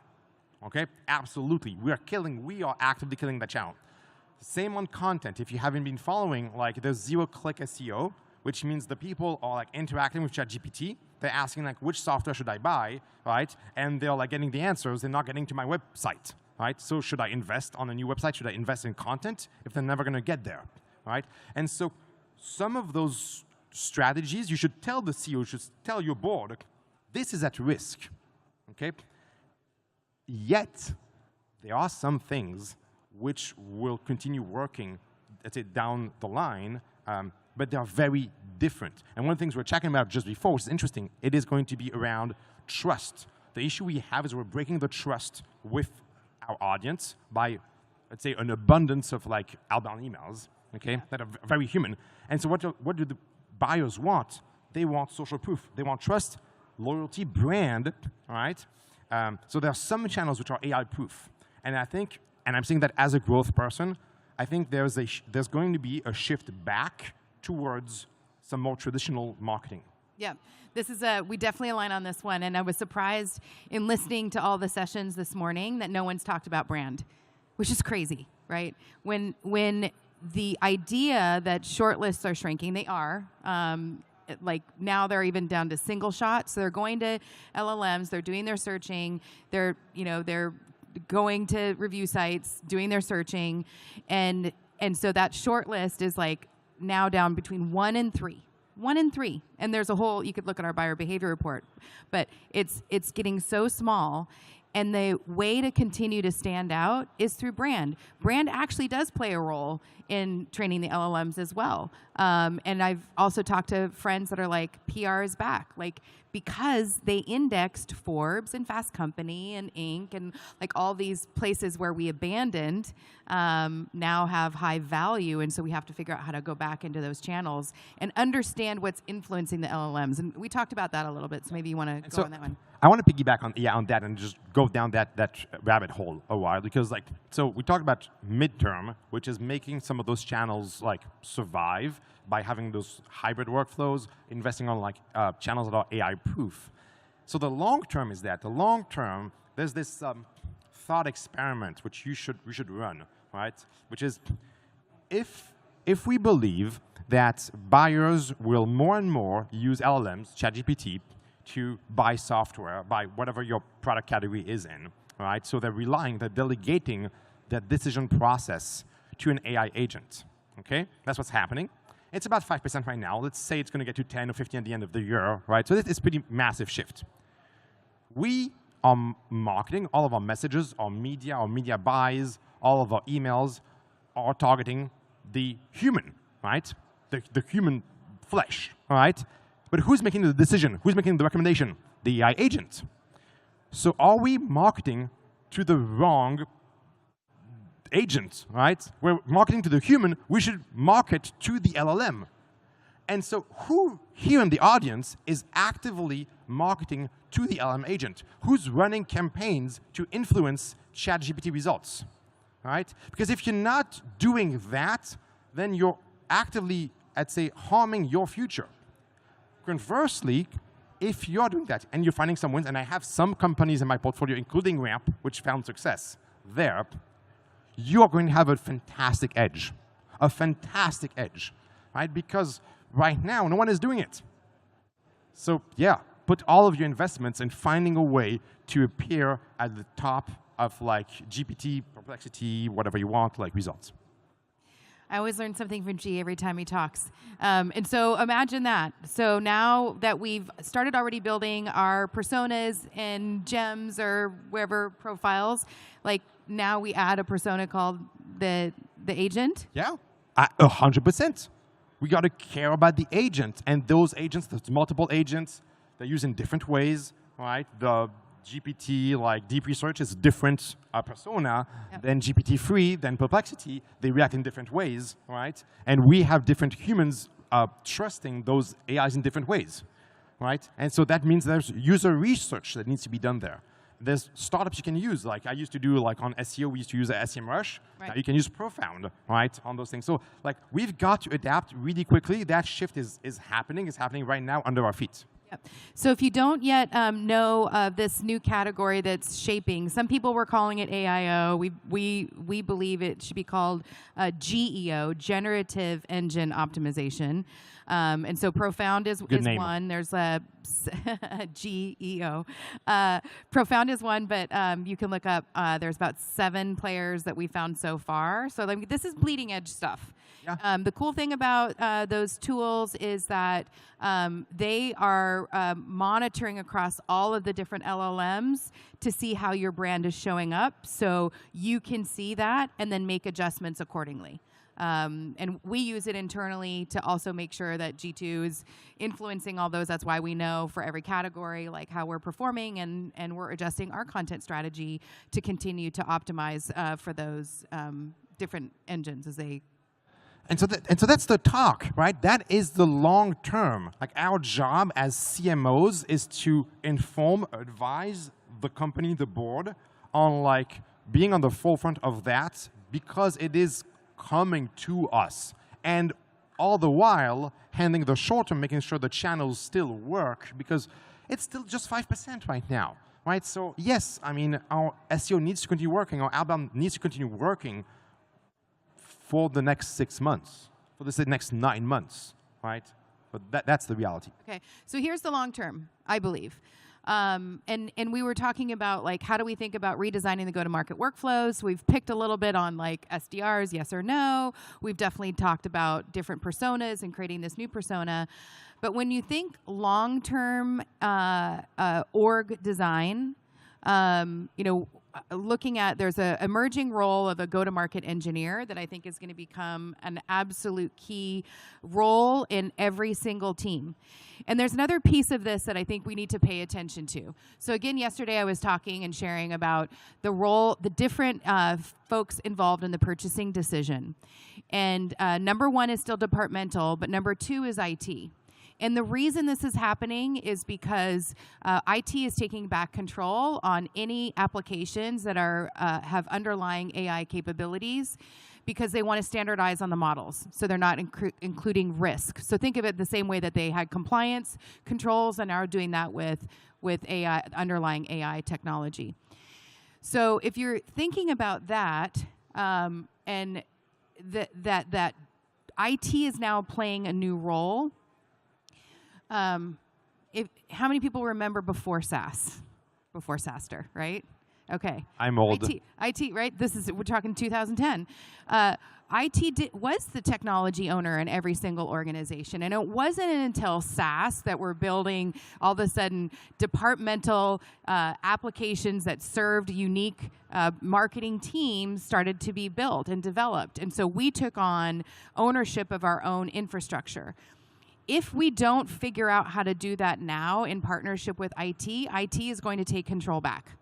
okay? Absolutely, we are actively killing that channel. Same on content. If you haven't been following, like there's zero-click SEO, which means the people are like interacting with ChatGPT. They're asking like, which software should I buy, right? And they're like getting the answers. They're not getting to my website, right? So should I invest on a new website? Should I invest in content if they're never gonna get there, right? And so some of those strategies, you should tell the CEO, you should tell your board, this is at risk, okay? Yet, there are some things which will continue working, let's say, down the line, but they are very different. And one of the things we were checking about just before, which is interesting, it is going to be around trust. The issue we have is we're breaking the trust with our audience by, let's say, an abundance of like outbound emails, okay, that are very human. And so what do the buyers want? They want social proof. They want trust, loyalty, brand, all right? So there are some channels which are AI proof. And I think, and I'm saying that as a growth person, I think there's going to be a shift back towards some more traditional marketing. Yeah, this is we definitely align on this one, and I was surprised in listening to all the sessions this morning that no one's talked about brand, which is crazy, right? When the idea that shortlists are shrinking, they are. Like now they're even down to single shots. So they're going to LLMs, they're doing their searching, they're going to review sites, doing their searching, and so that shortlist is like now down between 1 and 3. 1 in 3. And there's a whole, you could look at our buyer behavior report, but it's getting so small. And the way to continue to stand out is through brand. Brand actually does play a role in training the LLMs as well. And I've also talked to friends that are like, PR is back. Like, because they indexed Forbes and Fast Company and Inc. and like all these places where we abandoned now have high value. And so we have to figure out how to go back into those channels and understand what's influencing the LLMs. And we talked about that a little bit, so maybe you want to go on that one. I want to piggyback on that and just go down that rabbit hole a while, because like, so we talked about midterm, which is making some of those channels like survive by having those hybrid workflows, investing on like channels that are AI proof. So the long term is that. The long term, there's this thought experiment which we should run, right? Which is, if we believe that buyers will more and more use LLMs, ChatGPT, to buy software, buy whatever your product category is in, right? So they're delegating that decision process to an AI agent, okay? That's what's happening. It's about 5% right now. Let's say it's going to get to 10 or 15 at the end of the year, right? So this is a pretty massive shift. We are marketing, all of our messages, our media buys, all of our emails are targeting the human, right? The human flesh, all right? But who's making the decision? Who's making the recommendation? The AI agent. So are we marketing to the wrong agent, right? We're marketing to the human. We should market to the LLM. And so who here in the audience is actively marketing to the LLM agent? Who's running campaigns to influence ChatGPT results, right? Because if you're not doing that, then you're actively, I'd say, harming your future. Conversely, if you're doing that and you're finding some wins, and I have some companies in my portfolio, including Ramp, which found success there, you are going to have a fantastic edge, right? Because right now, no one is doing it. So yeah, put all of your investments in finding a way to appear at the top of like GPT, Perplexity, whatever you want, like results. I always learn something from G every time he talks. And so imagine that. So now that we've started already building our personas and gems or wherever profiles, like now we add a persona called the agent. Yeah, 100%. We got to care about the agent. And those agents, there's multiple agents, they're used in different ways, right? The GPT, like deep research, is different persona than GPT-3, than Perplexity. They react in different ways, right? And we have different humans trusting those AIs in different ways, right? And so that means there's user research that needs to be done there. There's startups you can use. Like I used to do, like on SEO, we used to use SEMrush. Right. Now you can use Profound, right, on those things. So like we've got to adapt really quickly. That shift is happening. It's happening right now under our feet. Yep. So if you don't yet know of this new category that's shaping, some people were calling it AIO. We believe it should be called GEO, Generative Engine Optimization. And so Profound is one. There's a GEO. Profound is one, but you can look up, there's about 7 players that we found so far. So like, this is bleeding edge stuff. Yeah. The cool thing about those tools is that they are monitoring across all of the different LLMs to see how your brand is showing up, so you can see that and then make adjustments accordingly. And we use it internally to also make sure that G2 is influencing all those. That's why we know for every category, like how we're performing, and we're adjusting our content strategy to continue to optimize for those different engines as they. And so that's the talk, right? That is the long term. Like our job as CMOs is to inform, advise the company, the board, on like being on the forefront of that because it is coming to us, and all the while handling the short term, making sure the channels still work because it's still just 5% right now, right? So yes, I mean, our SEO needs to continue working, our outbound needs to continue working for the next 6 months, for the next 9 months, right? But that's the reality. Okay, so here's the long term, I believe. And we were talking about like how do we think about redesigning the go-to-market workflows. We've picked a little bit on like SDRs, yes or no. We've definitely talked about different personas and creating this new persona. But when you think long-term org design, looking at, there's an emerging role of a go-to-market engineer that I think is going to become an absolute key role in every single team. And there's another piece of this that I think we need to pay attention to. So again, yesterday I was talking and sharing about the role, the different folks involved in the purchasing decision. And number one is still departmental, but number two is IT. And the reason this is happening is because IT is taking back control on any applications that are have underlying AI capabilities because they want to standardize on the models. So they're not including risk. So think of it the same way that they had compliance controls and are doing that with AI, underlying AI technology. So if you're thinking about that, and that IT is now playing a new role. How many people remember before SaaS? Before SaaStr, right? Okay. I'm old. IT, right? We're talking 2010. IT was the technology owner in every single organization. And it wasn't until SaaS that we're building all of a sudden departmental applications that served unique marketing teams started to be built and developed. And so we took on ownership of our own infrastructure. If we don't figure out how to do that now in partnership with IT is going to take control back.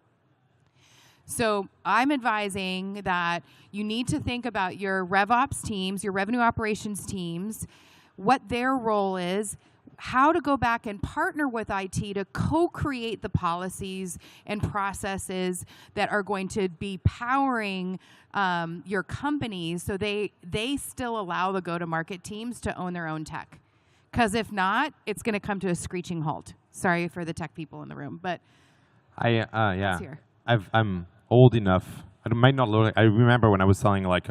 So I'm advising that you need to think about your RevOps teams, your revenue operations teams, what their role is, how to go back and partner with IT to co-create the policies and processes that are going to be powering your companies so they still allow the go-to-market teams to own their own tech. Because if not, it's going to come to a screeching halt. Sorry for the tech people in the room, but yeah, here. I'm old enough. I might not look. I remember when I was selling like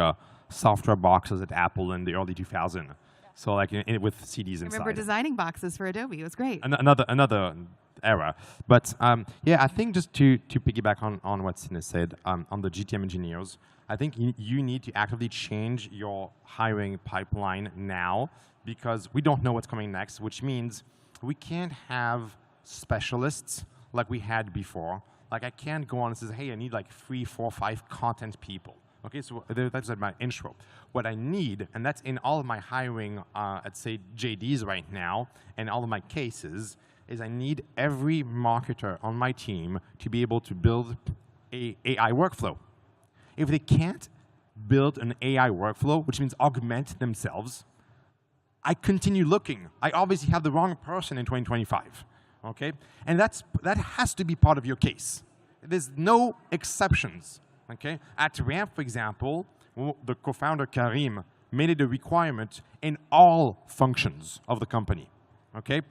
software boxes at Apple in the early 2000s. So like with CDs inside. I remember designing boxes for Adobe. It was great. Another era. But yeah, I think just to piggyback on what Sine said on the GTM engineers, I think you need to actively change your hiring pipeline now because we don't know what's coming next, which means we can't have specialists like we had before. Like I can't go on and say, hey, I need like 3, 4, 5 content people. Okay, so that's my intro. What I need, and that's in all of my hiring, I'd say JDs right now, and all of my cases, is I need every marketer on my team to be able to build a AI workflow. If they can't build an AI workflow, which means augment themselves, I continue looking. I obviously have the wrong person in 2025. Okay, and that has to be part of your case. There's no exceptions. Okay, at Ramp, for example, the co-founder Karim made it a requirement in all functions of the company. Okay,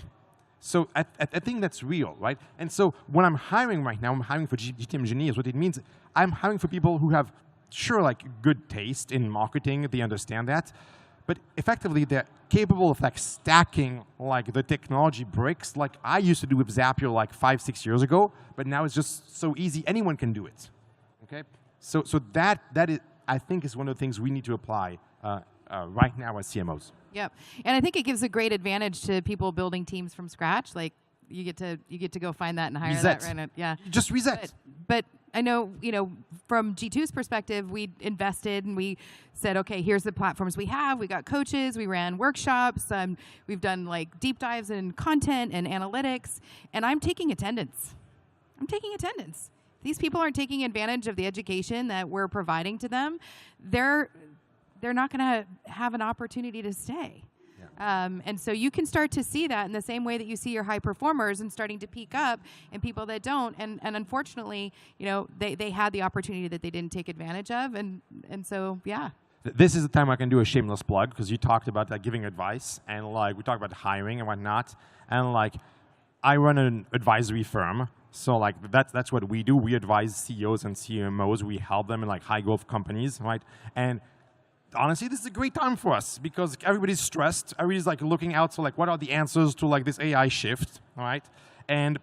so I think that's real, right? And so when I'm hiring right now, I'm hiring for GTM engineers. What it means, I'm hiring for people who have like good taste in marketing. They understand that. But effectively, they're capable of like stacking like the technology bricks like I used to do with Zapier like 5, 6 years ago. But now it's just so easy, anyone can do it. Okay, so that is, I think, is one of the things we need to apply right now as CMOs. Yep, and I think it gives a great advantage to people building teams from scratch. Like you get to go find that and hire reset. that right now. Yeah, just reset. But I know, from G2's perspective, we invested and we said, okay, here's the platforms we have. We got coaches, we ran workshops, we've done like deep dives in content and analytics, and I'm taking attendance. These people aren't taking advantage of the education that we're providing to them. They're not going to have an opportunity to stay. And so you can start to see that in the same way that you see your high performers and starting to peak up and people that don't. And unfortunately, they had the opportunity that they didn't take advantage of. And so, yeah. This is the time I can do a shameless plug, because you talked about giving advice, and like we talked about hiring and whatnot. And like I run an advisory firm. So like that's what we do. We advise CEOs and CMOs. We help them in like high growth companies, right? And honestly, this is a great time for us because everybody's stressed. Everybody's like looking out. So like, what are the answers to like this AI shift, all right? And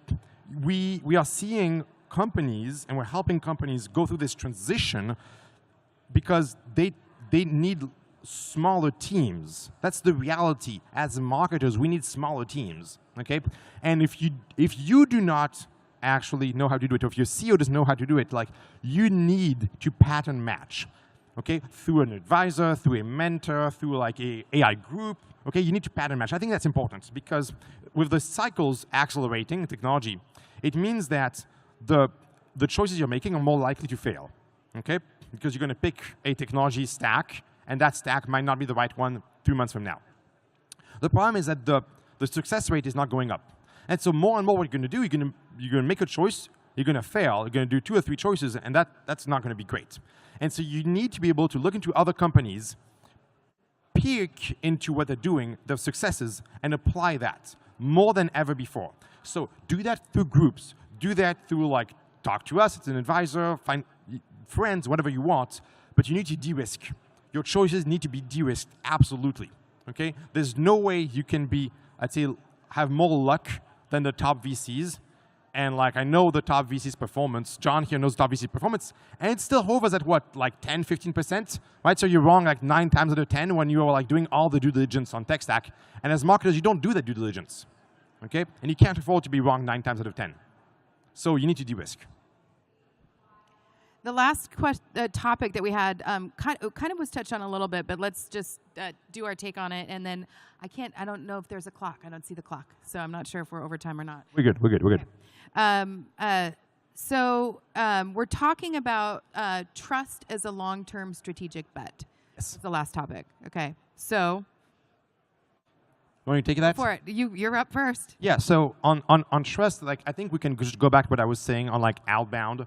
we are seeing companies, and we're helping companies go through this transition because they need smaller teams. That's the reality. As marketers, we need smaller teams, okay? And if you do not actually know how to do it, or if your CEO doesn't know how to do it, like you need to pattern match. Okay, through an advisor, through a mentor, through like a AI group. Okay, you need to pattern match. I think that's important because with the cycles accelerating technology, it means that the choices you're making are more likely to fail. Okay, because you're going to pick a technology stack, and that stack might not be the right one 3 months from now. The problem is that the success rate is not going up, and so more and more, what you're going to do, you're going to make a choice. You're going to fail. You're going to do 2 or 3 choices, and that's not going to be great. And so you need to be able to look into other companies, peek into what they're doing, their successes, and apply that more than ever before. So do that through groups. Do that through like talk to us. It's an advisor, find friends, whatever you want. But you need to de-risk. Your choices need to be de-risked, absolutely. Okay? There's no way you can be, I'd say, have more luck than the top VCs. And like I know the top VC's performance, John here knows top VC's performance, and it still hovers at what, like 10, 15%, right? So you're wrong like 9 times out of 10 when you are like doing all the due diligence on tech stack. And as marketers, you don't do that due diligence, okay? And you can't afford to be wrong 9 times out of 10. So you need to de-risk. The last topic that we had kind of was touched on a little bit, but let's just do our take on it. And then I don't know if there's a clock. I don't see the clock. So I'm not sure if we're over time or not. We're good. So we're talking about trust as a long-term strategic bet. Yes. That's the last topic. Okay. So. You want to take that? For it. You're up first. Yeah. So on trust, like I think we can just go back to what I was saying on like outbound.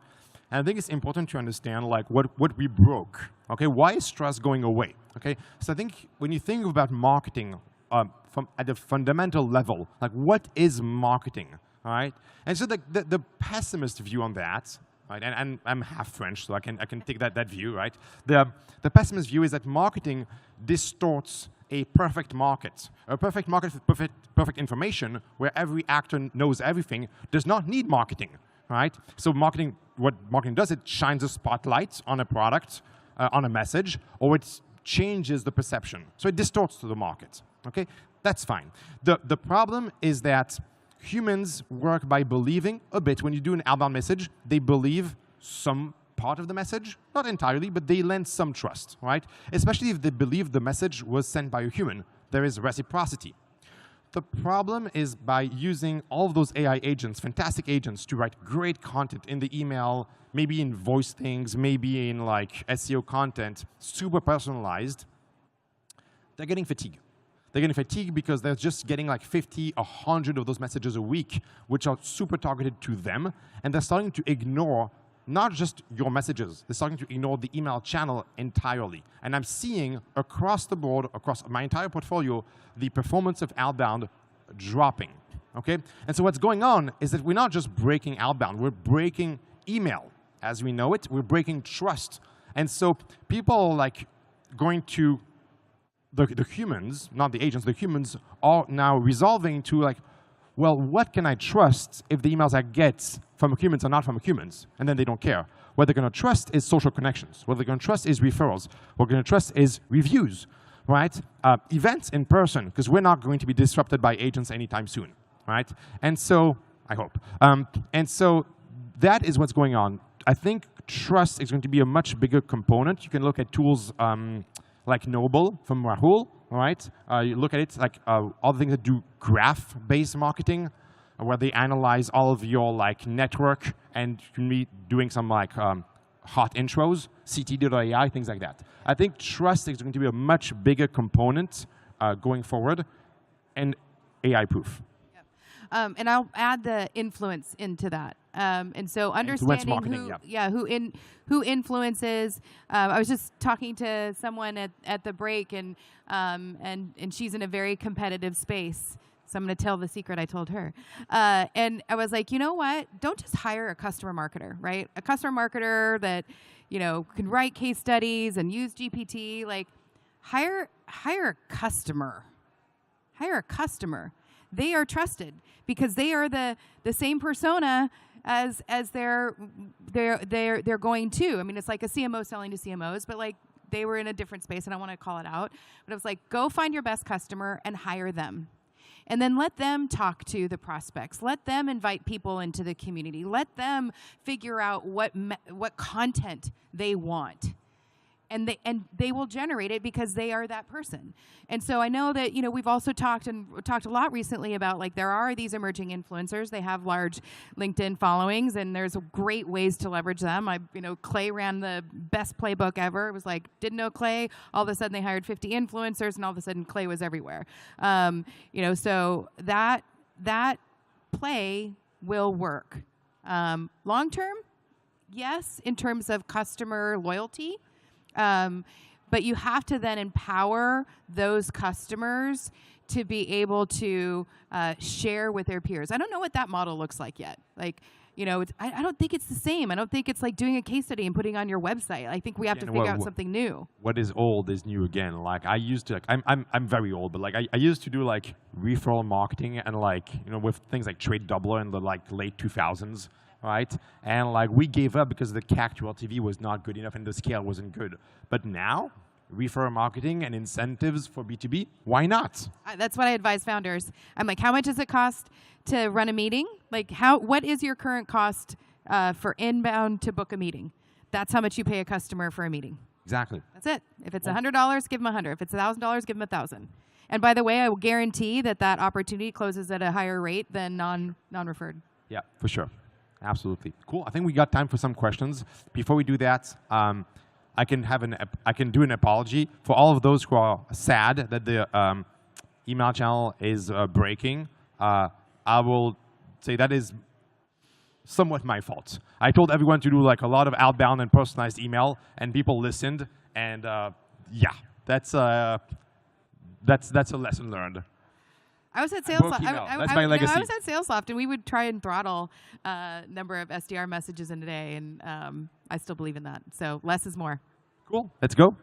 And I think it's important to understand like what we broke. Okay. Why is trust going away? Okay. So I think when you think about marketing from at the fundamental level, like what is marketing? All right, and so the pessimist view on that, right? And I'm half French, so I can take that view, right? The pessimist view is that marketing distorts a perfect market. A perfect market with perfect information, where every actor knows everything, does not need marketing, right? So marketing, what marketing does, it shines a spotlight on a product, on a message, or it changes the perception. So it distorts the market. Okay, that's fine. The problem is that humans work by believing a bit. When you do an outbound message, they believe some part of the message, not entirely, but they lend some trust, right? Especially if they believe the message was sent by a human. There is reciprocity. The problem is by using all of those AI agents, fantastic agents, to write great content in the email, maybe in voice things, maybe in like SEO content, super personalized, they're getting fatigued. They're getting fatigued because they're just getting like 50, 100 of those messages a week, which are super targeted to them. And they're starting to ignore not just your messages. They're starting to ignore the email channel entirely. And I'm seeing across the board, across my entire portfolio, the performance of outbound dropping. Okay? And so what's going on is that we're not just breaking outbound. We're breaking email as we know it. We're breaking trust. And so people are like going to the humans, not the agents, the humans are now resolving to like, well, what can I trust if the emails I get from humans are not from humans? And then they don't care. What they're going to trust is social connections. What they're going to trust is referrals. What they're going to trust is reviews, right? Events in person, because we're not going to be disrupted by agents anytime soon, right? And so, I hope. And so that is what's going on. I think trust is going to be a much bigger component. You can look at tools like Noble from Rahul, right? You look at it like all the things that do graph-based marketing, where they analyze all of your like network and you can be doing some like hot intros, CT.ai, things like that. I think trust is going to be a much bigger component going forward, and AI proof. And I'll add the influence into that. And so understanding marketing, who influences. I was just talking to someone at the break, and she's in a very competitive space. So I'm going to tell the secret I told her. And I was like, you know what? Don't just hire a customer marketer, right? A customer marketer that, can write case studies and use GPT. Like, hire a customer. Hire a customer. They are trusted because they are the same persona as they're going to. I mean, it's like a CMO selling to CMOs, but like they were in a different space, and I want to call it out. But it was like, go find your best customer and hire them. And then let them talk to the prospects. Let them invite people into the community. Let them figure out what content they want. And they will generate it because they are that person. And so I know that we've also talked a lot recently about like there are these emerging influencers. They have large LinkedIn followings, and there's great ways to leverage them. Clay ran the best playbook ever. It was like, didn't know Clay. All of a sudden they hired 50 influencers, and all of a sudden Clay was everywhere. So that play will work. Long term, yes, in terms of customer loyalty. But you have to then empower those customers to be able to share with their peers. I don't know what that model looks like yet. Like, I don't think it's the same. I don't think it's like doing a case study and putting it on your website. I think we have to figure out something new. What is old is new again. Like I used to, I'm very old, but like I used to do like referral marketing and like, with things like Trade Doubler in the like late 2000s. Right? And like we gave up because the CAC to LTV was not good enough and the scale wasn't good. But now, referral marketing and incentives for B2B, why not? That's what I advise founders. I'm like, how much does it cost to run a meeting? Like, what is your current cost for inbound to book a meeting? That's how much you pay a customer for a meeting. Exactly. That's it. If it's $100, give them $100. If it's $1,000, give them $1,000. And by the way, I will guarantee that opportunity closes at a higher rate than non-referred. Yeah, for sure. Absolutely. Cool. I think we got time for some questions. Before we do that, I can do an apology for all of those who are sad that the email channel is breaking. I will say that is somewhat my fault. I told everyone to do like a lot of outbound and personalized email, and people listened. And yeah, that's a lesson learned. I was at SalesLoft. That's my legacy. I was at SalesLoft, and we would try and throttle number of SDR messages in a day, and I still believe in that. So less is more. Cool. Let's go.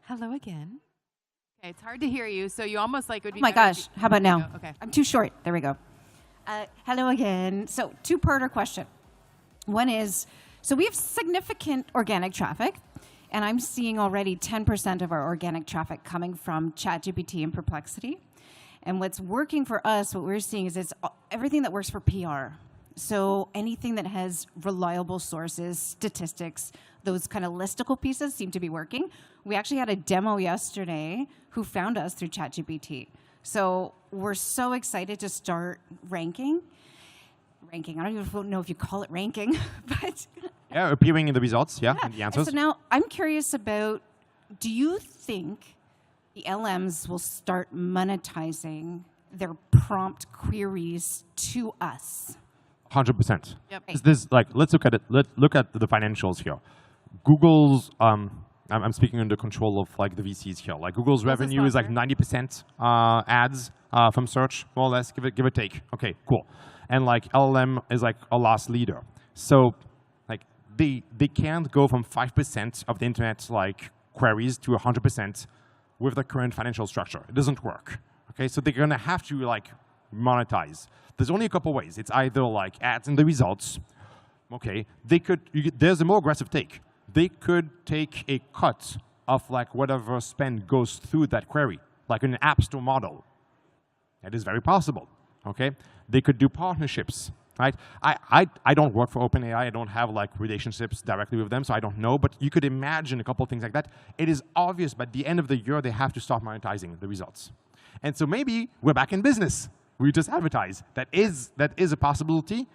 Hello again. Okay, it's hard to hear you, so you almost like would be. Oh my gosh! How about now? Okay. I'm too short. There we go. Hello again. So two-parter question. One is, so we have significant organic traffic, and I'm seeing already 10% of our organic traffic coming from ChatGPT and Perplexity. And what's working for us, what we're seeing is it's everything that works for PR. So anything that has reliable sources, statistics, those kind of listicle pieces seem to be working. We actually had a demo yesterday who found us through ChatGPT. So we're so excited to start ranking. I don't even know if you call it ranking, but yeah, appearing in the results, in the answers. And so now I'm curious about, do you think the LMs will start monetizing their prompt queries to us? 100%. Yep. This like, let's look at it. Let's look at the financials here. Google's, I'm speaking under control of like the VCs here. Like Google's revenue is like 90% ads from search, more or less, give or take. Okay, cool. And like LLM is like a loss leader. So like they can't go from 5% of the internet like queries to 100% with the current financial structure. It doesn't work. Okay, so they're gonna have to like monetize. There's only a couple ways. It's either like ads in the results. Okay, there's a more aggressive take. They could take a cut of like whatever spend goes through that query, like an App Store model. That is very possible. Okay, they could do partnerships. right? I don't work for OpenAI. I don't have like relationships directly with them, so I don't know. But you could imagine a couple of things like that. It is obvious, but at the end of the year, they have to start monetizing the results. And so maybe we're back in business. We just advertise. That is a possibility.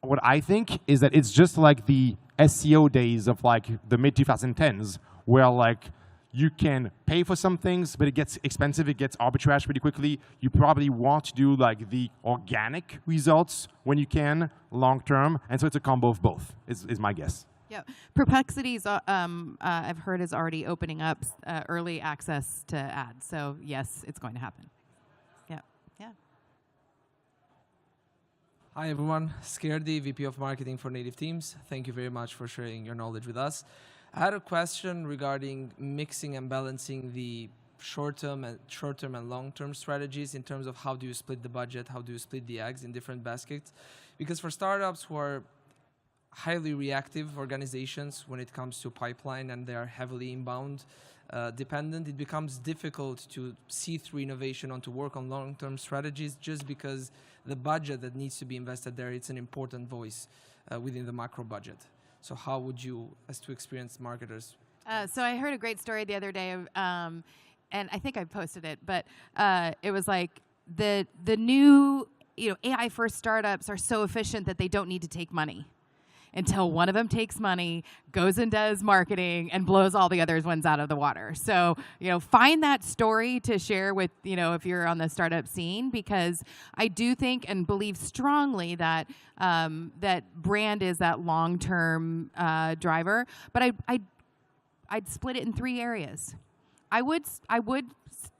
What I think is that it's just like the SEO days of like the mid-2010s, where like you can pay for some things, but it gets expensive, it gets arbitrage pretty quickly. You probably want to do like the organic results when you can, long term. And so it's a combo of both, is my guess. Yeah, Perplexity's, I've heard, is already opening up early access to ads. So yes, it's going to happen. Yeah, yeah. Hi everyone, Scardy, VP of Marketing for Native Teams. Thank you very much for sharing your knowledge with us. I had a question regarding mixing and balancing the short-term and long-term strategies in terms of how do you split the budget, how do you split the eggs in different baskets. Because for startups who are highly reactive organizations when it comes to pipeline and they are heavily inbound dependent, it becomes difficult to see through innovation and to work on long-term strategies just because the budget that needs to be invested there, it's an important voice within the macro budget. So how would you, as two experienced marketers? So I heard a great story the other day, and I think I posted it, but it was like the new AI first startups are so efficient that they don't need to take money until one of them takes money, goes and does marketing, and blows all the other ones out of the water. So, find that story to share with, if you're on the startup scene, because I do think and believe strongly that that brand is that long-term driver. But I'd split it in 3 areas. I would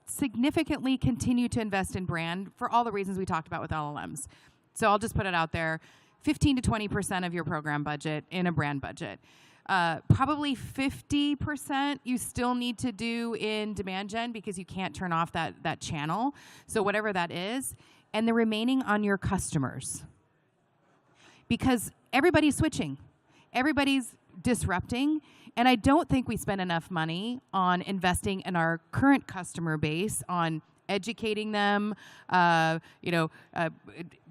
significantly continue to invest in brand for all the reasons we talked about with LLMs. So I'll just put it out there. 15 to 20% of your program budget in a brand budget. Probably 50% you still need to do in demand gen because you can't turn off that channel. So whatever that is. And the remaining on your customers. Because everybody's switching. Everybody's disrupting. And I don't think we spend enough money on investing in our current customer base, on educating them,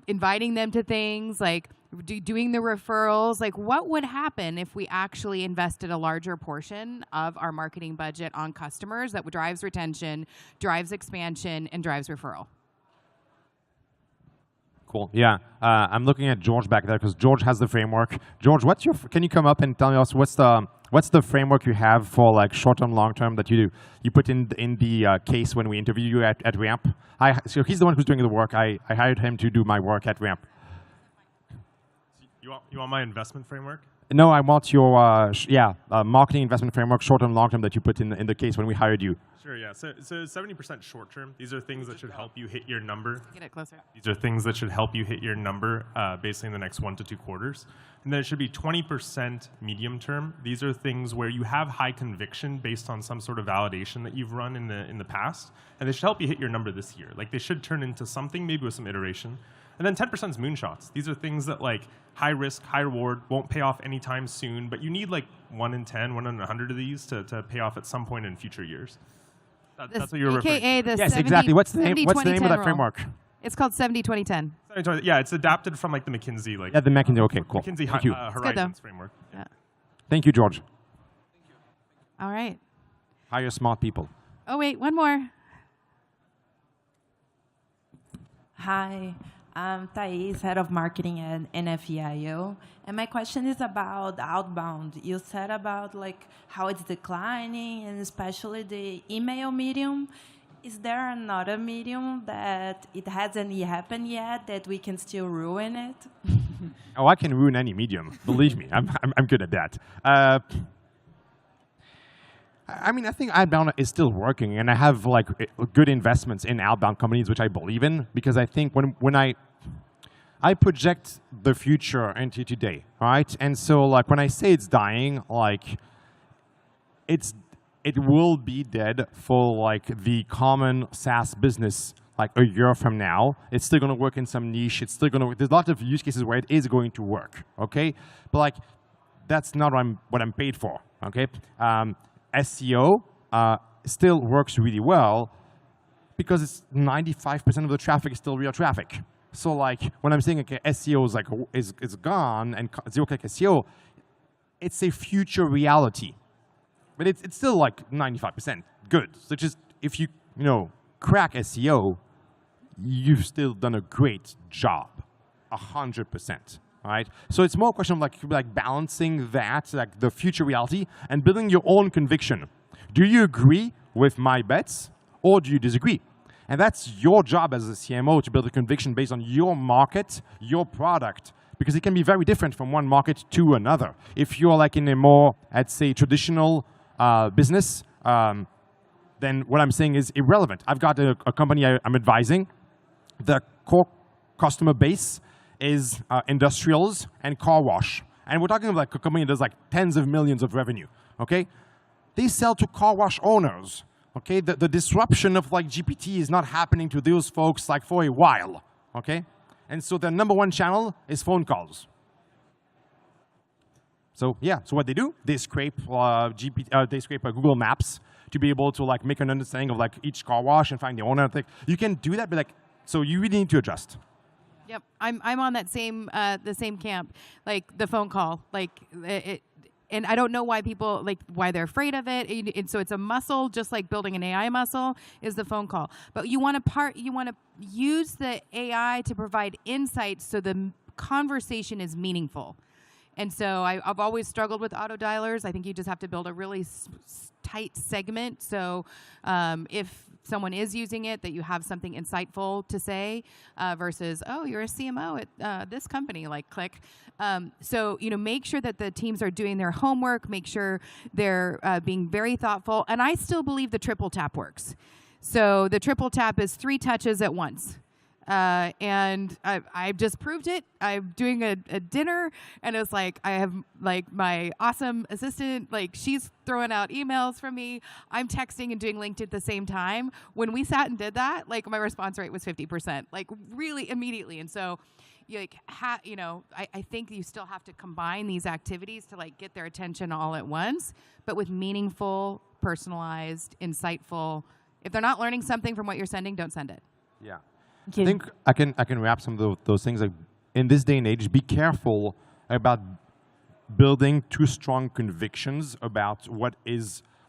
inviting them to things, like doing the referrals. Like, what would happen if we actually invested a larger portion of our marketing budget on customers that drives retention, drives expansion, and drives referral? Cool. Yeah, I'm looking at George back there because George has the framework. George, can you come up and tell us what's the framework you have for like short-term, long-term that you put in the case when we interview you at Ramp? So he's the one who's doing the work. I hired him to do my work at Ramp. You want my investment framework? No, I want your marketing investment framework, short-term, long-term, that you put in the case when we hired you. Sure, yeah. So 70% short-term. These are things that should help you hit your number. Get it closer. These are things that should help you hit your number basically in the next 1 to 2 quarters. And then it should be 20% medium-term. These are things where you have high conviction based on some sort of validation that you've run in the past, and they should help you hit your number this year. Like, they should turn into something, maybe with some iteration. And then 10% is moonshots. These are things that, like, high risk, high reward, won't pay off anytime soon, but you need like 1 in 10, 1 in 100 of these to pay off at some point in future years. That's what you're referring to. The yes, 70, exactly. What's the name of that rule. framework? It's called 70-20-10. Yeah, it's adapted from like the McKinsey. Yeah, the McKinsey. Okay, cool. McKinsey Thank you. Horizons framework. Yeah. Thank you, George. All right. Hire smart people. Oh, wait, one more. Hi. I'm Thais, Head of Marketing at NFEIO. And my question is about outbound. You said about like how it's declining, and especially the email medium. Is there another medium that it hasn't happened yet that we can still ruin it? Oh, I can ruin any medium. Believe me, I'm good at that. I mean, I think outbound is still working, and I have like good investments in outbound companies, which I believe in, because I think when I project the future into today, right? And so like when I say it's dying, like it will be dead for like the common SaaS business like a year from now. It's still going to work in some niche. It's still going to work. There's a lot of use cases where it is going to work, okay? But like that's not what I'm paid for, okay? SEO still works really well because it's 95% of the traffic is still real traffic. So like when I'm saying okay, SEO is like is gone and zero-click SEO, it's a future reality, but it's still like 95% good. So just if you crack SEO, you've still done a great job, 100%. All right. So it's more a question of like balancing that, like the future reality, and building your own conviction. Do you agree with my bets, or do you disagree? And that's your job as a CMO to build a conviction based on your market, your product, because it can be very different from one market to another. If you're like in a more, I'd say, traditional business, then what I'm saying is irrelevant. I've got a company I'm advising. The core customer base is industrials and car wash. And we're talking about like a company that does like tens of millions of revenue, okay? They sell to car wash owners. Okay, the disruption of like GPT is not happening to those folks like for a while, okay? And so their number one channel is phone calls. So yeah, so what they do, they scrape Google Maps to be able to like make an understanding of like each car wash and find the owner. You can do that, but like, so you really need to adjust. Yep, I'm on that same the same camp, like the phone call, like and I don't know why people, why they're afraid of it. And so it's a muscle, just like building an AI muscle is the phone call. But you want to use the AI to provide insights so the conversation is meaningful. And so I've always struggled with auto dialers. I think you just have to build a really tight segment. So if someone is using it, that you have something insightful to say versus, oh, you're a CMO at this company, like click. So, make sure that the teams are doing their homework, make sure they're being very thoughtful. And I still believe the triple tap works. So the triple tap is 3 touches at once. And I've just proved it. I'm doing a dinner, and it was like I have like my awesome assistant, like she's throwing out emails from me. I'm texting and doing LinkedIn at the same time. When we sat and did that, like my response rate was 50%, like really immediately. And so, I think you still have to combine these activities to like get their attention all at once, but with meaningful, personalized, insightful. If they're not learning something from what you're sending, don't send it. Yeah. I think I can wrap some of those things. Like in this day and age, be careful about building too strong convictions about what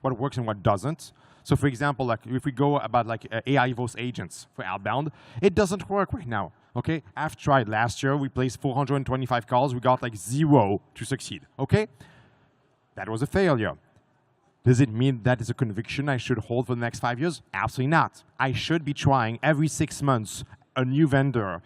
works and what doesn't. So for example, like if we go about like AI voice agents for outbound, it doesn't work right now. Okay, I've tried last year. We placed 425 calls. We got like 0 to succeed. Okay, that was a failure. Does it mean that is a conviction I should hold for the next 5 years? Absolutely not. I should be trying every 6 months a new vendor,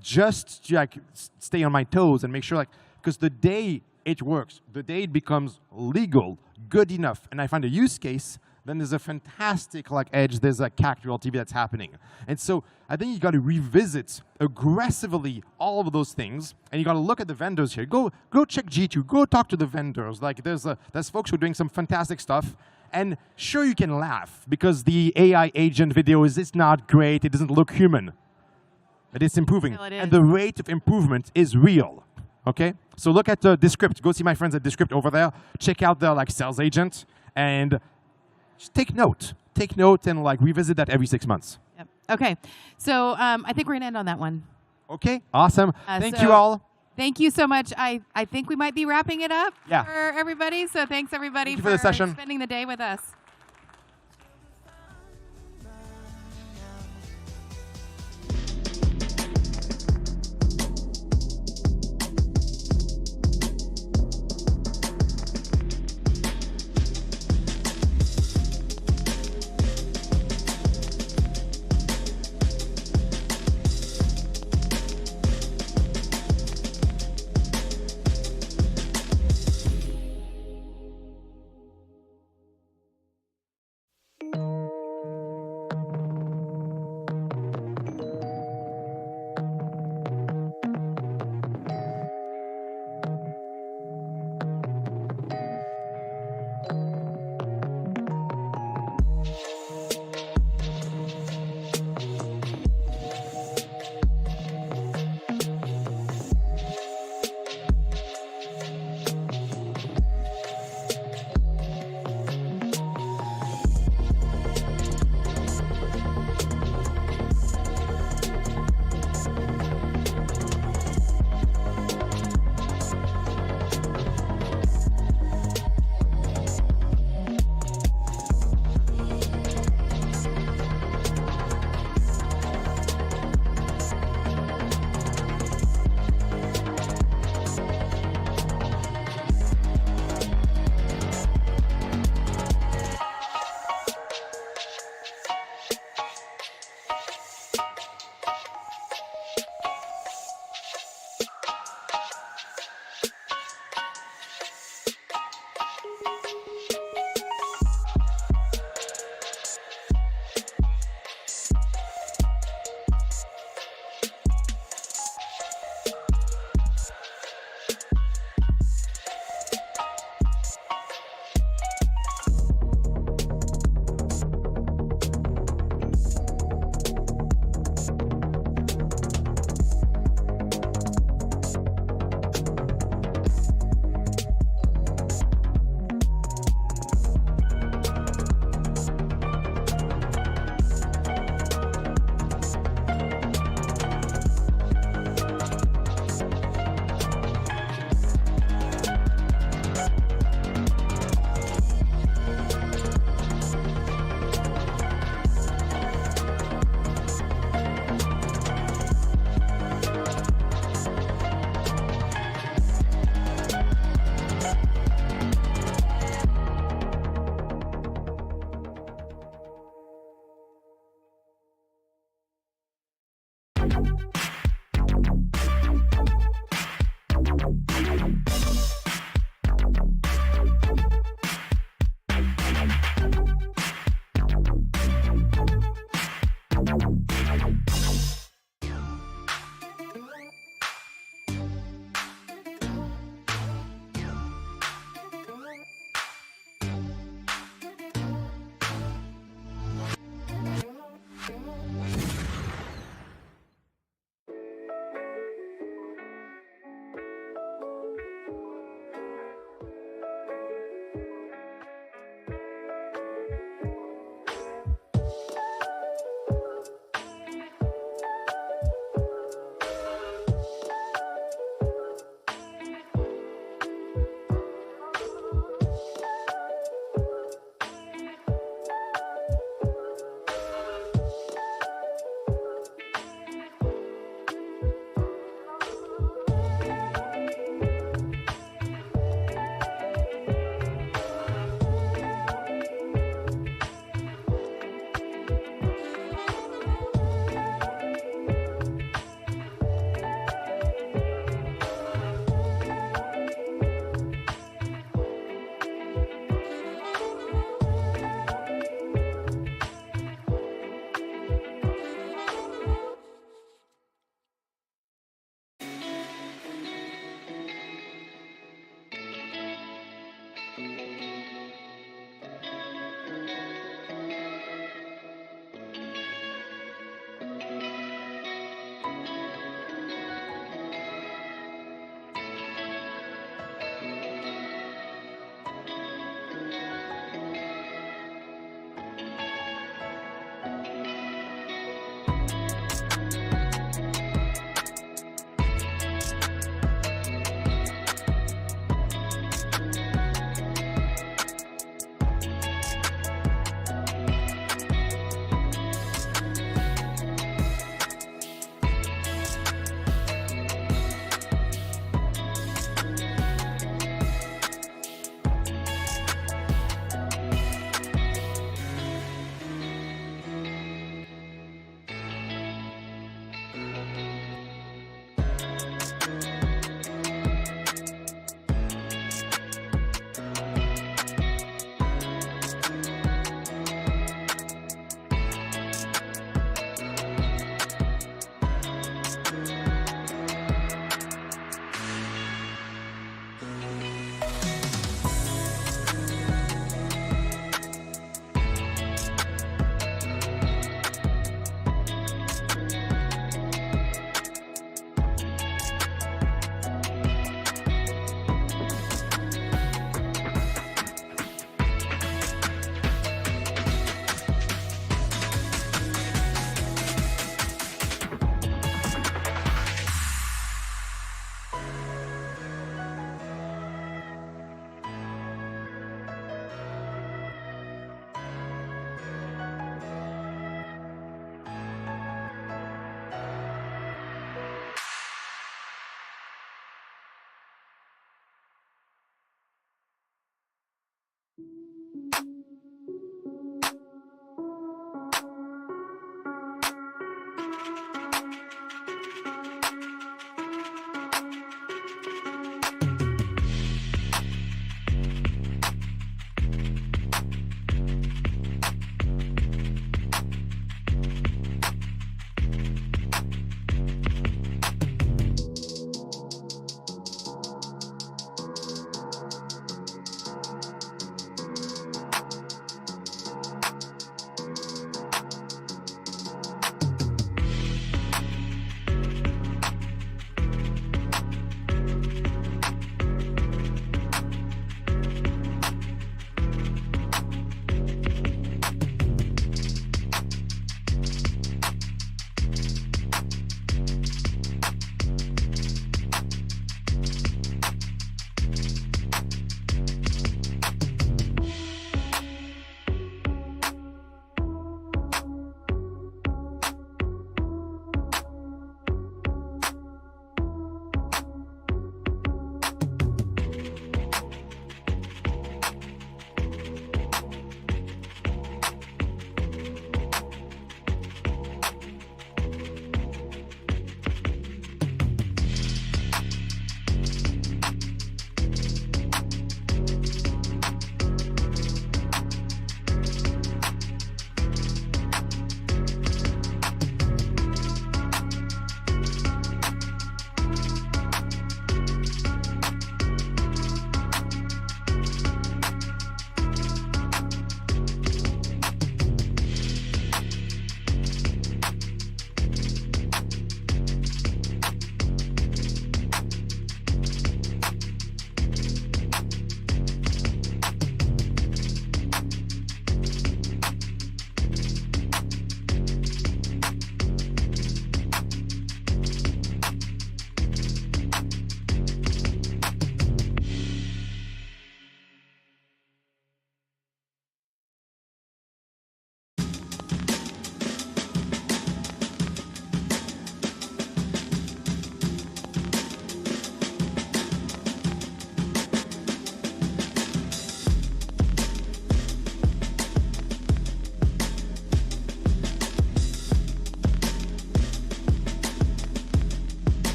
just to like stay on my toes and make sure, like, because the day it works, the day it becomes legal, good enough, and I find a use case, then there's a fantastic like edge. There's a CAC to LTV that's happening, and so I think you got to revisit aggressively all of those things, and you got to look at the vendors here. Go check G2. Go talk to the vendors. Like there's folks who are doing some fantastic stuff, and sure you can laugh because the AI agent video it's not great. It doesn't look human, but it's improving, and the rate of improvement is real. Okay, so look at Descript. Go see my friends at Descript over there. Check out their like sales agent and just take note and like revisit that every 6 months. Yep. Okay, so I think we're gonna end on that one. Okay, awesome. Thank you all. Thank you so much. I think we might be wrapping it up for everybody. So thanks everybody for the session. Spending the day with us.